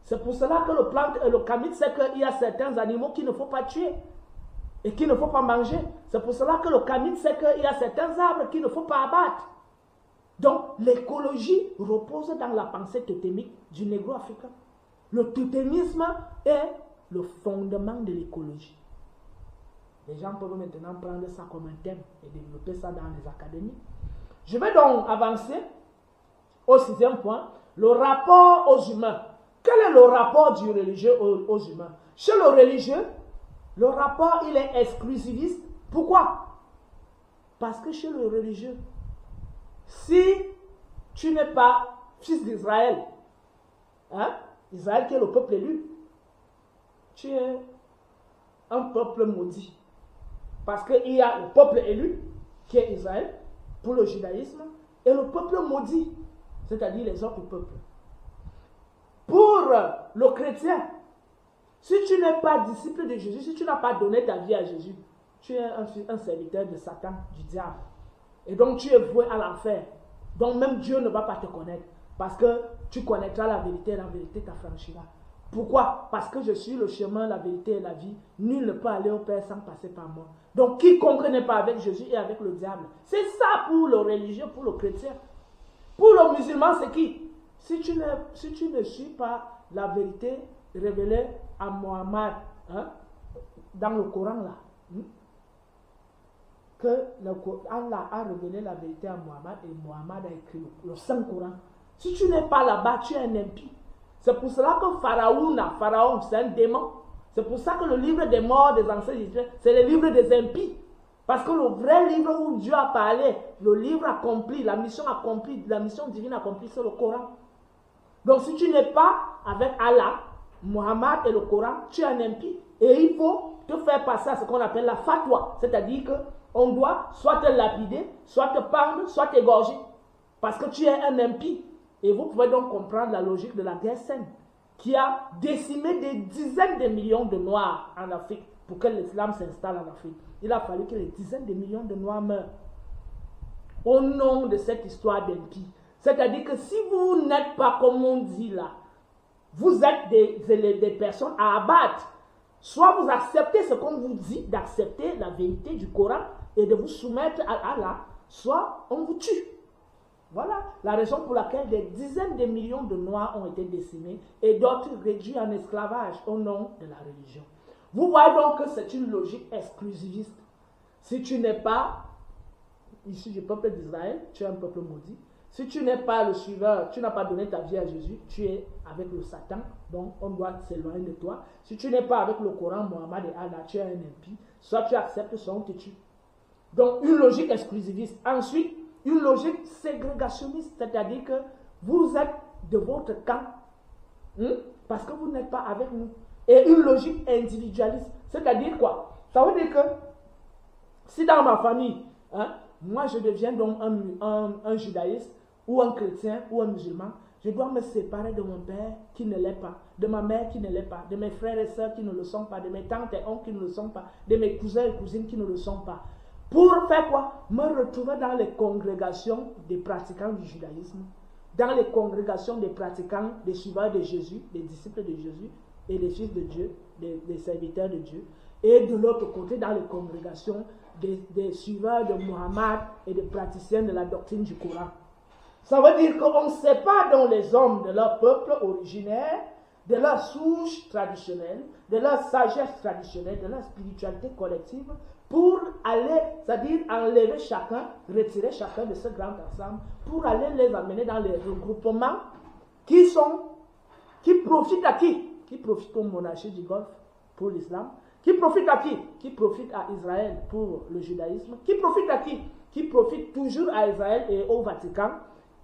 C'est pour cela que le Kamite sait qu'il y a certains animaux qu'il ne faut pas tuer. Et qu'il ne faut pas manger. C'est pour cela que le Kamite sait qu'il y a certains arbres qu'il ne faut pas abattre. Donc, l'écologie repose dans la pensée totémique du négro-africain. Le totémisme est le fondement de l'écologie. Les gens peuvent maintenant prendre ça comme un thème et développer ça dans les académies. Je vais donc avancer au 6e point, le rapport aux humains. Quel est le rapport du religieux aux humains? Chez le religieux, le rapport, il est exclusiviste. Pourquoi? Parce que chez le religieux, si tu n'es pas fils d'Israël, hein, Israël qui est le peuple élu, tu es un peuple maudit. Parce qu'il y a le peuple élu, qui est Israël, pour le judaïsme, et le peuple maudit, c'est-à-dire les autres peuples. Pour le chrétien, si tu n'es pas disciple de Jésus, si tu n'as pas donné ta vie à Jésus, tu es un serviteur de Satan, du diable. Et donc tu es voué à l'enfer. Donc même Dieu ne va pas te connaître. Parce que tu connaîtras la vérité t'affranchira. Pourquoi? Parce que je suis le chemin, la vérité et la vie. Nul ne peut aller au Père sans passer par moi. Donc quiconque n'est pas avec Jésus est avec le diable. C'est ça pour le religieux, pour le chrétien. Pour le musulman, c'est qui? Si tu ne suis pas la vérité révélée à Mohammed, hein, dans le Coran là, que Allah a révélé la vérité à Mohammed et Mohammed a écrit le Saint-Coran. Si tu n'es pas là-bas, tu es un impie. C'est pour cela que Pharaon, c'est un démon. C'est pour ça que le livre des morts des anciens Israël, c'est le livre des impies. Parce que le vrai livre où Dieu a parlé, le livre accompli, la mission divine accomplie, c'est le Coran. Donc si tu n'es pas avec Allah, Mohammed et le Coran, tu es un impie. Et il faut te faire passer à ce qu'on appelle la fatwa. C'est-à-dire qu'on doit soit te lapider, soit te pendre, soit t'égorger. Parce que tu es un impie. Et vous pouvez donc comprendre la logique de la guerre saine, qui a décimé des dizaines de millions de Noirs en Afrique pour que l'islam s'installe en Afrique. Il a fallu que des dizaines de millions de Noirs meurent au nom de cette histoire d'impie. C'est-à-dire que si vous n'êtes pas, comme on dit là, vous êtes des personnes à abattre. Soit vous acceptez ce qu'on vous dit, d'accepter la vérité du Coran et de vous soumettre à Allah, soit on vous tue. Voilà la raison pour laquelle des dizaines de millions de Noirs ont été décimés et d'autres réduits en esclavage au nom de la religion. Vous voyez donc que c'est une logique exclusiviste. Si tu n'es pas issu du peuple d'Israël, tu es un peuple maudit. Si tu n'es pas le suiveur, tu n'as pas donné ta vie à Jésus, tu es avec le Satan, donc on doit s'éloigner de toi. Si tu n'es pas avec le Coran, Mohammed et Allah, tu es un impie. Soit tu acceptes, soit on te tue. Donc une logique exclusiviste. Ensuite, une logique ségrégationniste, c'est-à-dire que vous êtes de votre camp, parce que vous n'êtes pas avec nous. Et une logique individualiste, c'est-à-dire quoi? Ça veut dire que si dans ma famille, moi je deviens donc un judaïste, ou un chrétien, ou un musulman, je dois me séparer de mon père qui ne l'est pas, de ma mère qui ne l'est pas, de mes frères et sœurs qui ne le sont pas, de mes tantes et oncles qui ne le sont pas, de mes cousins et cousines qui ne le sont pas. Pour faire quoi? Me retrouver dans les congrégations des pratiquants du judaïsme, dans les congrégations des pratiquants, des suiveurs de Jésus, des disciples de Jésus et des fils de Dieu, des serviteurs de Dieu. Et de l'autre côté, dans les congrégations des suiveurs de Mohammed et des praticiens de la doctrine du Coran. Ça veut dire qu'on sépare donc les hommes de leur peuple originaire, de leur souche traditionnelle, de leur sagesse traditionnelle, de leur spiritualité collective, pour aller, c'est-à-dire enlever chacun, retirer chacun de ce grand ensemble, pour aller les amener dans les regroupements qui profitent à qui? Qui profitent aux monarchies du Golfe pour l'islam. Qui profite à qui? Qui profite à Israël pour le judaïsme. Qui profite à qui? Qui profite toujours à Israël et au Vatican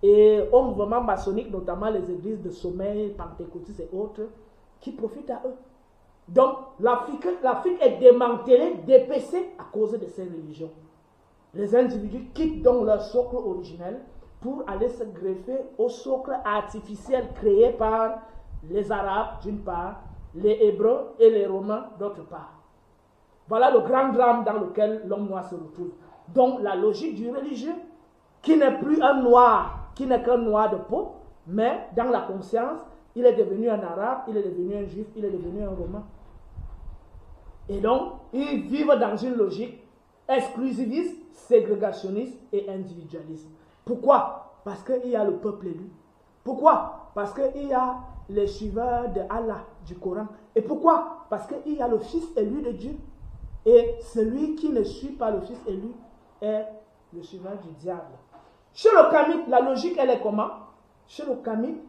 et au mouvement maçonnique, notamment les églises de sommeil, pentecôtistes et autres, qui profitent à eux. Donc, l'Afrique est démantelée, dépecée à cause de ces religions. Les individus quittent donc leur socle originel pour aller se greffer au socle artificiel créé par les Arabes d'une part, les Hébreux et les Romains d'autre part. Voilà le grand drame dans lequel l'homme noir se retrouve. Donc la logique du religieux, qui n'est plus un noir, qui n'est qu'un noir de peau, mais dans la conscience, il est devenu un arabe, il est devenu un juif, il est devenu un romain. Et donc, ils vivent dans une logique exclusiviste, ségrégationniste et individualiste. Pourquoi? Parce qu'il y a le peuple élu. Pourquoi? Parce qu'il y a les suiveurs de Allah, du Coran. Et pourquoi? Parce qu'il y a le fils élu de Dieu. Et celui qui ne suit pas le fils élu est le suiveur du diable. Chez le Kamite, la logique, elle est comment? Chez le Kamite,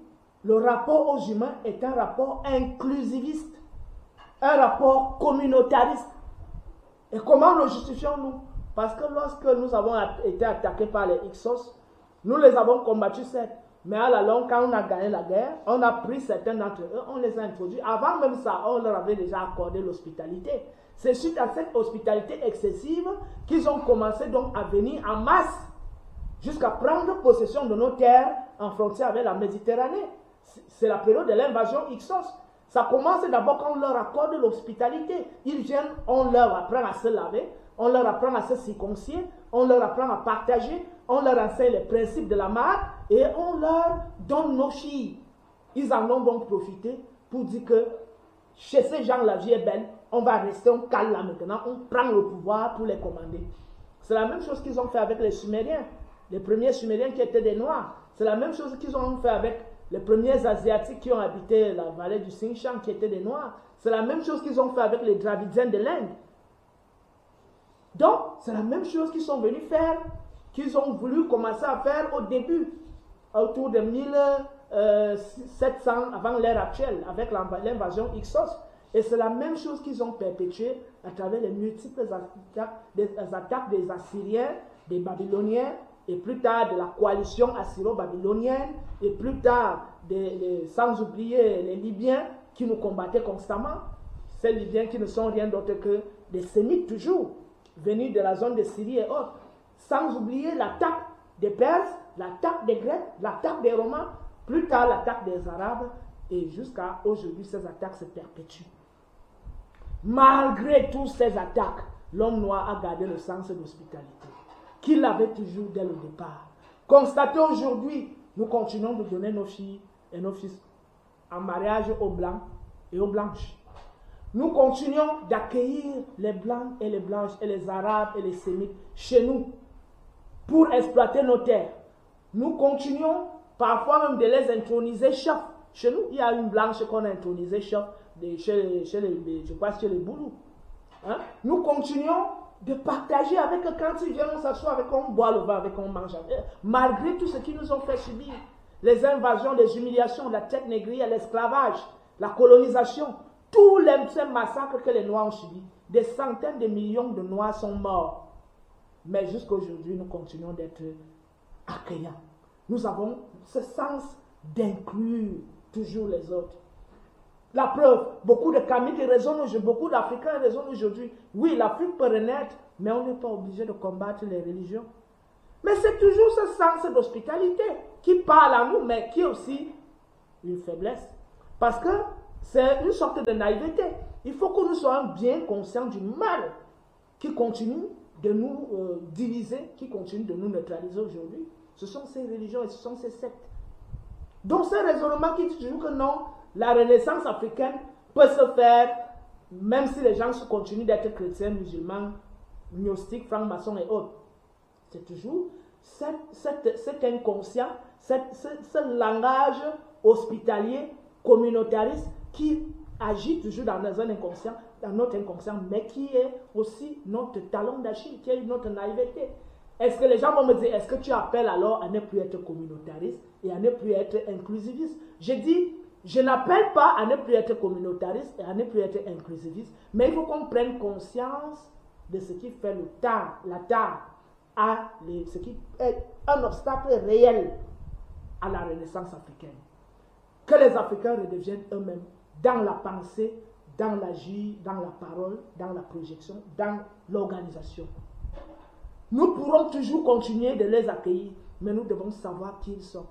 le rapport aux humains est un rapport inclusiviste, un rapport communautariste. Et comment le justifions-nous? Parce que lorsque nous avons été attaqués par les Hyksos, nous les avons combattus, certes, mais à la longue, quand on a gagné la guerre, on a pris certains d'entre eux, on les a introduits. Avant même ça, on leur avait déjà accordé l'hospitalité. C'est suite à cette hospitalité excessive qu'ils ont commencé donc à venir en masse jusqu'à prendre possession de nos terres en frontière avec la Méditerranée. C'est la période de l'invasion Hyksos. Ça commence d'abord quand on leur accorde l'hospitalité. Ils viennent, on leur apprend à se laver, on leur apprend à se circoncire, on leur apprend à partager, on leur enseigne les principes de la marque et on leur donne nos filles. Ils en ont donc profité pour dire que chez ces gens, la vie est belle, on va rester, on cale là maintenant, on prend le pouvoir pour les commander. C'est la même chose qu'ils ont fait avec les Sumériens, les premiers Sumériens qui étaient des Noirs. C'est la même chose qu'ils ont fait avec les premiers Asiatiques qui ont habité la vallée du Xinjiang qui étaient des Noirs. C'est la même chose qu'ils ont fait avec les Dravidiens de l'Inde. Donc, c'est la même chose qu'ils sont venus faire, qu'ils ont voulu commencer à faire au début, autour de 1700 avant l'ère actuelle, avec l'invasion Hyksos. Et c'est la même chose qu'ils ont perpétué à travers les multiples attaques des Assyriens, des Babyloniens, et plus tard de la coalition assyro-babylonienne, et plus tard, sans oublier les Libyens qui nous combattaient constamment. Ces Libyens qui ne sont rien d'autre que des Sémites toujours, venus de la zone de Syrie et autres. Sans oublier l'attaque des Perses, l'attaque des Grecs, l'attaque des Romains, plus tard l'attaque des Arabes, et jusqu'à aujourd'hui, ces attaques se perpétuent. Malgré toutes ces attaques, l'homme noir a gardé le sens d'hospitalité, qu'il avait toujours dès le départ. Constatez aujourd'hui, nous continuons de donner nos filles et nos fils en mariage aux Blancs et aux Blanches. Nous continuons d'accueillir les Blancs et les Blanches et les Arabes et les Sémites chez nous pour exploiter nos terres. Nous continuons parfois même de les introniser chefs. Chez nous, il y a une Blanche qu'on a intronisée chef chez les Boulous. Hein? Nous continuons de partager avec eux quand ils viennent, on s'assoit avec eux, on boit le vin avec eux, on mange avec eux. Malgré tout ce qu'ils nous ont fait subir, les invasions, les humiliations, la traite négrière, l'esclavage, la colonisation, tous ces massacres que les Noirs ont subis, des centaines de millions de Noirs sont morts. Mais jusqu'à aujourd'hui, nous continuons d'être accueillants. Nous avons ce sens d'inclure toujours les autres. La preuve, beaucoup de Kamites raisonnent aujourd'hui, beaucoup d'Africains raisonnent aujourd'hui. Oui, l'Afrique peut renaître, mais on n'est pas obligé de combattre les religions. Mais c'est toujours ce sens d'hospitalité qui parle à nous, mais qui est aussi une faiblesse. Parce que c'est une sorte de naïveté. Il faut que nous soyons bien conscients du mal qui continue de nous diviser, qui continue de nous neutraliser aujourd'hui. Ce sont ces religions et ce sont ces sectes. Donc ce raisonnement qui dit toujours que non, la renaissance africaine peut se faire, même si les gens continuent d'être chrétiens, musulmans, gnostiques, francs-maçons et autres. C'est toujours cet inconscient, ce langage hospitalier, communautariste, qui agit toujours dans un inconscient, dans notre inconscient, mais qui est aussi notre talon d'Achille, qui est notre naïveté. Est-ce que les gens vont me dire, est-ce que tu appelles alors à ne plus être communautariste et à ne plus être inclusiviste? Je dis, je n'appelle pas à ne plus être communautariste et à ne plus être inclusiviste, mais il faut qu'on prenne conscience de ce qui fait la tare à ce qui est un obstacle réel à la renaissance africaine. Que les Africains redeviennent eux-mêmes dans la pensée, dans l'agir, dans la parole, dans la projection, dans l'organisation. Nous pourrons toujours continuer de les accueillir, mais nous devons savoir qui ils sont.